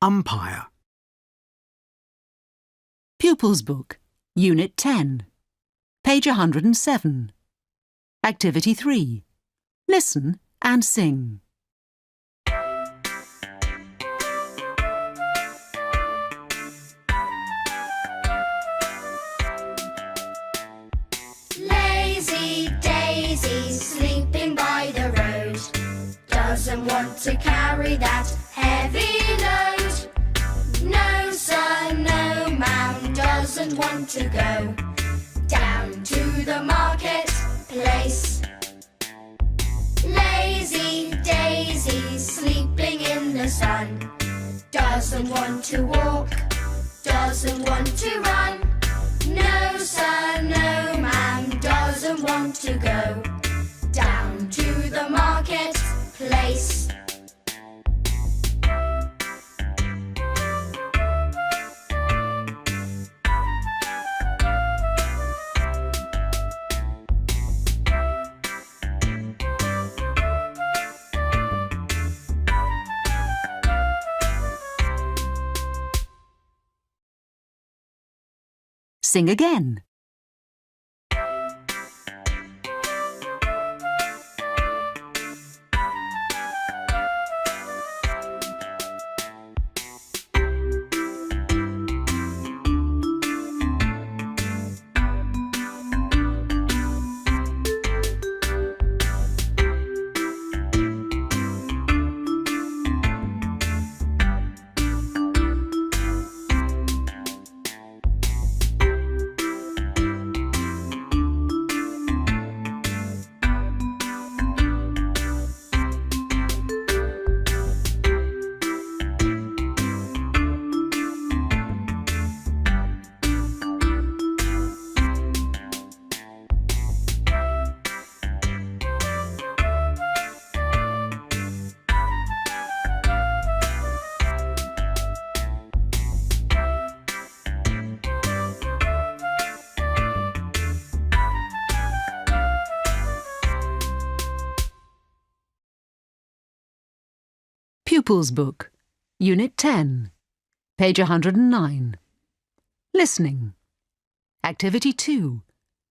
Umpire. Pupils Book, Unit 10, page 107. Activity 3. Listen and sing. Lazy Daisy sleeping by the road, doesn't want to carry that heavy load. No sir, no ma'am, doesn't want to go down to the marketplace. Lazy Daisy sleeping in the sun, doesn't want to walk, doesn't want to run. No sir, no ma'am, doesn't want to go down to the marketplace. Sing again. Pupils Book, Unit 10, page 109. Listening. Activity 2.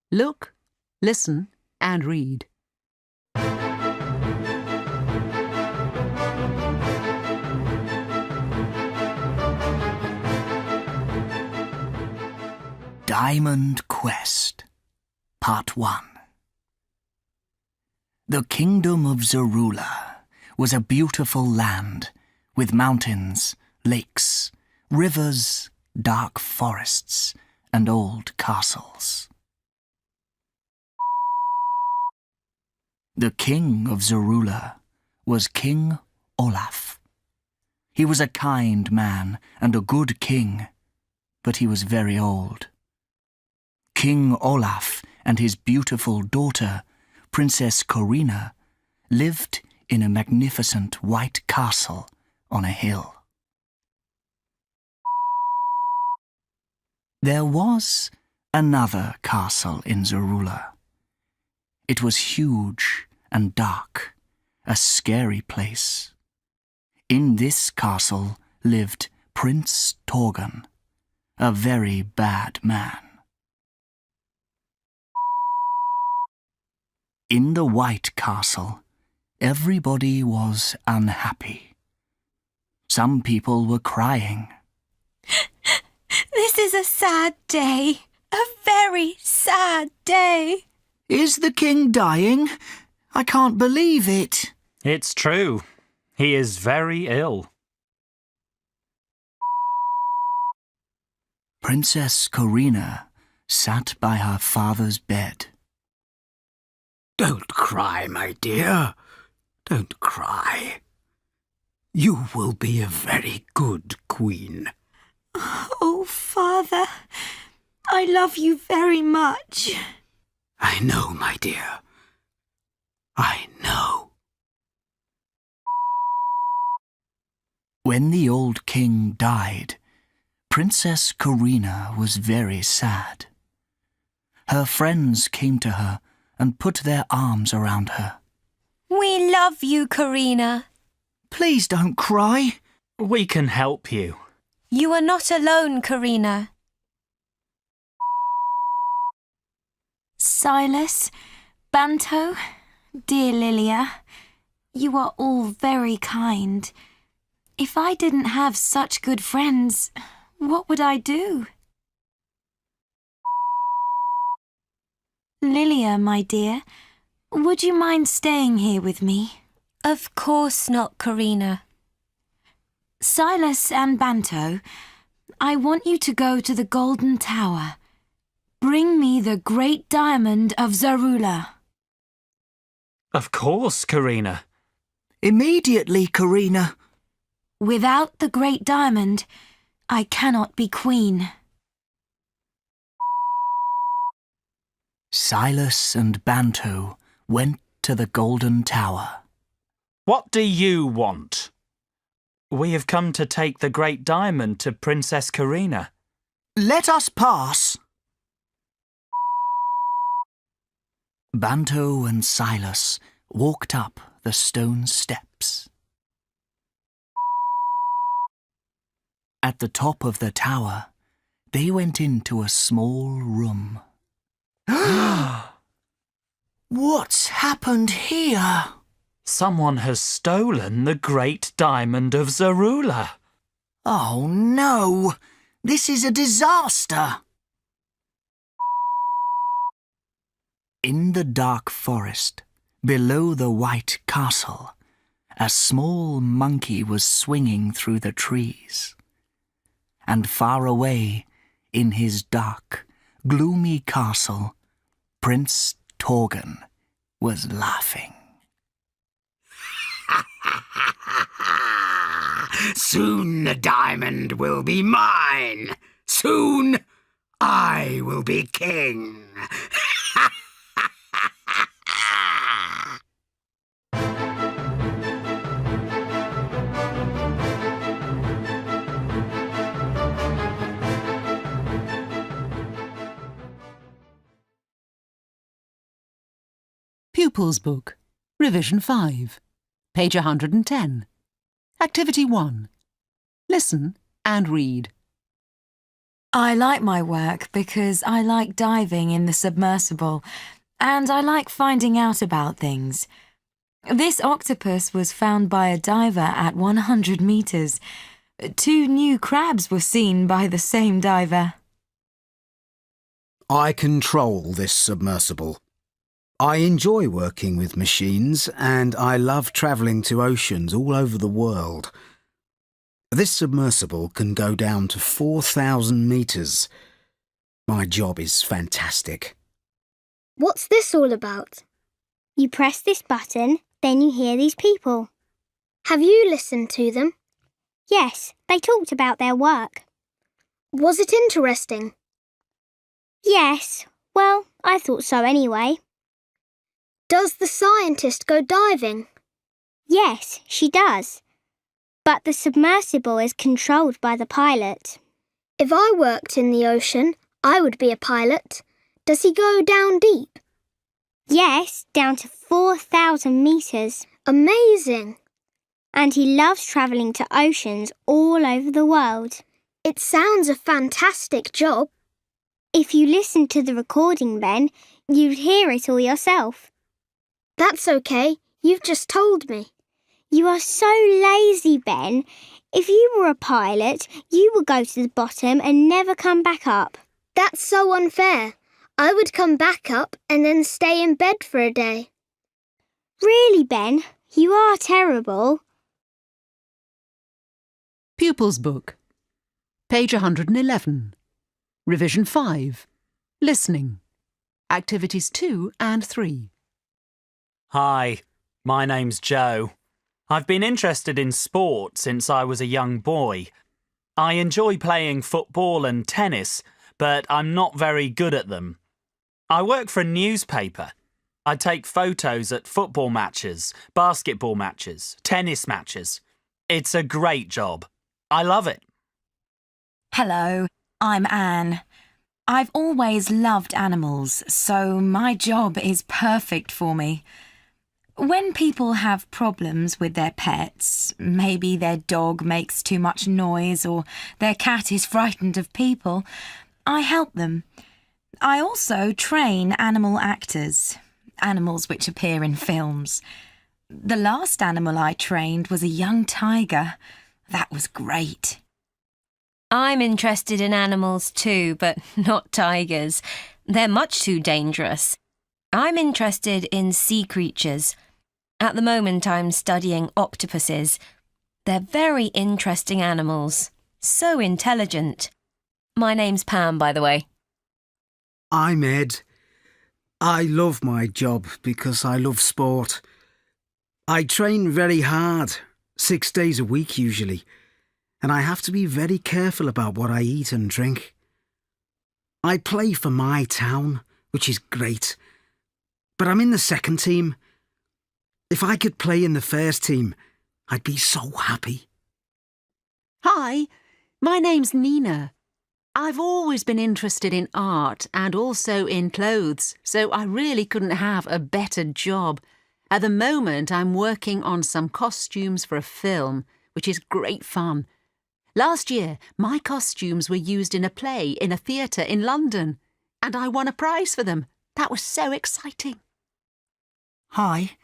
Look, listen and read. Diamond Quest, Part 1. The kingdom of Zorula was a beautiful land with mountains, lakes, rivers, dark forests, and old castles. The king of Zorula was King Olaf. He was a kind man and a good king, but he was very old. King Olaf and his beautiful daughter, Princess Corina, lived in a magnificent white castle on a hill. There was another castle in Zorula. It was huge and dark, a scary place. In this castle lived Prince Torgon, a very bad man. In the White Castle, everybody was unhappy. Some people were crying. This is a sad day. A very sad day. Is the king dying? I can't believe it. It's true. He is very ill. Princess Corina sat by her father's bed. Don't cry, my dear. Don't cry. You will be a very good queen. Oh, Father, I love you very much. I know, my dear. I know. When the old king died, Princess Corina was very sad. Her friends came to her and put their arms around her. We love you, Corina. Please don't cry. We can help you. You are not alone, Corina. Silas, Banto, dear Lilia, you are all very kind. If I didn't have such good friends, what would I do? Lilia, my dear, would you mind staying here with me? Of course not, Corina. Silas and Banto, I want you to go to the Golden Tower. Bring me the great diamond of Zorula. Of course, Corina. Immediately, Corina. Without the great diamond, I cannot be queen. Silas and Banto went to the Golden Tower. What do you want? We have come to take the great diamond to Princess Corina. Let us pass. Banto and Silas walked up the stone steps. At the top of the tower, They went into a small room. What's happened here? Someone has stolen the great diamond of Zarula. Oh no! This is a disaster! In the dark forest, below the white castle, a small monkey was swinging through the trees. And far away, in his dark, gloomy castle, Prince Torgan was laughing. Soon the diamond will be mine. Soon I will be king. Pupils Book, Revision 5, page 110. Activity 1. Listen and read. I like my work because I like diving in the submersible and I like finding out about things. This octopus was found by a diver at 100 metres. 2 new crabs were seen by the same diver. I control this submersible. I enjoy working with machines and I love travelling to oceans all over the world. This submersible can go down to 4,000 metres. My job is fantastic. What's this all about? You press this button, then you hear these people. Have you listened to them? Yes, they talked about their work. Was it interesting? Yes, well, I thought so anyway. Does the scientist go diving? Yes, she does. But the submersible is controlled by the pilot. If I worked in the ocean, I would be a pilot. Does he go down deep? Yes, down to 4,000 metres. Amazing! And he loves travelling to oceans all over the world. It sounds a fantastic job. If you listened to the recording, Ben, you'd hear it all yourself. That's okay. You've just told me. You are so lazy, Ben. If you were a pilot, you would go to the bottom and never come back up. That's so unfair. I would come back up and then stay in bed for a day. Really, Ben? You are terrible. Pupils Book, page 111. Revision 5. Listening. Activities 2 and 3. Hi, my name's Joe. I've been interested in sport since I was a young boy. I enjoy playing football and tennis, but I'm not very good at them. I work for a newspaper. I take photos at football matches, basketball matches, tennis matches. It's a great job. I love it. Hello, I'm Anne. I've always loved animals, so my job is perfect for me. When people have problems with their pets, maybe their dog makes too much noise or their cat is frightened of people, I help them. I also train animal actors, animals which appear in films. The last animal I trained was a young tiger. That was great. I'm interested in animals too, but not tigers. They're much too dangerous. I'm interested in sea creatures. At the moment, I'm studying octopuses. They're very interesting animals. So intelligent. My name's Pam, by the way. I'm Ed. I love my job because I love sport. I train very hard, 6 days a week usually, and I have to be very careful about what I eat and drink. I play for my town, which is great, but I'm in the second team. If I could play in the first team, I'd be so happy. Hi, my name's Nina. I've always been interested in art and also in clothes, so I really couldn't have a better job. At the moment, I'm working on some costumes for a film, which is great fun. Last year, my costumes were used in a play in a theatre in London, and I won a prize for them. That was so exciting. Hi,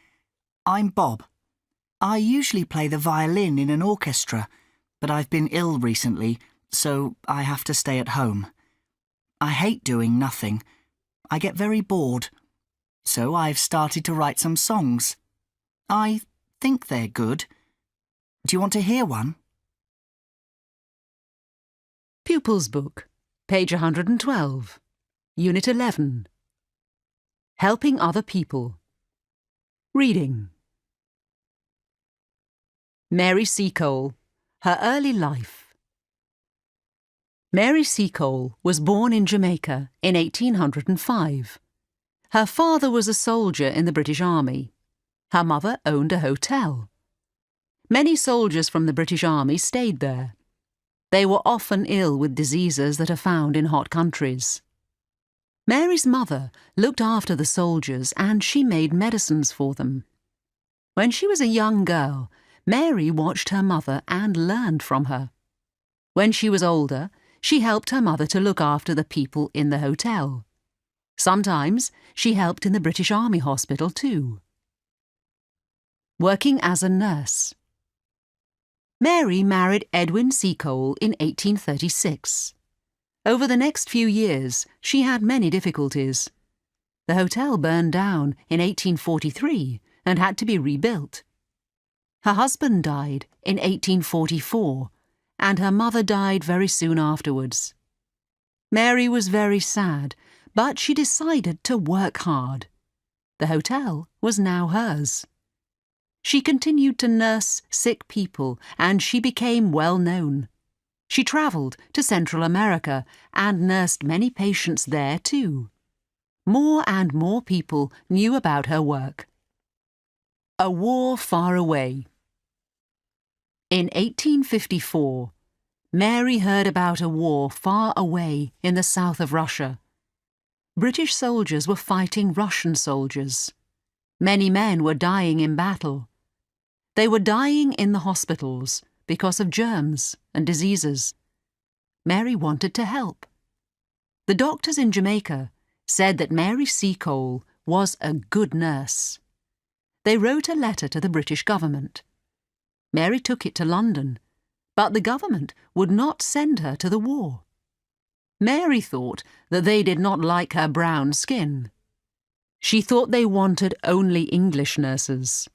I'm Bob. I usually play the violin in an orchestra, but I've been ill recently, so I have to stay at home. I hate doing nothing. I get very bored. So I've started to write some songs. I think they're good. Do you want to hear one? Pupils Book, page 112, Unit 11. Helping Other People. Reading. Mary Seacole, Her Early Life. Mary Seacole was born in Jamaica in 1805. Her father was a soldier in the British Army. Her mother owned a hotel. Many soldiers from the British Army stayed there. They were often ill with diseases that are found in hot countries. Mary's mother looked after the soldiers and she made medicines for them. When she was a young girl, Mary watched her mother and learned from her. When she was older, she helped her mother to look after the people in the hotel. Sometimes she helped in the British Army hospital too. Working as a nurse. Mary married Edwin Seacole in 1836. Over the next few years, she had many difficulties. The hotel burned down in 1843 and had to be rebuilt. Her husband died in 1844, and her mother died very soon afterwards. Mary was very sad, but she decided to work hard. The hotel was now hers. She continued to nurse sick people, and she became well known. She travelled to Central America and nursed many patients there too. More and more people knew about her work. A War Far Away. In 1854, Mary heard about a war far away in the south of Russia. British soldiers were fighting Russian soldiers. Many men were dying in battle. They were dying in the hospitals because of germs and diseases. Mary wanted to help. The doctors in Jamaica said that Mary Seacole was a good nurse. They wrote a letter to the British government. Mary took it to London, but the government would not send her to the war. Mary thought that they did not like her brown skin. She thought they wanted only English nurses.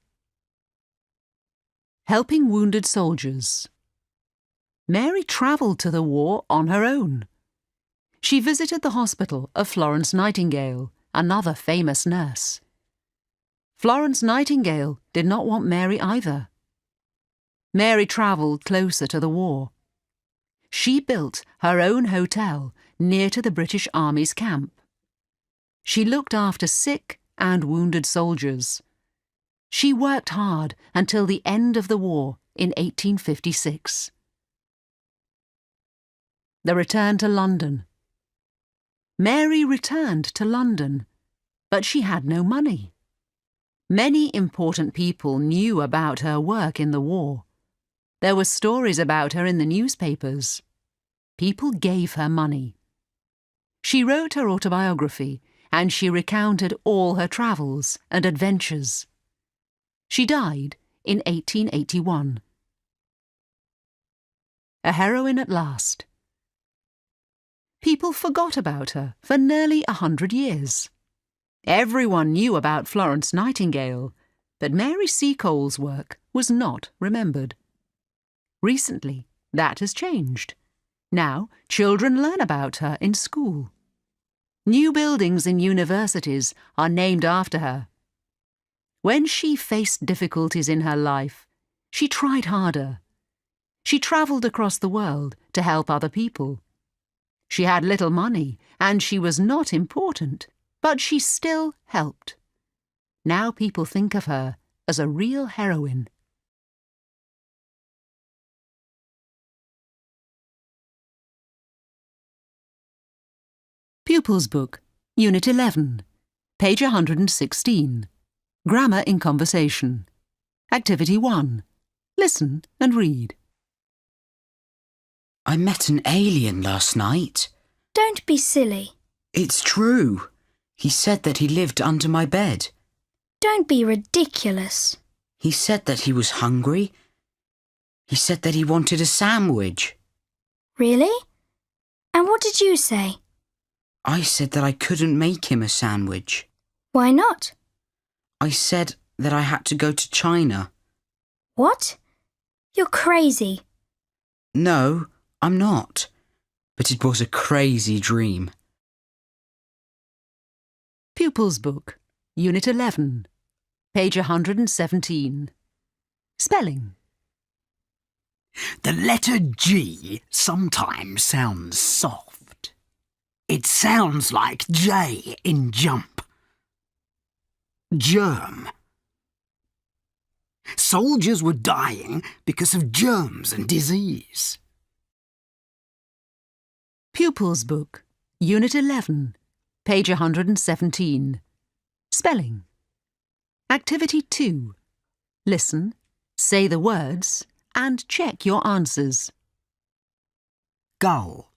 Helping wounded soldiers. Mary travelled to the war on her own. She visited the hospital of Florence Nightingale, another famous nurse. Florence Nightingale did not want Mary either. Mary travelled closer to the war. She built her own hotel near to the British Army's camp. She looked after sick and wounded soldiers. She worked hard until the end of the war in 1856. The return to London. Mary returned to London, but she had no money. Many important people knew about her work in the war. There were stories about her in the newspapers. People gave her money. She wrote her autobiography and she recounted all her travels and adventures. She died in 1881. A heroine at last. People forgot about her for nearly 100 years. Everyone knew about Florence Nightingale, but Mary Seacole's work was not remembered. Recently, that has changed. Now, children learn about her in school. New buildings in universities are named after her. When she faced difficulties in her life, she tried harder. She travelled across the world to help other people. She had little money and she was not important, but she still helped. Now people think of her as a real heroine. Pupils Book, Unit 11, page 116. Grammar in Conversation. Activity 1. Listen and read. I met an alien last night. Don't be silly. It's true. He said that he lived under my bed. Don't be ridiculous. He said that he was hungry. He said that he wanted a sandwich. Really? And what did you say? I said that I couldn't make him a sandwich. Why not? I said that I had to go to China. What? You're crazy. No, I'm not. But it was a crazy dream. Pupils Book, Unit 11, page 117. Spelling. The letter G sometimes sounds soft. It sounds like J in jump. Germ. Soldiers were dying because of germs and disease. Pupils Book, Unit 11, page 117. Spelling. Activity 2. Listen, say the words, and check your answers. Gull.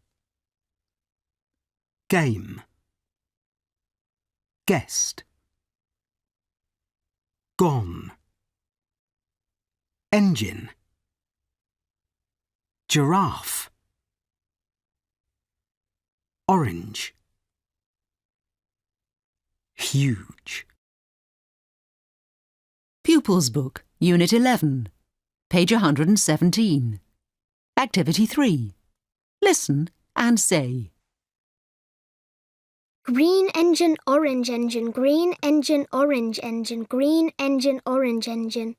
Game. Guest. Gone. Engine. Giraffe. Orange. Huge. Pupils Book, Unit 11, page 117. Activity 3. Listen and say. Green engine, orange engine, green engine, orange engine, green engine, orange engine.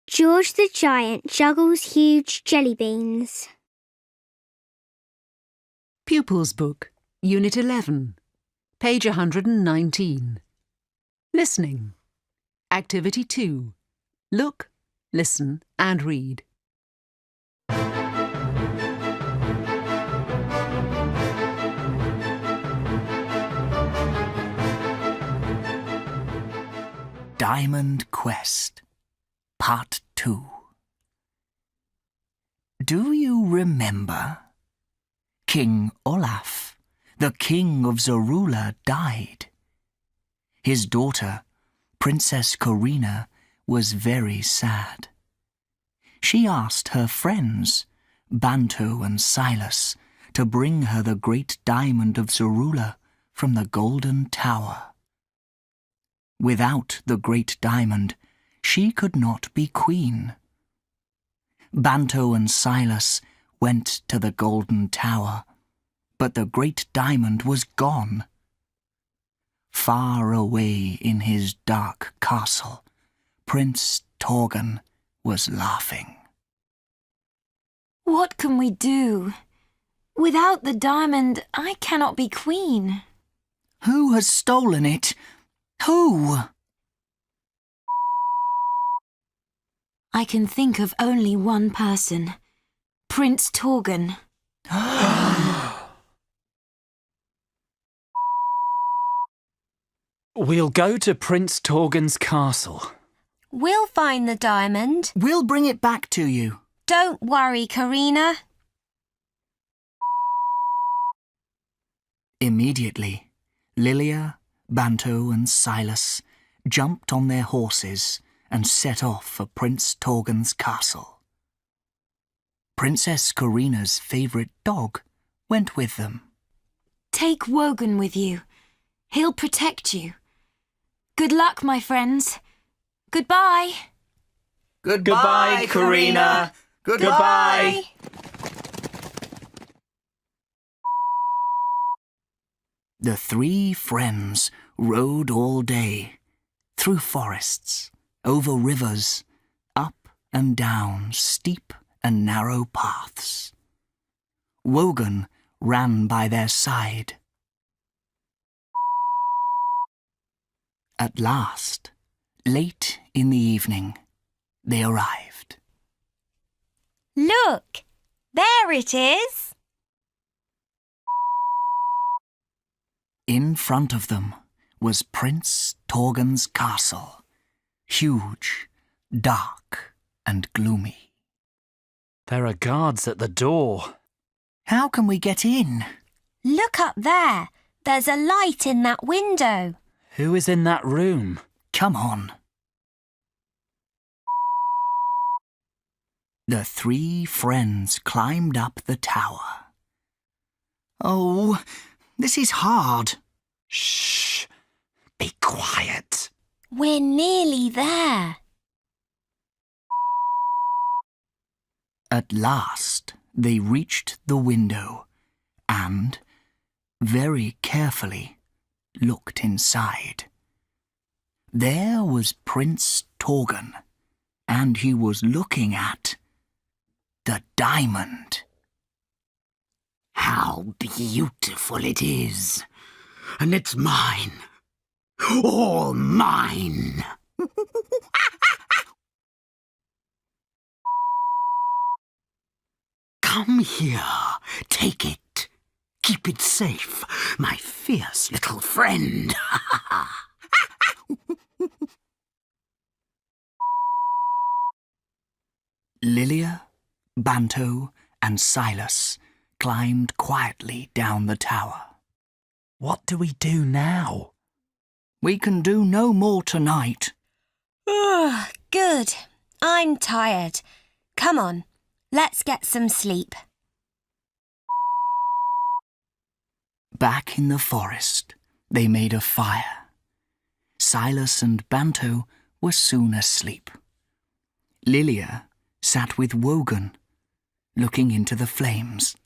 George the Giant juggles huge jelly beans. Pupils Book, Unit 11, page 119. Listening. Activity 2. Look, listen and read. Diamond Quest, Part 2. Do you remember? King Olaf, the king of Zorula, died. His daughter, Princess Corina, was very sad. She asked her friends, Banto and Silas, to bring her the great diamond of Zorula from the Golden Tower. Without the great diamond, she could not be queen. Banto and Silas went to the Golden Tower, but the great diamond was gone. Far away in his dark castle, Prince Torgon was laughing. What can we do? Without the diamond, I cannot be queen. Who has stolen it? Who? I can think of only one person. Prince Torgon. We'll go to Prince Torgon's castle. We'll find the diamond. We'll bring it back to you. Don't worry, Corina. Immediately, Lilia, Banto and Silas jumped on their horses and set off for Prince Torgon's castle. Princess Corina's favourite dog went with them. Take Wogan with you. He'll protect you. Good luck, my friends. Goodbye. Goodbye, Corina. Goodbye. The three friends rode all day, through forests, over rivers, up and down steep and narrow paths. Wogan ran by their side. At last, late in the evening, they arrived. Look, there it is. In front of them was Prince Torgon's castle, huge, dark and gloomy. There are guards at the door. How can we get in? Look up there. There's a light in that window. Who is in that room? Come on. The three friends climbed up the tower. Oh, this is hard. Shh. Be quiet. We're nearly there. At last, they reached the window and, very carefully, looked inside. There was Prince Torgon, and he was looking at the diamond. How beautiful it is! And it's mine. All mine. Come here. Take it. Keep it safe, my fierce little friend. Lilia, Banto, and Silas climbed quietly down the tower. What do we do now? We can do no more tonight. Good. I'm tired. Come on, let's get some sleep. Back in the forest, they made a fire. Silas and Banto were soon asleep. Lilia sat with Wogan, looking into the flames.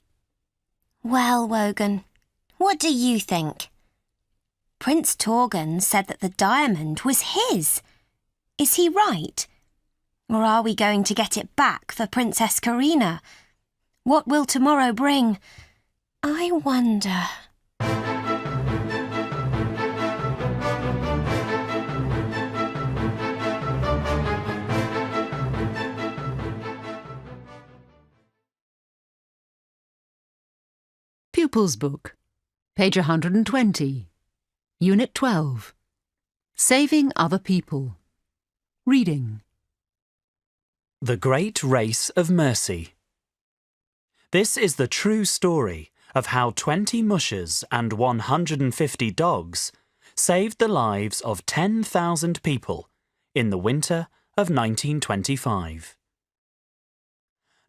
Well, Wogan, what do you think? Prince Torgon said that the diamond was his. Is he right? Or are we going to get it back for Princess Karina? What will tomorrow bring? I wonder. Pupils Book, page 120, Unit 12. Saving Other People. Reading. The Great Race of Mercy. This is the true story of how 20 mushers and 150 dogs saved the lives of 10,000 people in the winter of 1925.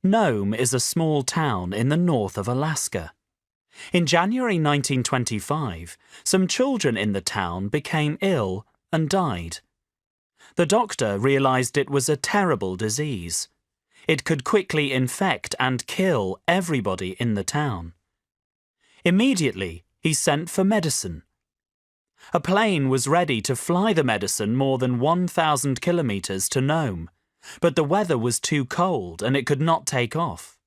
Nome is a small town in the north of Alaska. In January 1925, some children in the town became ill and died. The doctor realized it was a terrible disease. It could quickly infect and kill everybody in the town. Immediately, he sent for medicine. A plane was ready to fly the medicine more than 1,000 kilometers to Nome, but the weather was too cold and it could not take off.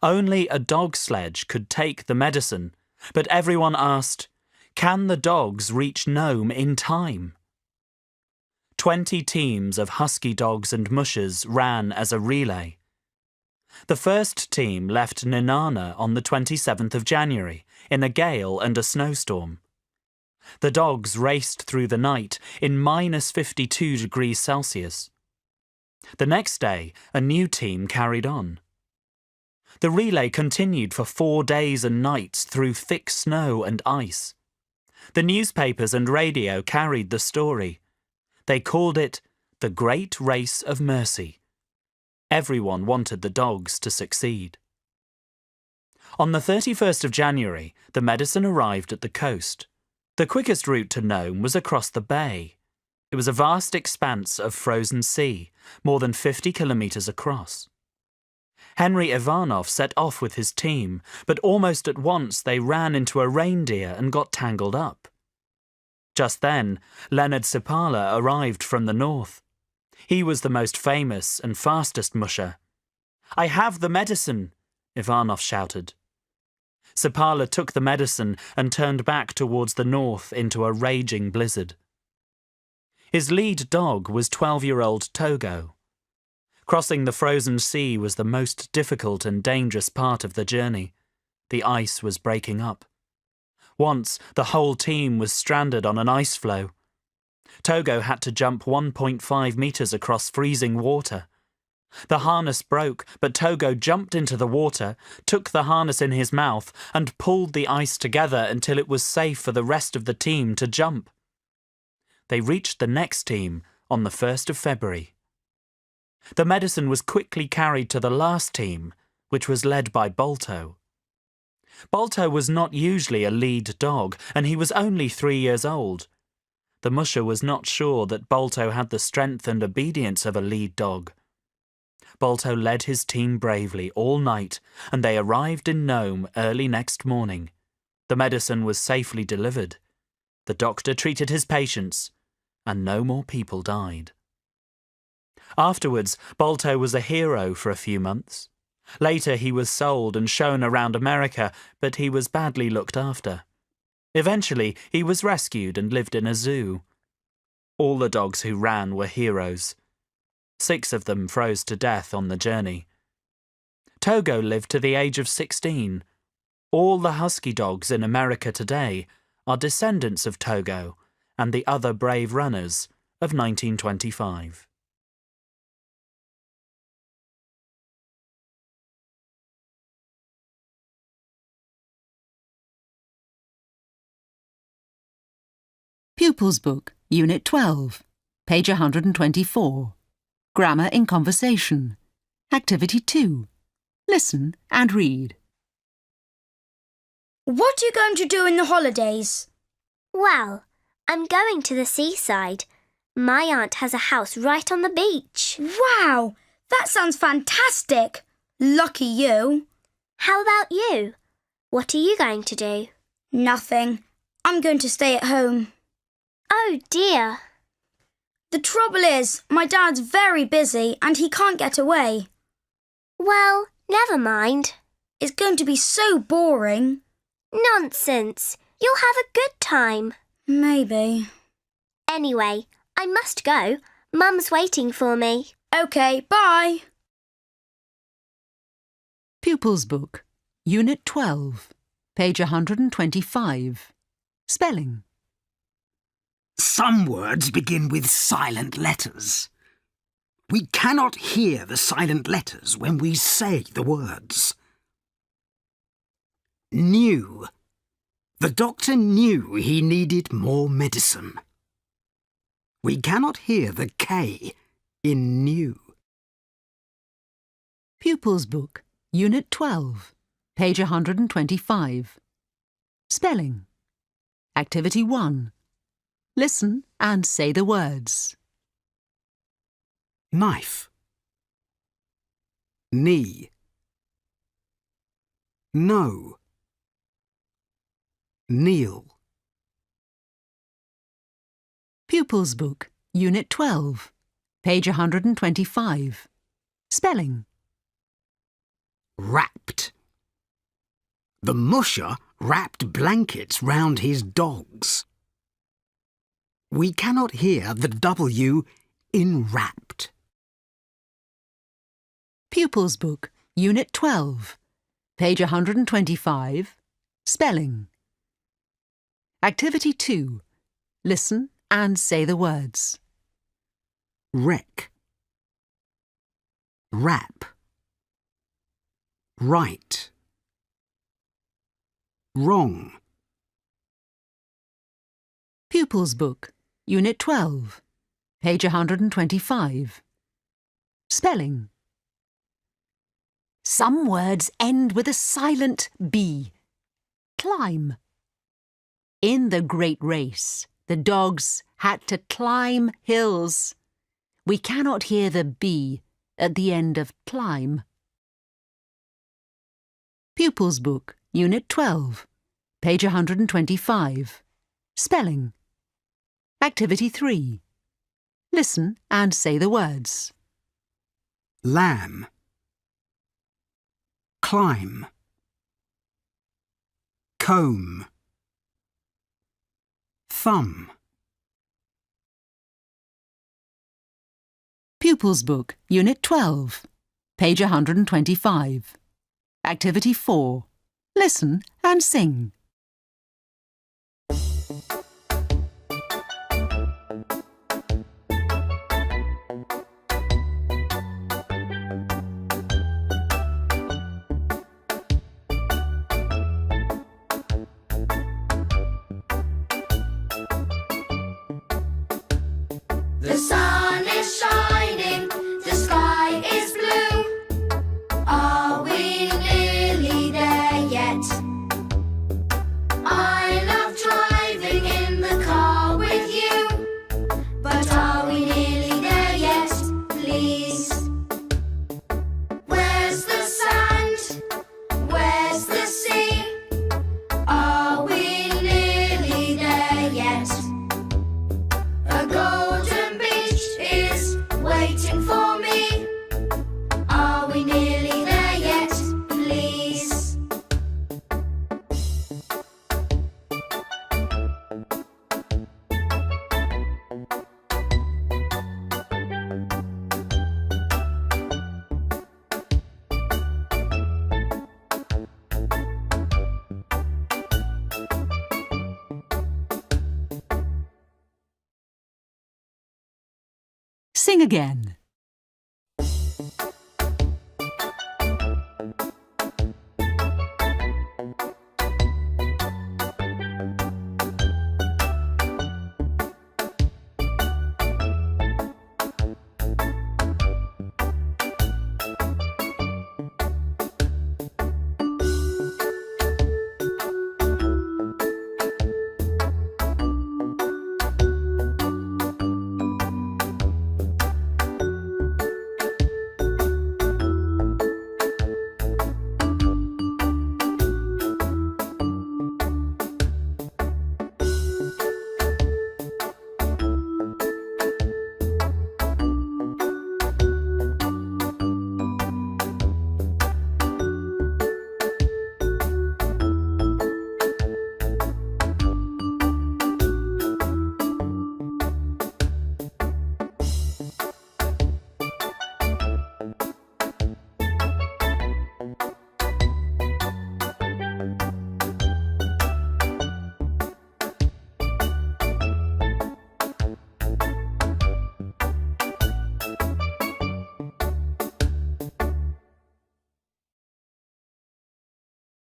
Only a dog sledge could take the medicine, but everyone asked, "Can the dogs reach Nome in time?" 20 teams of husky dogs and mushers ran as a relay. The first team left Nenana on the 27th of January in a gale and a snowstorm. The dogs raced through the night in -52 degrees Celsius. The next day, a new team carried on. The relay continued for 4 days and nights through thick snow and ice. The newspapers and radio carried the story. They called it the Great Race of Mercy. Everyone wanted the dogs to succeed. On the 31st of January, the medicine arrived at the coast. The quickest route to Nome was across the bay. It was a vast expanse of frozen sea, more than 50 kilometers across. Henry Ivanov set off with his team, but almost at once they ran into a reindeer and got tangled up. Just then, Leonard Sipala arrived from the north. He was the most famous and fastest musher. "I have the medicine," Ivanov shouted. Sipala took the medicine and turned back towards the north into a raging blizzard. His lead dog was 12-year-old Togo. Crossing the frozen sea was the most difficult and dangerous part of the journey. The ice was breaking up. Once, the whole team was stranded on an ice floe. Togo had to jump 1.5 meters across freezing water. The harness broke, but Togo jumped into the water, took the harness in his mouth, and pulled the ice together until it was safe for the rest of the team to jump. They reached the next team on the 1st of February. The medicine was quickly carried to the last team, which was led by Balto. Balto was not usually a lead dog, and he was only 3 years old. The musher was not sure that Balto had the strength and obedience of a lead dog. Balto led his team bravely all night, and they arrived in Nome early next morning. The medicine was safely delivered. The doctor treated his patients, and no more people died. Afterwards, Balto was a hero for a few months. Later he was sold and shown around America, but he was badly looked after. Eventually he was rescued and lived in a zoo. All the dogs who ran were heroes. 6 of them froze to death on the journey. Togo lived to the age of 16. All the husky dogs in America today are descendants of Togo and the other brave runners of 1925. Pupils Book, Unit 12, page 124. Grammar in Conversation. Activity 2. Listen and read. What are you going to do in the holidays? Well, I'm going to the seaside. My aunt has a house right on the beach. Wow, that sounds fantastic. Lucky you. How about you? What are you going to do? Nothing. I'm going to stay at home. Oh dear. The trouble is, my dad's very busy and he can't get away. Well, never mind. It's going to be so boring. Nonsense. You'll have a good time. Maybe. Anyway, I must go. Mum's waiting for me. OK, bye. Pupils Book, Unit 12, page 125. Spelling. Some words begin with silent letters. We cannot hear the silent letters when we say the words. Knew. The doctor knew he needed more medicine. We cannot hear the K in knew. Pupils Book, Unit 12, page 125. Spelling. Activity 1. Listen and say the words. Knife. Knee. No. Kneel. Pupils Book, Unit 12, page 125. Spelling. Wrapped. The musher wrapped blankets round his dogs. We cannot hear the W in wrapped. Pupils Book, Unit 12, page 125. Spelling. Activity 2. Listen and say the words. Wreck. Wrap. Right. Wrong. Pupils Book, Unit 12, page 125. Spelling. Some words end with a silent B. Climb. In the great race, the dogs had to climb hills. We cannot hear the B at the end of climb. Pupils Book, Unit 12, page 125. Spelling. Activity 3. Listen and say the words. Lamb. Climb. Comb. Thumb. Pupils Book, Unit 12, page 125. Activity 4. Listen and sing. The sun is shining, the sky is blue. Are we nearly there yet? I love driving in the car with you. But are we nearly there yet, please? Where's the sand? Where's the sea? Are we nearly there yet? A golden beach is waiting for me. Are we nearly there yet, please? Sing again.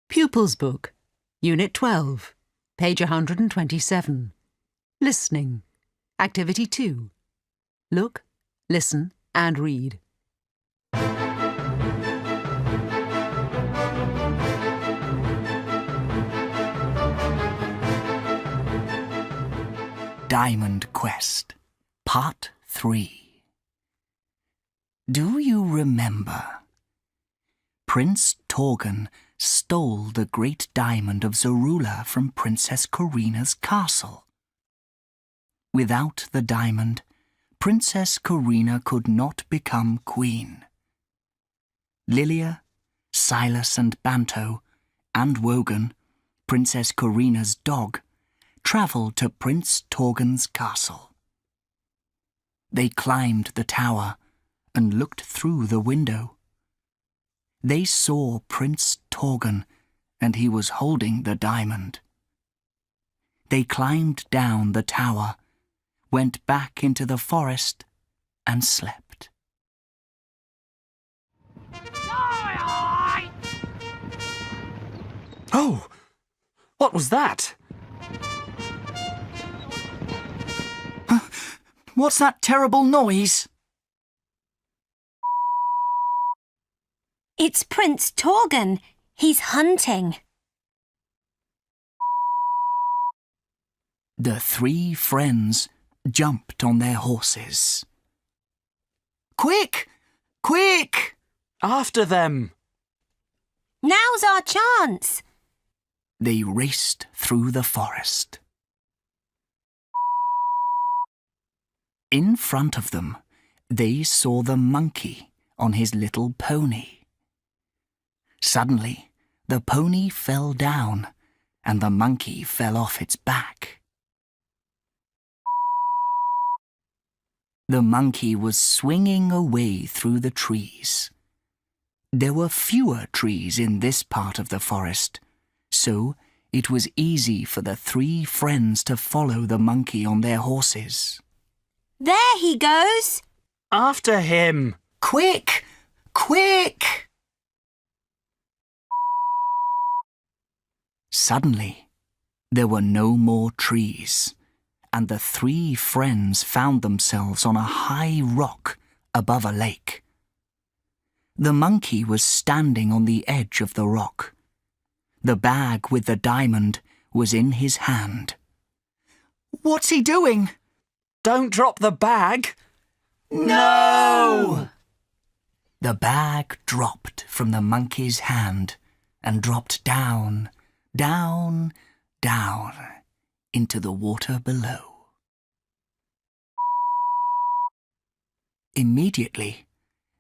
Pupils Book, Unit 12, page 127. Listening. Activity 2. Look, listen and read. Diamond Quest, Part 3. Do you remember? Prince Torgon stole the great diamond of Zorula from Princess Corina's castle. Without the diamond, Princess Corina could not become queen. Lilia, Silas and Banto, and Wogan, Princess Corina's dog, travelled to Prince Torgon's castle. They climbed the tower and looked through the window. They saw Prince Torgon, and he was holding the diamond. They climbed down the tower, went back into the forest, and slept. Oh! What was that? What's that terrible noise? It's Prince Torgon. He's hunting. The three friends jumped on their horses. Quick! Quick! After them! Now's our chance. They raced through the forest. In front of them, they saw the monkey on his little pony. Suddenly, the pony fell down, and the monkey fell off its back. The monkey was swinging away through the trees. There were fewer trees in this part of the forest, so it was easy for the three friends to follow the monkey on their horses. There he goes. After him! Quick! Quick! Suddenly, there were no more trees, and the three friends found themselves on a high rock above a lake. The monkey was standing on the edge of the rock. The bag with the diamond was in his hand. What's he doing? Don't drop the bag! No! The bag dropped from the monkey's hand and dropped down, down, down into the water below. Immediately,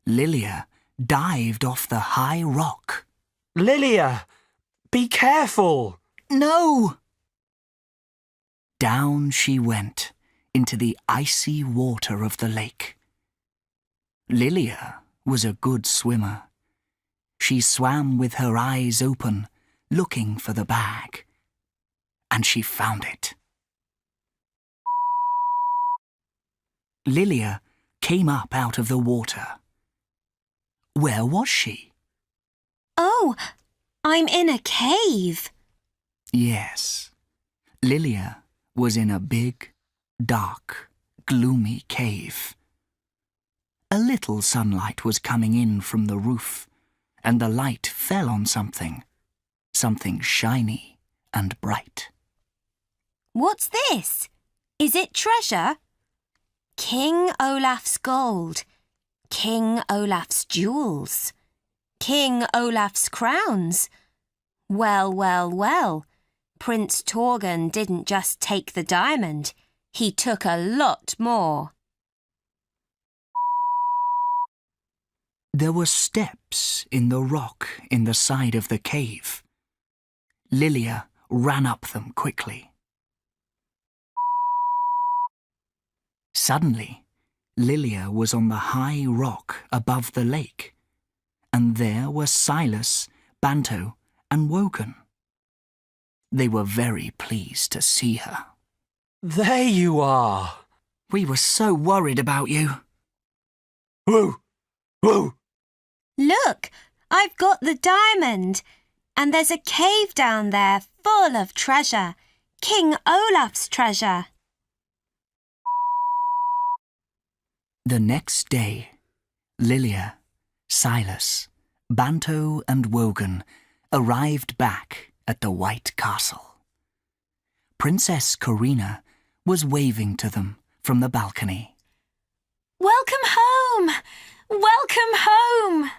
Lilia dived off the high rock. Lilia, be careful! No! Down she went into the icy water of the lake. Lilia was a good swimmer. She swam with her eyes open, looking for the bag. And she found it. Lilia came up out of the water. Where was she? Oh, I'm in a cave. Yes, Lilia was in a big, dark, gloomy cave. A little sunlight was coming in from the roof, and the light fell on something shiny and bright. What's this? Is it treasure? King Olaf's gold, King Olaf's jewels, King Olaf's crowns. Well, well, well. Prince Torgen didn't just take the diamond, he took a lot more. There were steps in the rock in the side of the cave. Lilia ran up them quickly. Suddenly, Lilia was on the high rock above the lake, and there were Silas, Banto, and Wogan. They were very pleased to see her. There you are! We were so worried about you. Whoa! Whoa! Look, I've got the diamond, and there's a cave down there full of treasure. King Olaf's treasure. The next day, Lilia, Silas, Banto, and Wogan arrived back at the White Castle. Princess Corina was waving to them from the balcony. Welcome home! Welcome home!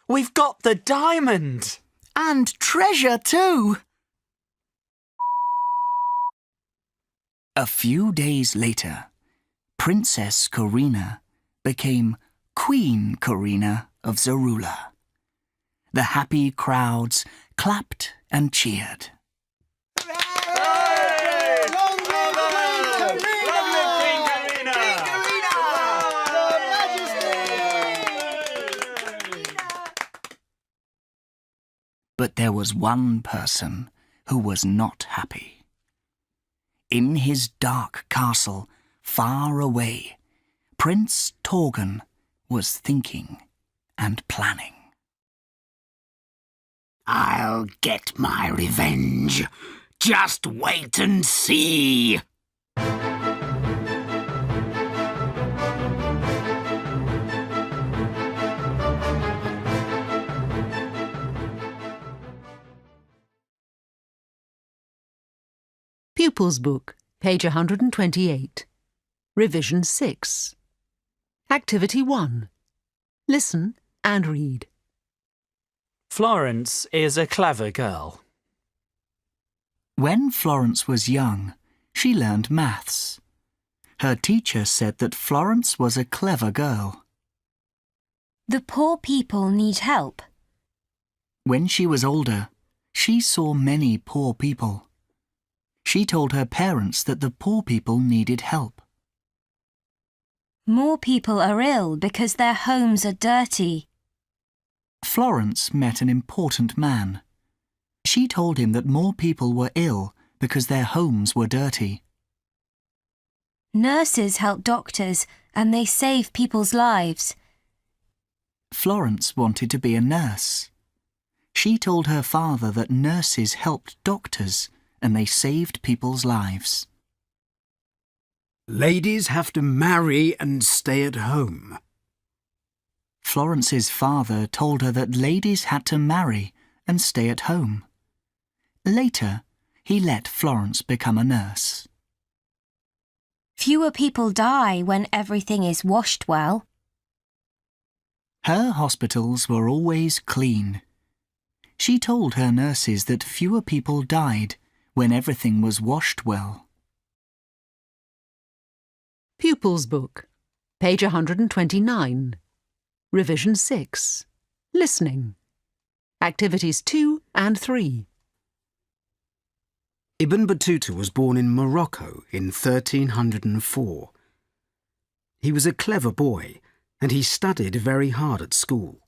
We've got the diamond! And treasure too! A few days later, Princess Corina became Queen Corina of Zarula. The happy crowds clapped and cheered. But there was one person who was not happy. In his dark castle, far away, Prince Torgen was thinking and planning. I'll get my revenge. Just wait and see. Pupils Book, page 128. Revision 6. Activity 1. Listen and read. Florence is a clever girl. When Florence was young, she learned maths. Her teacher said that Florence was a clever girl. The poor people need help. When she was older, she saw many poor people. She told her parents that the poor people needed help. More people are ill because their homes are dirty. Florence met an important man. She told him that more people were ill because their homes were dirty. Nurses help doctors and they save people's lives. Florence wanted to be a nurse. She told her father that nurses helped doctors and they saved people's lives. Ladies have to marry and stay at home. Florence's father told her that ladies had to marry and stay at home. Later, he let Florence become a nurse. Fewer people die when everything is washed well. Her hospitals were always clean. She told her nurses that fewer people died when everything was washed well. Pupils Book, page 129. Revision 6. Listening. Activities 2 and 3. Ibn Battuta was born in Morocco in 1304. He was a clever boy, and he studied very hard at school.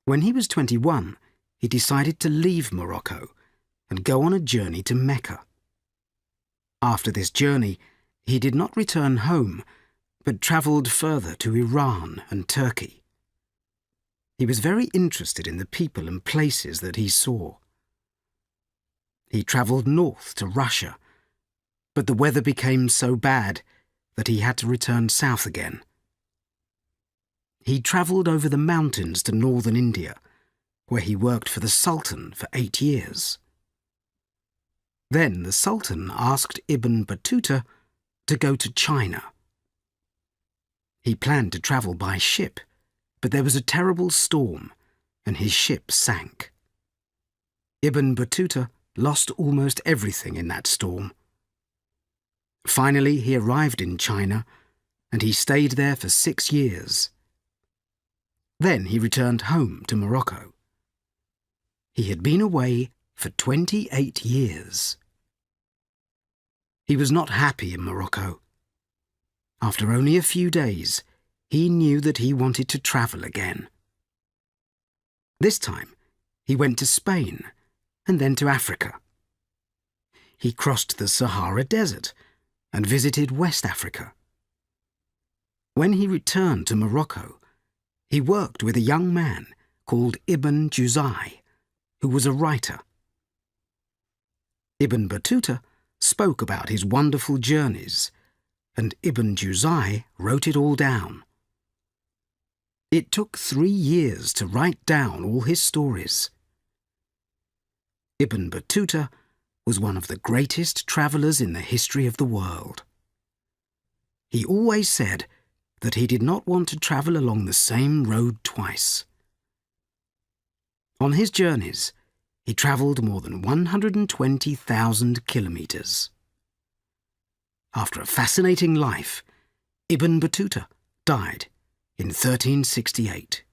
When he was 21, he decided to leave Morocco and go on a journey to Mecca. After this journey, he did not return home, but travelled further to Iran and Turkey. He was very interested in the people and places that he saw. He travelled north to Russia, but the weather became so bad that he had to return south again. He travelled over the mountains to northern India, where he worked for the Sultan for 8 years. Then the Sultan asked Ibn Battuta to go to China. He planned to travel by ship, but there was a terrible storm and his ship sank. Ibn Battuta lost almost everything in that storm. Finally, he arrived in China and he stayed there for 6 years. Then he returned home to Morocco. He had been away for 28 years. He was not happy in Morocco. After only a few days, he knew that he wanted to travel again. This time, he went to Spain and then to Africa. He crossed the Sahara Desert and visited West Africa. When he returned to Morocco, he worked with a young man called Ibn Juzai, who was a writer. Ibn Battuta spoke about his wonderful journeys, and Ibn Juzai wrote it all down. It took 3 years to write down all his stories. Ibn Battuta was one of the greatest travellers in the history of the world. He always said that he did not want to travel along the same road twice. On his journeys, he travelled more than 120,000 kilometres. After a fascinating life, Ibn Battuta died in 1368.